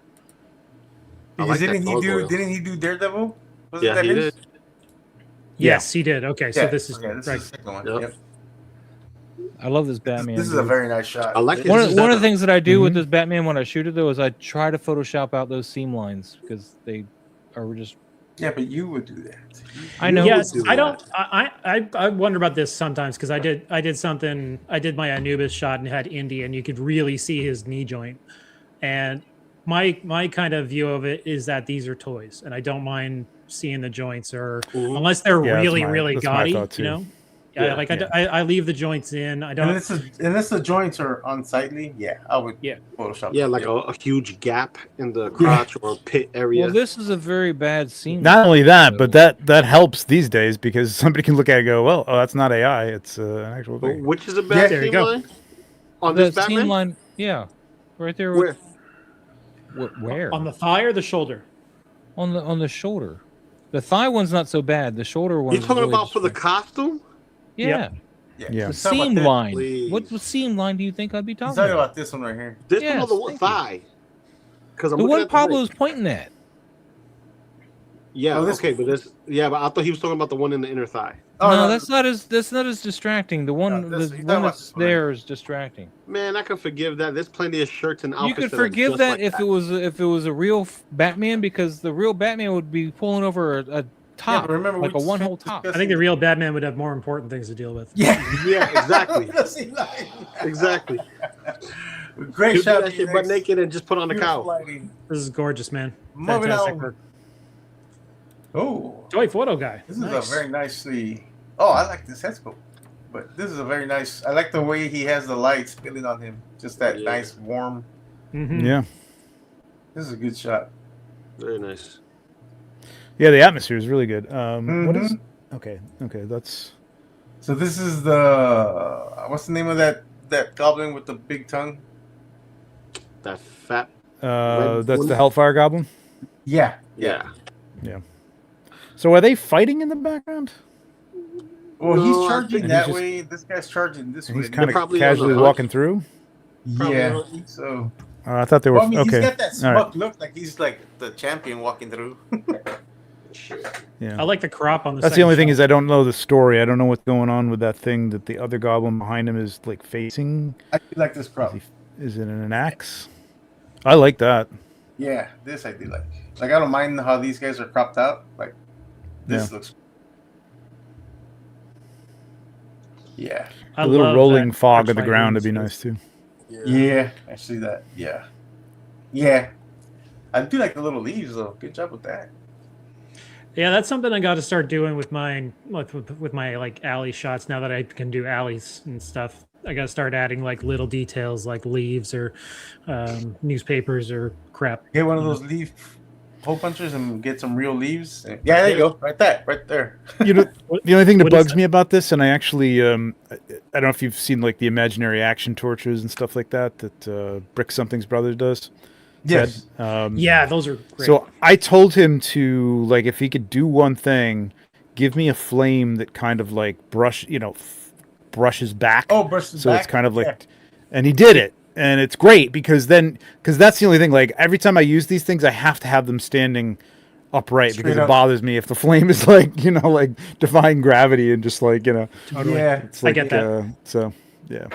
Because like that didn't he gargoyle. do Daredevil? Was Yeah, that he his? did. Yes, he did. Okay, so Yeah. this is Okay, this right. is the second one. Yep. Yep. I love this Batman. This is a dude. very nice shot. I like it. One This of, is one of better. the things that I do with Mhm. this Batman when I shoot it though is I try to Photoshop out those seam lines because they are just. Yeah, but you would do that. I know. Yes, do I that. don't. I wonder about this sometimes because I did something. I did my Anubis shot and had Indy, and you could really see his knee joint. And my kind of view of it is that these are toys, and I don't mind seeing the joints, or Mhm. unless they're Yeah, that's really my- really that's my gaudy, thought, you too. know. Yeah, Like yeah. I leave the joints in. I don't. Unless the joints are unsightly, yeah, I would Yeah. Photoshop. Yeah, them. like a huge gap in the crotch or pit area. Well, this is a very bad seam. Not only that, but that helps these days because somebody can look at it and go, well, oh, that's not AI. It's an actual But thing. which is a Yeah, bad there you seam go. line? On the this Batman? seam line, yeah, right there. Where? Where? on the thigh or the shoulder. on the shoulder. The thigh one's not so bad. The shoulder one. You talking about for the costume? Yeah. Yep. Yeah. The He's talking seam about line. please. What seam line do you think I'd be He's talking talking about? about this one right here. This Yes, one or the thank you. thigh? Because I'm The looking one at the Pablo's leg. pointing at. Yeah, Oh, this okay, one. but this. Yeah, but I thought he was talking about the one in the inner thigh. Oh, no, that's not as distracting. The one, this- the he's talking one about that's this one right there is distracting. Man, I can forgive that. There's plenty of shirts and outfits. You could that are forgive just that like if it was a real Batman, because the real Batman would be pulling over a top, but remember, like we a one just hole top. I think the real Batman would have more important things to deal with. Yeah. Yeah, exactly. The seam line. Exactly. Great You do shot. that shit butt naked and just put on the Beautiful cow. lighting. This is gorgeous, man. Moving Fantastic on. work. Oh, Toy photo guy. this Nice. is a very nicely. Oh, I like this head sculpt. But this is a very nice. I like the way he has the light spilling on him. Just that Yeah. nice warm. Mhm. Yeah. This is a good shot. Very nice. Yeah, the atmosphere is really good. What is? Mhm. Okay, that's. So this is the what's the name of that goblin with the big tongue? That fat. That's one? the Hellfire Goblin. Yeah. Yeah. So are they fighting in the background? Well, No, he's I charging think that he's just- way. This guy's charging this And way. he's kind of probably on casually the walking through. Probably Yeah. not. So I thought they were well, I mean, okay. he's got that All smug right. look, like he's like the champion walking through. Yeah. I like the crop on the. That's the only thing is I don't know the story. I don't know what's going on with that thing that the other goblin behind him is like facing. I do like this crop. Is it an axe? I like that. Yeah, this I do like. Like I don't mind how these guys are cropped out. Like this Yeah. looks. Yeah. I A little love rolling that fog of the Archfight ground would be moves. nice too. Yeah, I see that. Yeah. Yeah. I do like the little leaves though. Good job with that. Yeah, that's something I got to start doing with mine, with my like alley shots. Now that I can do alleys and stuff, I got to start adding like little details, like leaves or newspapers or crap. Get one of those leaf hole punchers and get some real leaves. Yeah, there you go. Right there. You know, the only thing that What is bugs that? me about this, and I actually, I don't know if you've seen like the imaginary action torches and stuff like that Brick Something's brother does. Yes. Yeah, those are great. So I told him to like if he could do one thing, give me a flame that kind of like brushes back. Oh, brushes so back. it's kind of like, Yeah. and he did it, and it's great because that's the only thing. Like every time I use these things, I have to have them standing upright because Straight it up. bothers me if the flame is like like defying gravity and just like Totally. Yeah. it's like, I get that. So yeah,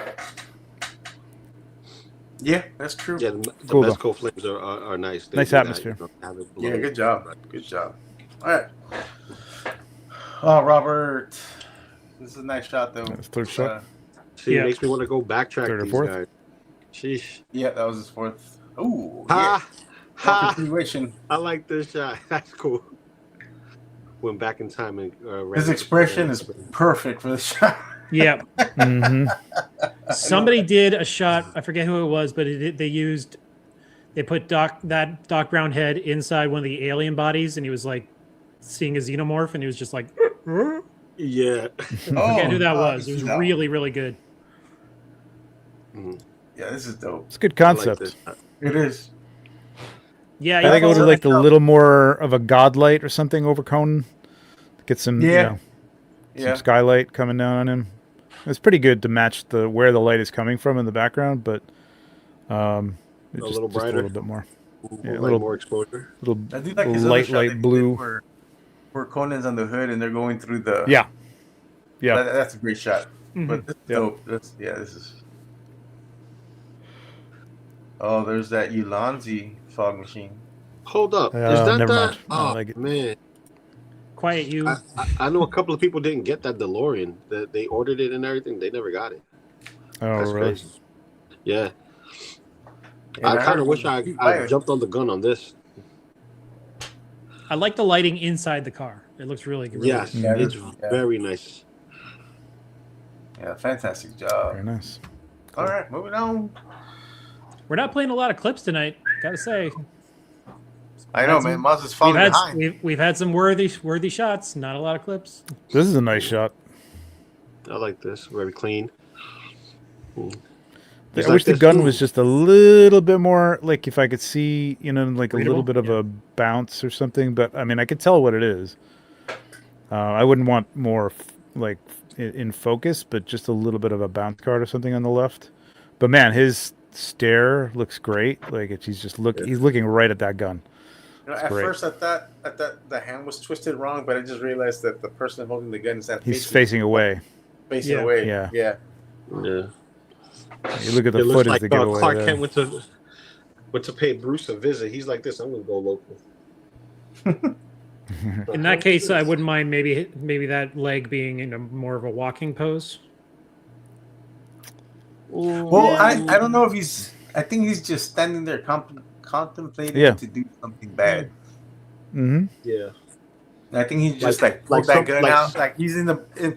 Yeah, that's true. Yeah, the Cool, though. Mesco flames are nice. They Nice do that, atmosphere. have it blow. Yeah, good job. Good job. All right. Oh, Robert. This is a nice shot, though. That's third shot. See, Yeah. it makes me want to go backtrack Third or these fourth? guys. Sheesh. Yeah, that was his fourth. Ooh. Ha! Yeah. Ha! Continuation. I like this shot. That's cool. Went back in time and His expression is perfect for the shot. Yeah, hmm somebody did a shot. I forget who it was, but they put Doc Brown head inside one of the alien bodies, and he was like seeing a xenomorph, and he was just like, Yeah. I forget who that was. It was no. really, really good. Yeah, this is dope. It's a good I like concept. this shot. It is. Yeah, I think I would have also- liked a little more of a godlight or something over Conan. Get some, some Yeah. skylight coming down on him. It's pretty good to match where the light is coming from in the background, but A little just a brighter. little bit more. Yeah, a Like little more exposure. little I do like his other light shot that he did blue. where Conan's on the hood and they're going through the. Yeah. That's a great shot. But this is Yeah. dope. This is. Oh, there's that Ulanzi fog machine. Hold up. Is that never that? mind. I Oh, like it. man. Quiet you. I know a couple of people didn't get that DeLorean. That they ordered it and everything. They never got it. Oh, That's really? crazy. Yeah. Yeah, I kind of wish heard I jumped on the gun on this. I like the lighting inside the car. It looks really good. Yes, Yeah, it's yeah. very nice. Yeah, fantastic job. Very nice. All right, moving on. We're not playing a lot of clips tonight. Gotta say, I know, man. Maz is falling behind. we've had some worthy shots. Not a lot of clips. This is a nice shot. I like this. Very clean. I wish the gun was just a little bit more, like if I could see, like a little Readable? bit of a bounce or something. But I mean, I could tell what it is. I wouldn't want more like in focus, but just a little bit of a bounce card or something on the left. But man, his stare looks great. Like he's just he's looking right at that gun. At great. first, I thought the hand was twisted wrong, but I just realized that the person holding the gun is not He's facing away. facing away. Yeah. Yeah. You look at the It looks footage like to get away Clark there. Kent went to pay Bruce a visit. He's like this. I'm gonna go local. In that case, I wouldn't mind maybe that leg being in a more of a walking pose. Well, I don't know if he's. I think he's just standing there contemplating to do something bad. Mm-hmm. Yeah. I think he's just Like pulled that some- gun like- out, like he's in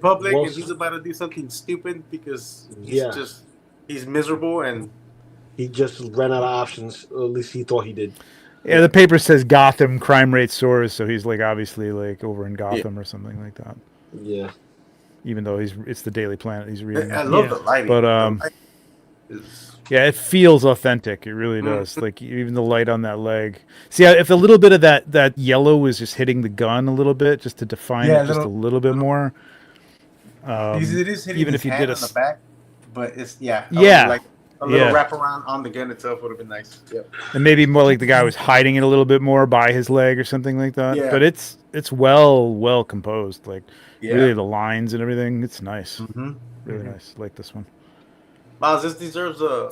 public Well, and he's about to do something stupid because he's miserable and He just ran out of options. Or at least he thought he did. Yeah, the paper says Gotham crime rate soars, so he's like obviously like over in Gotham or something like that. Yeah. Even though it's the Daily Planet he's reading. I love the lighting. But The light is- yeah, it feels authentic. It really does. Like even the light on that leg. See, if a little bit of that yellow was just hitting the gun a little bit, just to define it just a little bit more. because it is hitting even his if you hand did on the back, but it's Yeah. like a little Yeah. wraparound on the gun itself would have been nice. Yep. and maybe more like the guy was hiding it a little bit more by his leg or something like that. Yeah. But it's well composed. Like Yeah. really the lines and everything. It's nice. Mm-hmm. Really nice. I like this one. Miles, this deserves a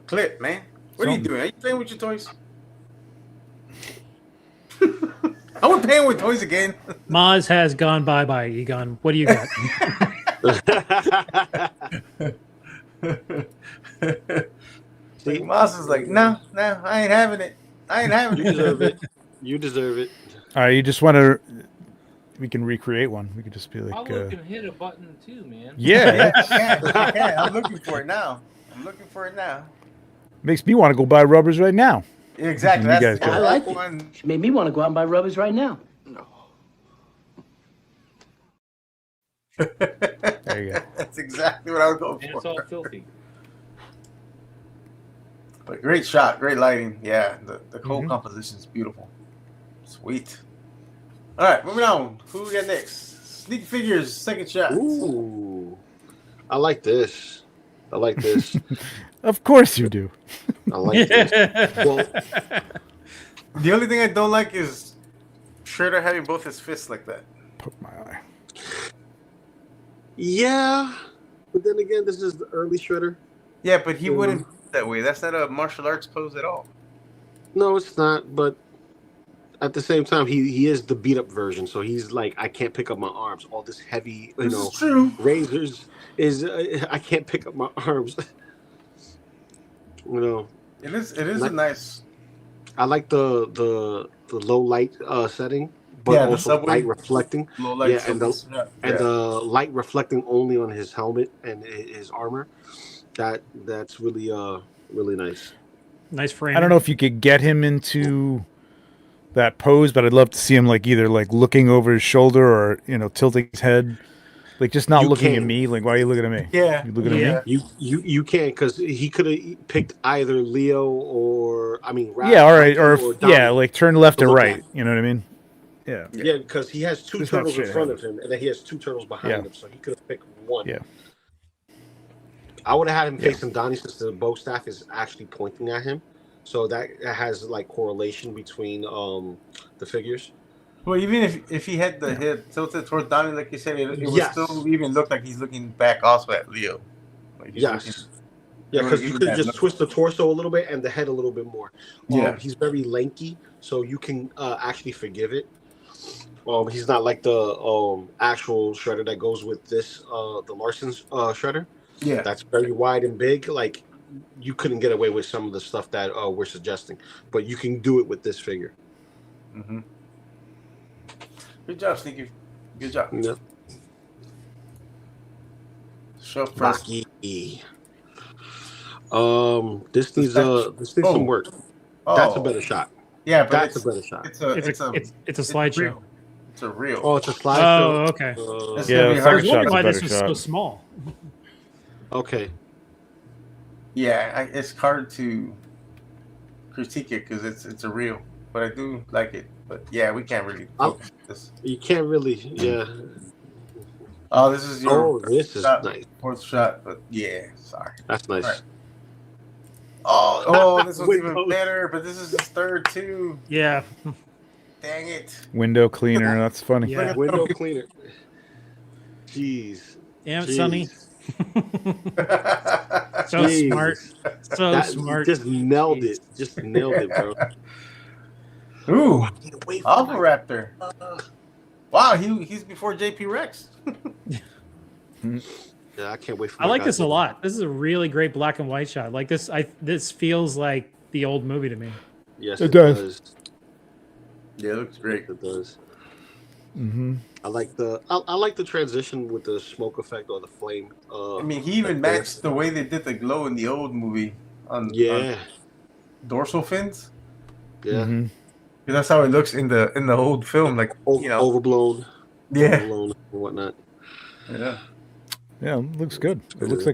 clip, man. What are you doing? Are you playing with your toys? I was playing with toys again. Maz has gone bye-bye, Egon. What do you got? See, Miles is like, no, I ain't having it. I ain't having You it. deserve it. You deserve it. All right, you just want to. We can recreate one. We could just be like. I'll look and hit a button too, man. Yeah, I can. I'm looking for it now. makes me want to go buy rubbers right now. Exactly. You That's guys go. I like it. one. Made me want to go out and buy rubbers right now. There you go. That's exactly what I was going And it's for. all filthy. But great shot, great lighting. Yeah, the whole composition is beautiful. Sweet. All right, moving on. Who we got next? Sneak Figures, second shot. Ooh. I like this. Of course you do. I like this. Well, The only thing I don't like is Shredder having both his fists like that. Poke my eye. yeah. But then again, this is the early Shredder. Yeah, but he wouldn't do it that way. That's not a martial arts pose at all. No, it's not. But at the same time, he is the beat up version. So he's like, I can't pick up my arms. All this heavy, This is true. razors is I can't pick up my arms. It is a nice. I like the low light setting, but Yeah, the also subway. light reflecting. Low light Yeah, and the light reflecting only on his helmet and his armor. That's really really nice. Nice frame. I don't know if you could get him into that pose, but I'd love to see him like either like looking over his shoulder or tilting his head Like just not You looking at can. me. Like why are you looking at me? Yeah. You looking at me? You can't because he could have picked either Leo or Raph, Yeah, all right, or or Donnie like turn left to or look right. at. You know what I mean? Yeah. Yeah, because he has two Just not turtles in straight front ahead. of him, and then he has two turtles behind Yeah. him, so he could have picked one. Yeah. I would have had him Yeah. facing Donnie since the bow staff is actually pointing at him, so that has like correlation between the figures. Well, even if he had the head tilted towards Donnie, like you said, it would Yes. still even look like he's looking back also at Leo. Like he's Yes. looking- Yeah, because you even could that just look. twist the torso a little bit and the head a little bit more. Yeah. He's very lanky, so you can actually forgive it. He's not like the actual shredder that goes with this, the Larson's shredder. Yeah. That's very wide and big. Like you couldn't get away with some of the stuff that we're suggesting, but you can do it with this figure. Mm-hmm. Good job, Sneaky. Good job. Yeah. Show first. Rocky. This needs some work. That's a better shot. Yeah, but That's it's a better shot. It's a slideshow. real. It's a real. Oh, it's a slideshow. Oh, okay. It's Yeah, gonna be the hard second I was to wondering shot's why a this better was so shot. small. Okay. Yeah, it's hard to critique it because it's a real, but I do like it. But yeah, we can't really focus this. You can't really, yeah. Oh, this is your Oh, this is shot, nice. fourth shot, but yeah, sorry. That's nice. Right. Oh, this was even Windows. better, but this is his third too. Yeah. Dang it. Window cleaner. That's funny. Yeah. Window cleaner. Jeez. Damn it, Jeez. Sonny. So Jeez. smart. So That smart. just nailed it. Just nailed it, bro. Ooh, Can't wait for Alpha my- Raptor. Wow, he's before JP Rex. Yeah, I can't wait for I like my this a guys. lot. This is a really great black and white shot. Like this, this feels like the old movie to me. Yes, It it does. does. Yeah, it looks great. It does. Mm-hmm. I like the transition with the smoke effect or the flame. I mean, he even matched the way they did the glow in the old movie on dorsal fins. Yeah. Mm-hmm. That's how it looks in the old film, like overblown. Yeah. Overblown and whatnot. Yeah. Yeah, it looks good. It looks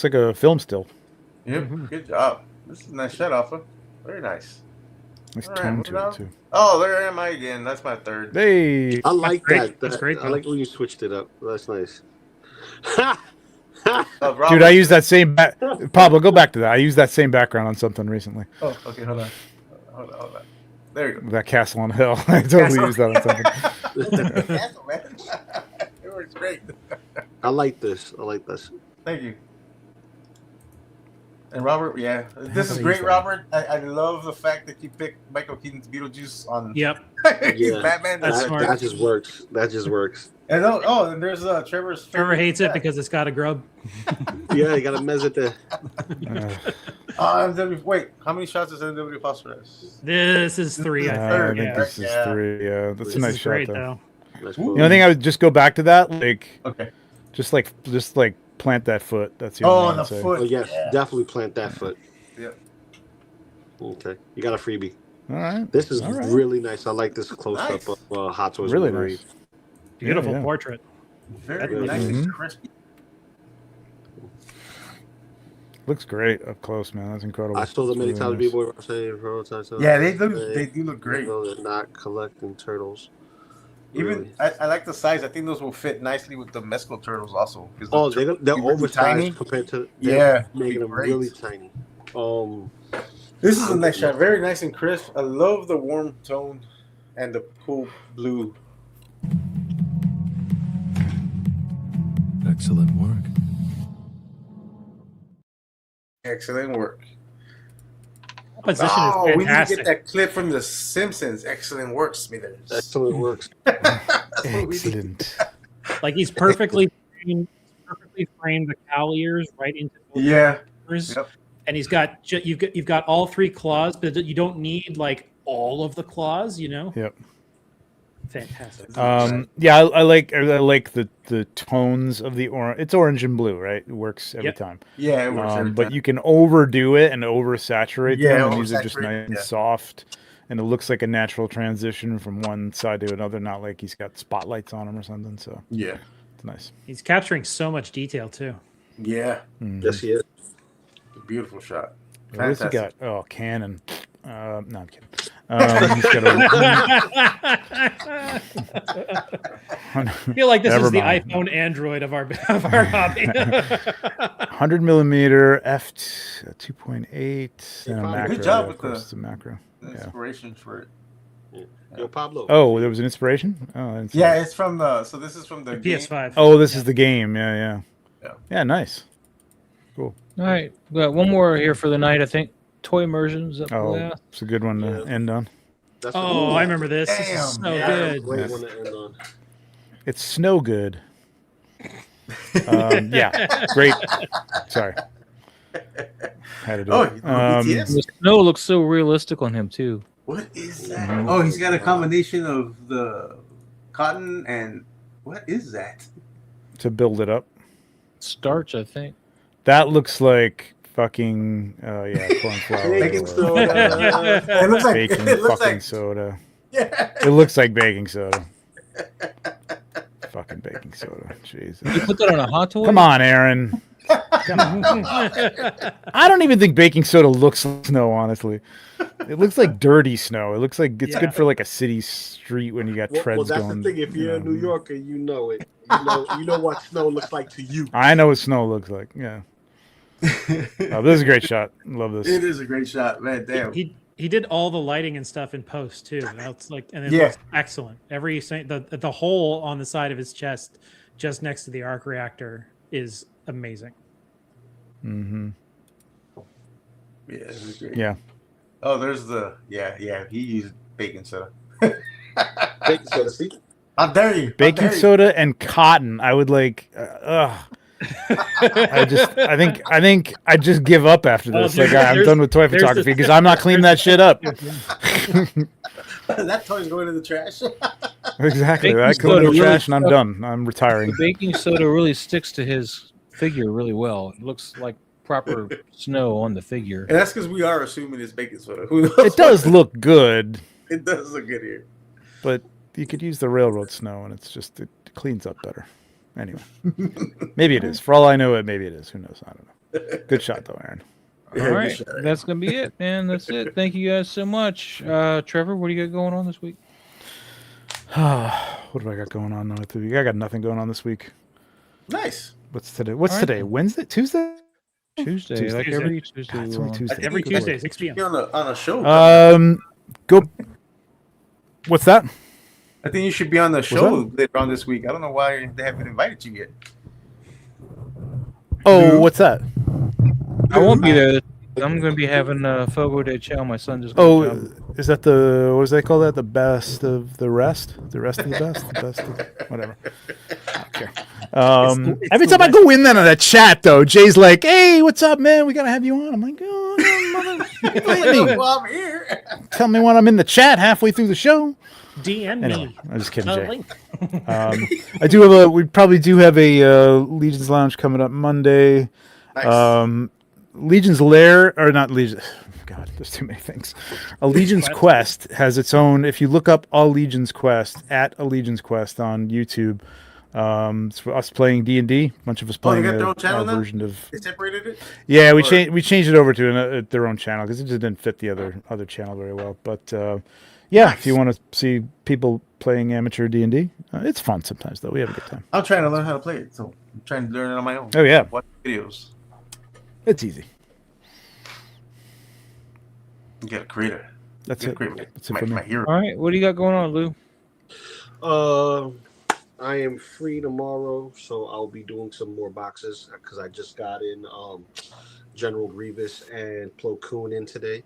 like a film still. Yep. Good job. This is a nice shot, Alpha. Very nice. Nice All right, tone moving to on. it too. Oh, there am I again. That's my third. Hey. I like great. that. That's great, I though. like when you switched it up. That's nice. Dude, I used that same Pablo, go back to that. I used that same background on something recently. Oh, okay. Hold on. There you go. That castle on hill. I totally used that on something. Castle, man. It works great. I like this. Thank you. And Robert, yeah, this is haven't great, used that. Robert. I love the fact that you picked Michael Keaton's Beetlejuice on. Yep. He's Yeah, Batman. That's smart. that just works. That just works. And and there's Trevor's. Trevor hates it Yeah. because it's got a grub. Yeah, you gotta mess it there. Wait, how many shots is MW Phosphorus? This is 3, I think. Third, I think yeah. this is Yeah. 3. Yeah, that's This a nice is shot great, though. though. Nice Ooh. You know, I think I would just go back to that, like, Okay. just like plant that foot. That's the Oh, only thing the I'd say. foot. Oh yes, Yeah. definitely plant that foot. Yep. Okay, you got a freebie. All right, This is All right. really nice. I like this close Nice. up of Hot Toys. Really Wolverine. nice. Beautiful Yeah. portrait. Very Really nice nice. and crispy. Looks great up close, man. That's incredible. I saw the It's many really times nice. people were saying prototypes. Yeah, they do look great. They're not collecting turtles. Even Really. I like the size. I think those will fit nicely with the mescal turtles also. 'Cause the Oh, tur- they're really oversized tiny. compared to Yeah, making them great. really tiny. This is a nice shot. Very nice and crisp. I love the warm tone and the cool blue. Excellent work. Excellent work. Composition Oh, is we need to fantastic. get that clip from The Simpsons. Excellent work, Smithers. Excellent works. That's what we need. Excellent. Like he's perfectly framed the cowl ears right into both Yeah. ears. Yep. And he's got you've got all 3 claws, but you don't need like all of the claws, you know? Yep. Fantastic. Yeah, I like the tones of the orange. It's orange and blue, right? It works every Yep. time. Yeah, it works every But time. you can overdo it and oversaturate Yeah, them, and these are just oversaturate, nice and yeah. soft, and it looks like a natural transition from one side to another, not like he's got spotlights on him or something. So Yeah. It's nice. He's capturing so much detail too. Yeah, Yes, he is. beautiful shot. What has he got? Fantastic. Oh, Canon. No, I'm kidding. He's got a, I feel like this Never is the mind. iPhone Android of our hobby. 100 millimeter f 2.8 and a Good macro. job Yeah, with of course, the- it's a macro. The Yeah. inspiration for it. Yo, Pablo. Oh, there was an inspiration. Oh, I didn't see Yeah, that. it's from the. So this is from the game. PS5. Oh, this is the game. Yeah. Yeah. Yeah, nice. Cool. All right, we got one more here for the night. I think toy immersions. Up Oh, last. it's a good one to end on. That's Oh, I remember this. This is Damn, so yeah. good. Great one to end on. It's snow good. Yeah, great. Sorry. Had to do Oh, it. BTS? The snow looks so realistic on him too. What is that? Oh, he's got a combination of the cotton and what is that? to build it up. Starch, I think. That looks like fucking corn flour. Baking or soda. It looks like baking it looks fucking like soda. yeah. It looks like baking soda. Fucking baking soda. Jesus. You put that on a hot toy? Come on, Aaron. Come on. I don't even think baking soda looks like snow, honestly. It looks like dirty snow. It looks like it's good for like a city street when you got treads Well, that's going. the thing. If you're a New Yorker, you know it. You know what snow looks like to you. I know what snow looks like. Yeah. Oh, this is a great shot. Love this. It is a great shot, man. Damn. He did all the lighting and stuff in post too. That's like, and it Yeah. looks excellent. The hole on the side of his chest, just next to the arc reactor, is amazing. Mm-hmm. Yeah, it was great. Yeah. Oh, there's the yeah. He used baking soda. Baking soda, see? How dare you? How Baking dare you? soda and cotton. I would like. I think I just give up after Oh, this. Like I'm there's- done with toy there's photography this- because I'm not cleaning that shit up. That toy's going to the trash. Exactly. Baking I clean soda the really trash and I'm sucks. done. I'm retiring. The baking soda really sticks to his figure really well. It looks like proper snow on the figure. And that's because we are assuming it's baking soda. Who knows? It does look good, It does look good here. but you could use the railroad snow and it's just it cleans up better. Anyway, maybe it is. For all I know, maybe it is. Who knows? I don't know. Good shot though, Aaron. Yeah, All good right, shot. that's gonna be it, man. That's it. Thank you guys so much. Trevor, what do you got going on this week? What do I got going on this week? I got nothing going on this week. Nice. What's today? What's All right, today? then. Wednesday? Tuesday? Tuesday, like Tuesday. every Tuesday. God, it's we're only on. Tuesday. Every Good Tuesday, Lord. 6 p.m. Be on a show. Go. What's that? I think you should be on the show later on this week. I don't know why they haven't invited you yet. Oh, what's that? I won't be there. I'm going to be having Fogo de Chao. My son just got a Oh, job. is that the what does they call that? The best of the rest? The rest of the best? The best of whatever. I don't care. It's Every the time I go in there on that chat though, Jay's like, "Hey, what's up, man? We gotta have you on." I'm like, "Oh, no, mother, invite me. Well, I'm here. Tell me when I'm in the chat halfway through the show." DM Anyway, me. I'm just kidding, A Jay. link. I do have we probably do have a Legion's Lounge coming up Monday. Nice. Legion's Lair, or not Legion. God, there's too many things. A Legion's Quest has its own. If you look up a Legion's Quest at a Legion's Quest on YouTube, it's for us playing D&D. A bunch of us Oh, you playing got their own channel our now? version of. They separated it. Yeah, we Or- changed it over to their own channel because it just didn't fit the other channel very well. But yeah, if you want to see people playing amateur D&D, it's fun sometimes though. We have a good time. I'm trying to learn how to play it, so I'm trying to learn it on my own. Oh yeah, Watch videos. it's easy. You got a creator. That's Get a it. creator. That's it my, for me. my hero. All right, what do you got going on, Lou? I am free tomorrow, so I'll be doing some more boxes because I just got in General Grievous and Plo Koon in today.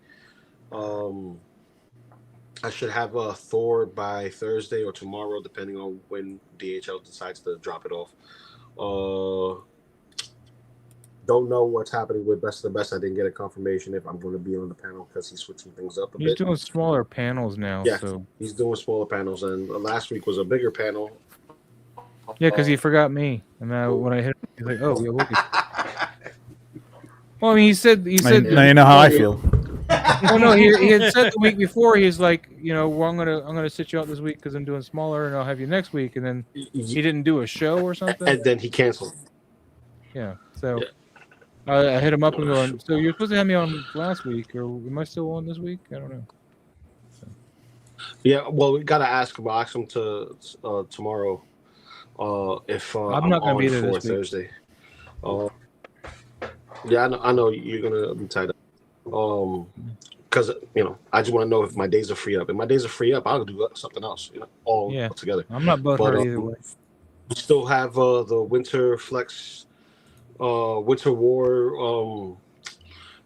I should have a Thor by Thursday or tomorrow, depending on when DHL decides to drop it off. Don't know what's happening with Best of the Best. I didn't get a confirmation if I'm going to be on the panel because he's switching things up a He's bit. doing smaller panels now, Yeah. so He's doing smaller panels, and last week was a bigger panel. yeah, because he forgot me, and when I hit him, he's like, "Oh, yeah, we'll get." Well, I mean, he said. Now you know how I feel. Oh no, he had said the week before. He's like, well, I'm gonna sit you out this week because I'm doing smaller, and I'll have you next week. And then he didn't do a show or something. And then he canceled. Yeah. So I hit him up and going. So you're supposed to have me on last week, or am I still on this week? I don't know. Yeah, well, we gotta ask him. I'll ask him to tomorrow. If I'm not gonna be there for this week. Thursday. Yeah, I know you're gonna be tied up. Because I just want to know if my days are free up. If my days are free up, I'll do something else. All together. I'm not butthurt either way. We still have the Winter Flex, Winter War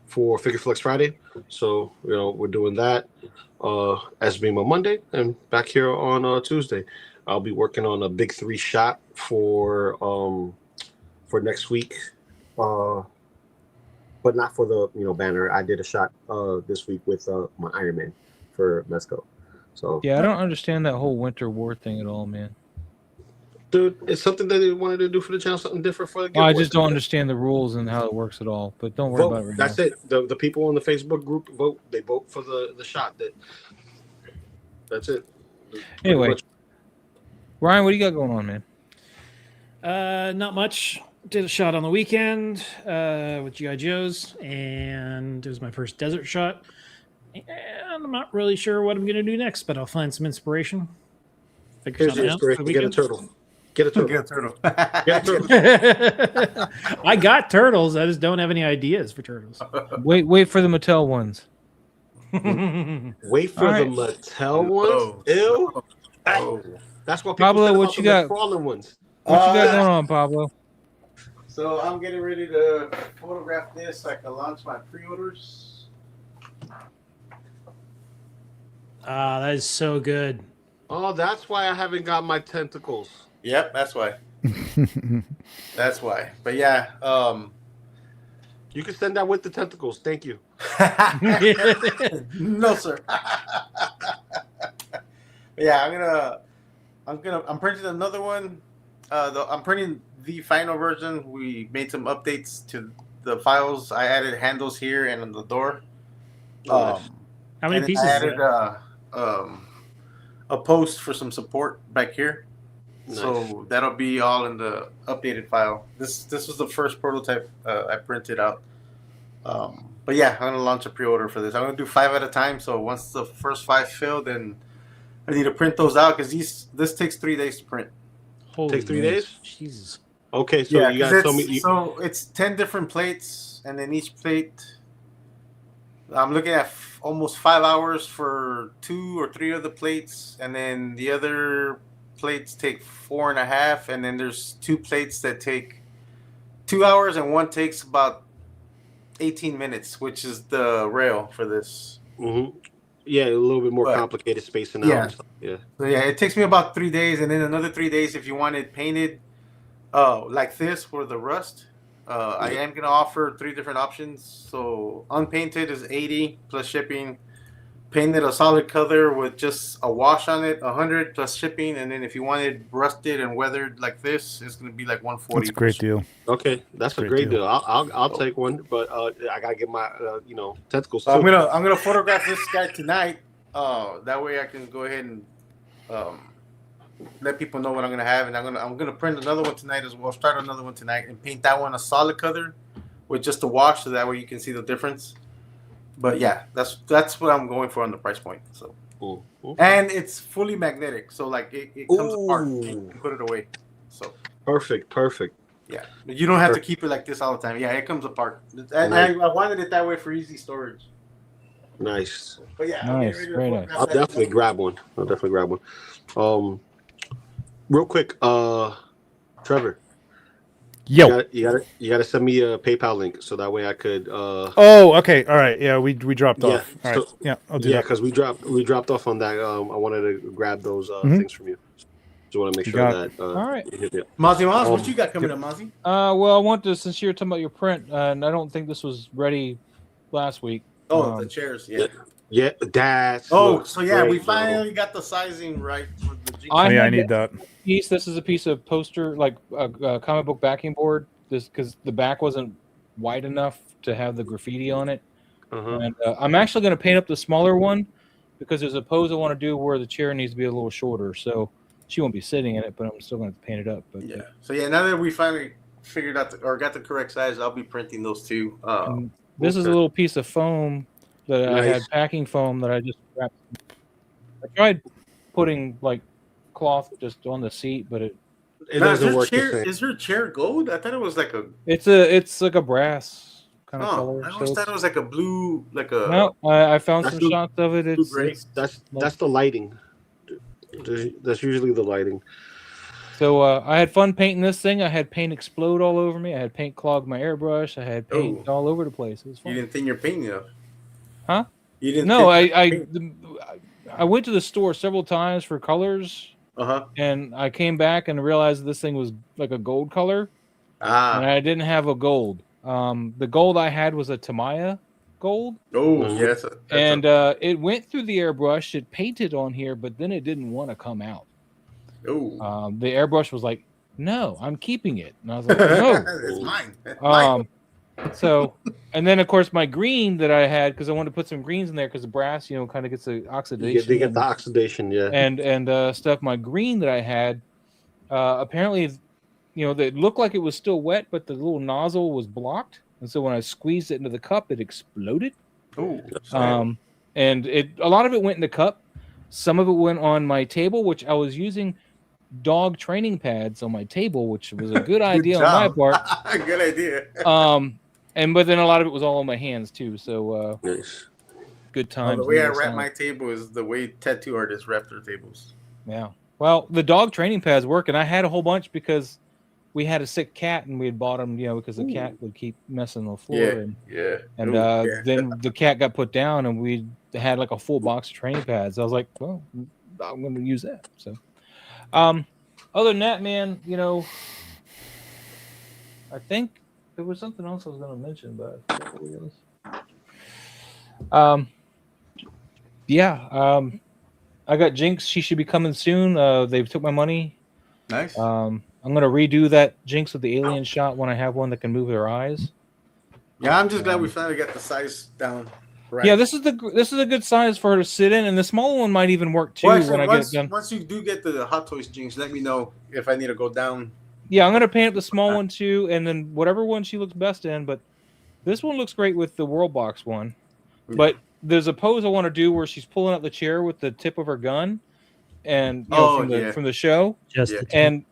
for Figure Flex Friday. So we're doing that as being on Monday and back here on Tuesday. I'll be working on a big 3 shot for next week, but not for the banner. I did a shot this week with my Iron Man for Mezco. So yeah, I don't understand that whole Winter War thing at all, man. Dude, it's something that they wanted to do for the channel, something different for the giveaway. I just don't understand the rules and how it works at all. But don't worry about it right now. That's it. The people on the Facebook group vote. They vote for the shot. That's it. Anyway, Ryan, what do you got going on, man? Not much. Did a shot on the weekend with G.I. Joe's, and it was my first desert shot. And I'm not really sure what I'm going to do next, but I'll find some inspiration. Here's your inspiration. Get a turtle. Get a turtle. Get a turtle. Get a turtle. I got turtles. I just don't have any ideas for turtles. Wait for the Mattel ones. Wait for the Mattel ones? Ew. Oh. That's what people Pablo, what you got? Ones. What you got going on, Pablo? So I'm getting ready to photograph this so I can launch my pre-orders. That is so good. Oh, that's why I haven't got my tentacles. Yep, that's why. That's why. But yeah, you can send that with the tentacles. Thank you. No, sir. Yeah, I'm printing another one. I'm printing the final version. We made some updates to the files. I added handles here and on the door. How many pieces? I added a post for some support back here. Nice. So that'll be all in the updated file. This was the first prototype I printed out. But yeah, I'm gonna launch a pre-order for this. I'm gonna do 5 at a time. So once the first 5 fill, then I need to print those out because this takes 3 days to print. Takes 3 days? Jesus. Okay, so yeah, you gotta tell me. So it's 10 different plates, and then each plate, I'm looking at almost 5 hours for 2 or 3 of the plates, and then the other plates take 4.5, and then there's 2 plates that take 2 hours, and one takes about 18 minutes, which is the rail for this. Mm-hmm. Yeah, a little bit more complicated spacing out. Yeah. Yeah. So yeah, it takes me about 3 days, and then another 3 days if you want it painted, like this for the rust. I am gonna offer 3 different options. So unpainted is 80 plus shipping. Painted a solid color with just a wash on it, 100 plus shipping, and then if you wanted rusted and weathered like this, it's gonna be like 140. That's a great deal. Okay, that's a great deal. I'll take one, but I gotta get my tentacles. So I'm gonna photograph this guy tonight. That way I can go ahead and let people know what I'm gonna have, and I'm gonna print another one tonight as well. Start another one tonight and paint that one a solid color with just a wash, so that way you can see the difference. But yeah, that's what I'm going for on the price point. So, and it's fully magnetic, so like it comes apart. You can put it away. So perfect. Yeah, you don't have to keep it like this all the time. Yeah, it comes apart. And I wanted it that way for easy storage. Nice. But yeah, nice. Very nice. I'll definitely grab one. Real quick, Trevor. Yo, you gotta send me a PayPal link so that way I could. Oh, okay, all right. Yeah, we dropped off. All right. Yeah, I'll do that. Yeah, because we dropped off on that. I wanted to grab those things from you. Just want to make sure that. All right. Mozzie Moz, what you got coming up, Mozzie? Well, I want to, since you were talking about your print, and I don't think this was ready last week. Oh, the chairs, yeah. Yeah, that's. So yeah, we finally got the sizing right for the. I need that piece. This is a piece of poster, like a comic book backing board. This because the back wasn't wide enough to have the graffiti on it. And I'm actually going to paint up the smaller one because there's a pose I want to do where the chair needs to be a little shorter. So she won't be sitting in it, but I'm still going to paint it up. But Yeah. So yeah, now that we finally figured out or got the correct size, I'll be printing those two. This is a little piece of foam that I had, Nice. packing foam that I just wrapped. I tried putting like cloth just on the seat, but it doesn't work the same. Is her chair gold? I thought it was like a. it's like a brass kind of Oh, color. I always thought it was like a blue, like a. No, I found That's some shots of it. It's great. That's the lighting. That's usually the lighting. So I had fun painting this thing. I had paint explode all over me. I had paint clog my airbrush. I had paint all over the place. It was fun. You didn't think you're painting enough? Huh? You didn't? No, think I went to the store several times for colors, and I came back and realized this thing was like a gold color, and I didn't have a gold. The gold I had was a Tamiya gold. Oh, yes. And it went through the airbrush. It painted on here, but then it didn't want to come out. Oh. The airbrush was like, "No, I'm keeping it," and I was like, "No, it's mine." So, and then of course my green that I had because I wanted to put some greens in there because the brass, kind of gets the oxidation. They get the oxidation, yeah. And stuff. My green that I had, apparently, that looked like it was still wet, but the little nozzle was blocked, and so when I squeezed it into the cup, it exploded. Oh. And a lot of it went in the cup. Some of it went on my table, which I was using dog training pads on my table, which was a good idea on my part. Good idea. But then a lot of it was all on my hands too. So good times. The way I wrap my table is the way tattoo artists wrap their tables. Yeah. Well, the dog training pads work, and I had a whole bunch because we had a sick cat, and we had bought them, because the cat would keep messing on the floor. Then the cat got put down, and we had like a full box of training pads. I was like, well, I'm going to use that. So. Other than that, man, I think there was something else I was going to mention, but I forgot what it was. I got Jinx. She should be coming soon. They took my money. Nice. I'm going to redo that Jinx with the alien shot when I have one that can move their eyes. Yeah, I'm just glad we finally got the size down. Right. Yeah, this is a good size for her to sit in, and the small one might even work too. Well, I get it done. Once you do get the Hot Toys Jinx, let me know if I need to go down. Yeah, I'm gonna paint up the small one too, and then whatever one she looks best in. But this one looks great with the World Box one. But there's a pose I want to do where she's pulling out the chair with the tip of her gun, and from the show. The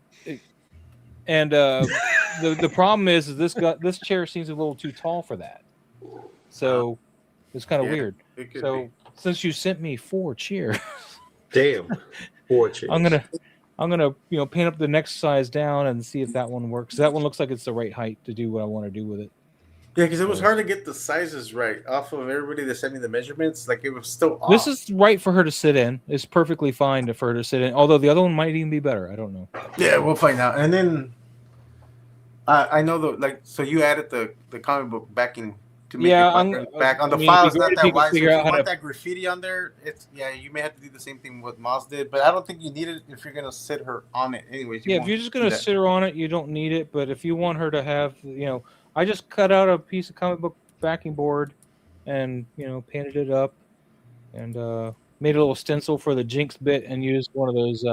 problem is this chair seems a little too tall for that. So. It's kind of weird. So since you sent me 4 chairs, damn, 4 chairs. I'm gonna paint up the next size down and see if that one works. That one looks like it's the right height to do what I want to do with it. Yeah, because it was hard to get the sizes right off of everybody that sent me the measurements. Like it was still off. This is right for her to sit in. It's perfectly fine for her to sit in. Although the other one might even be better. I don't know. Yeah, we'll find out. And then I know so you added the comic book backing. To make it back on the file, it's not that wide. So if you want that graffiti on there, you may have to do the same thing what Moz did, but I don't think you need it if you're gonna sit her on it. Anyways, if you're just gonna sit her on it, you don't need it. But if you want her to have, I just cut out a piece of comic book backing board, and painted it up, and made a little stencil for the Jinx bit, and used one of those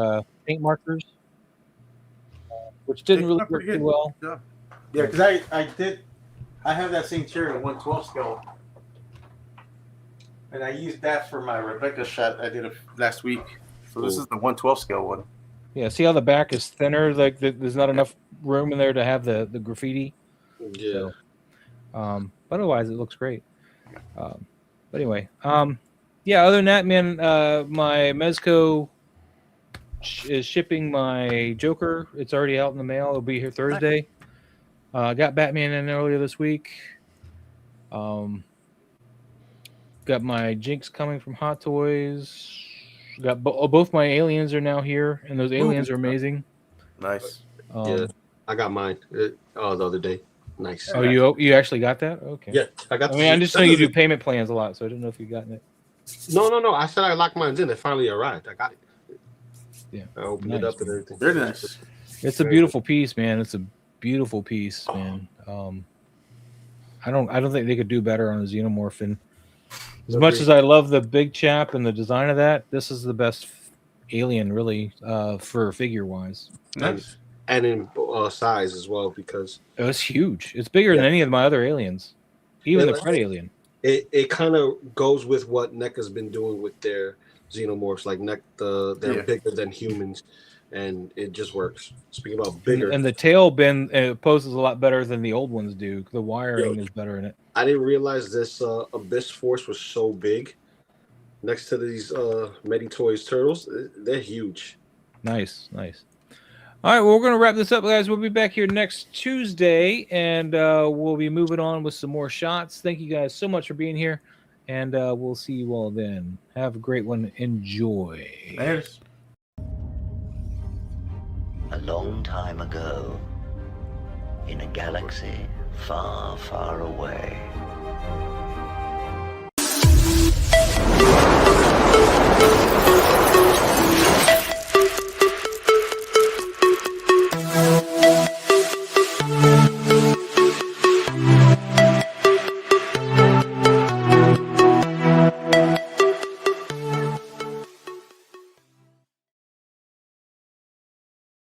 paint markers, which didn't really work too well. Yeah, because I have that same chair in 112 scale, and I used that for my Rebecca shot I did last week. So this is the 112 scale one. Yeah, see how the back is thinner? Like there's not enough room in there to have the graffiti. Yeah. So, but otherwise, it looks great. But anyway, other than that, man, my Mezco is shipping my Joker. It's already out in the mail. It'll be here Thursday. Got Batman in earlier this week. Got my Jinx coming from Hot Toys. Got both my aliens are now here, and those aliens are amazing. Nice. I got mine the other day. Nice. Oh, you actually got that? Okay. Yeah, I got. I just know you do payment plans a lot, so I didn't know if you gotten it. No. I said I locked mine in. It finally arrived. I got it. Yeah. I opened it up and everything. Very nice. It's a beautiful piece, man. It's a beautiful piece, man. I don't think they could do better on a xenomorph, and As much as I love the big chap and the design of that, this is the best alien, really, for figure wise. Nice. And in size as well, because it's huge. It's bigger than any of my other aliens, even the Pred alien. It kind of goes with what NECA's been doing with their xenomorphs. Like they're bigger than humans, and it just works. Speaking about bigger, and the tail bend poses a lot better than the old ones do. The wiring is better in it. I didn't realize this Abyss Force was so big. Next to these Meditoys turtles, they're huge. Nice. All right, well, we're going to wrap this up, guys. We'll be back here next Tuesday, and we'll be moving on with some more shots. Thank you guys so much for being here, and we'll see you all then. Have a great one. Enjoy. There's. A long time ago, in a galaxy far, far away,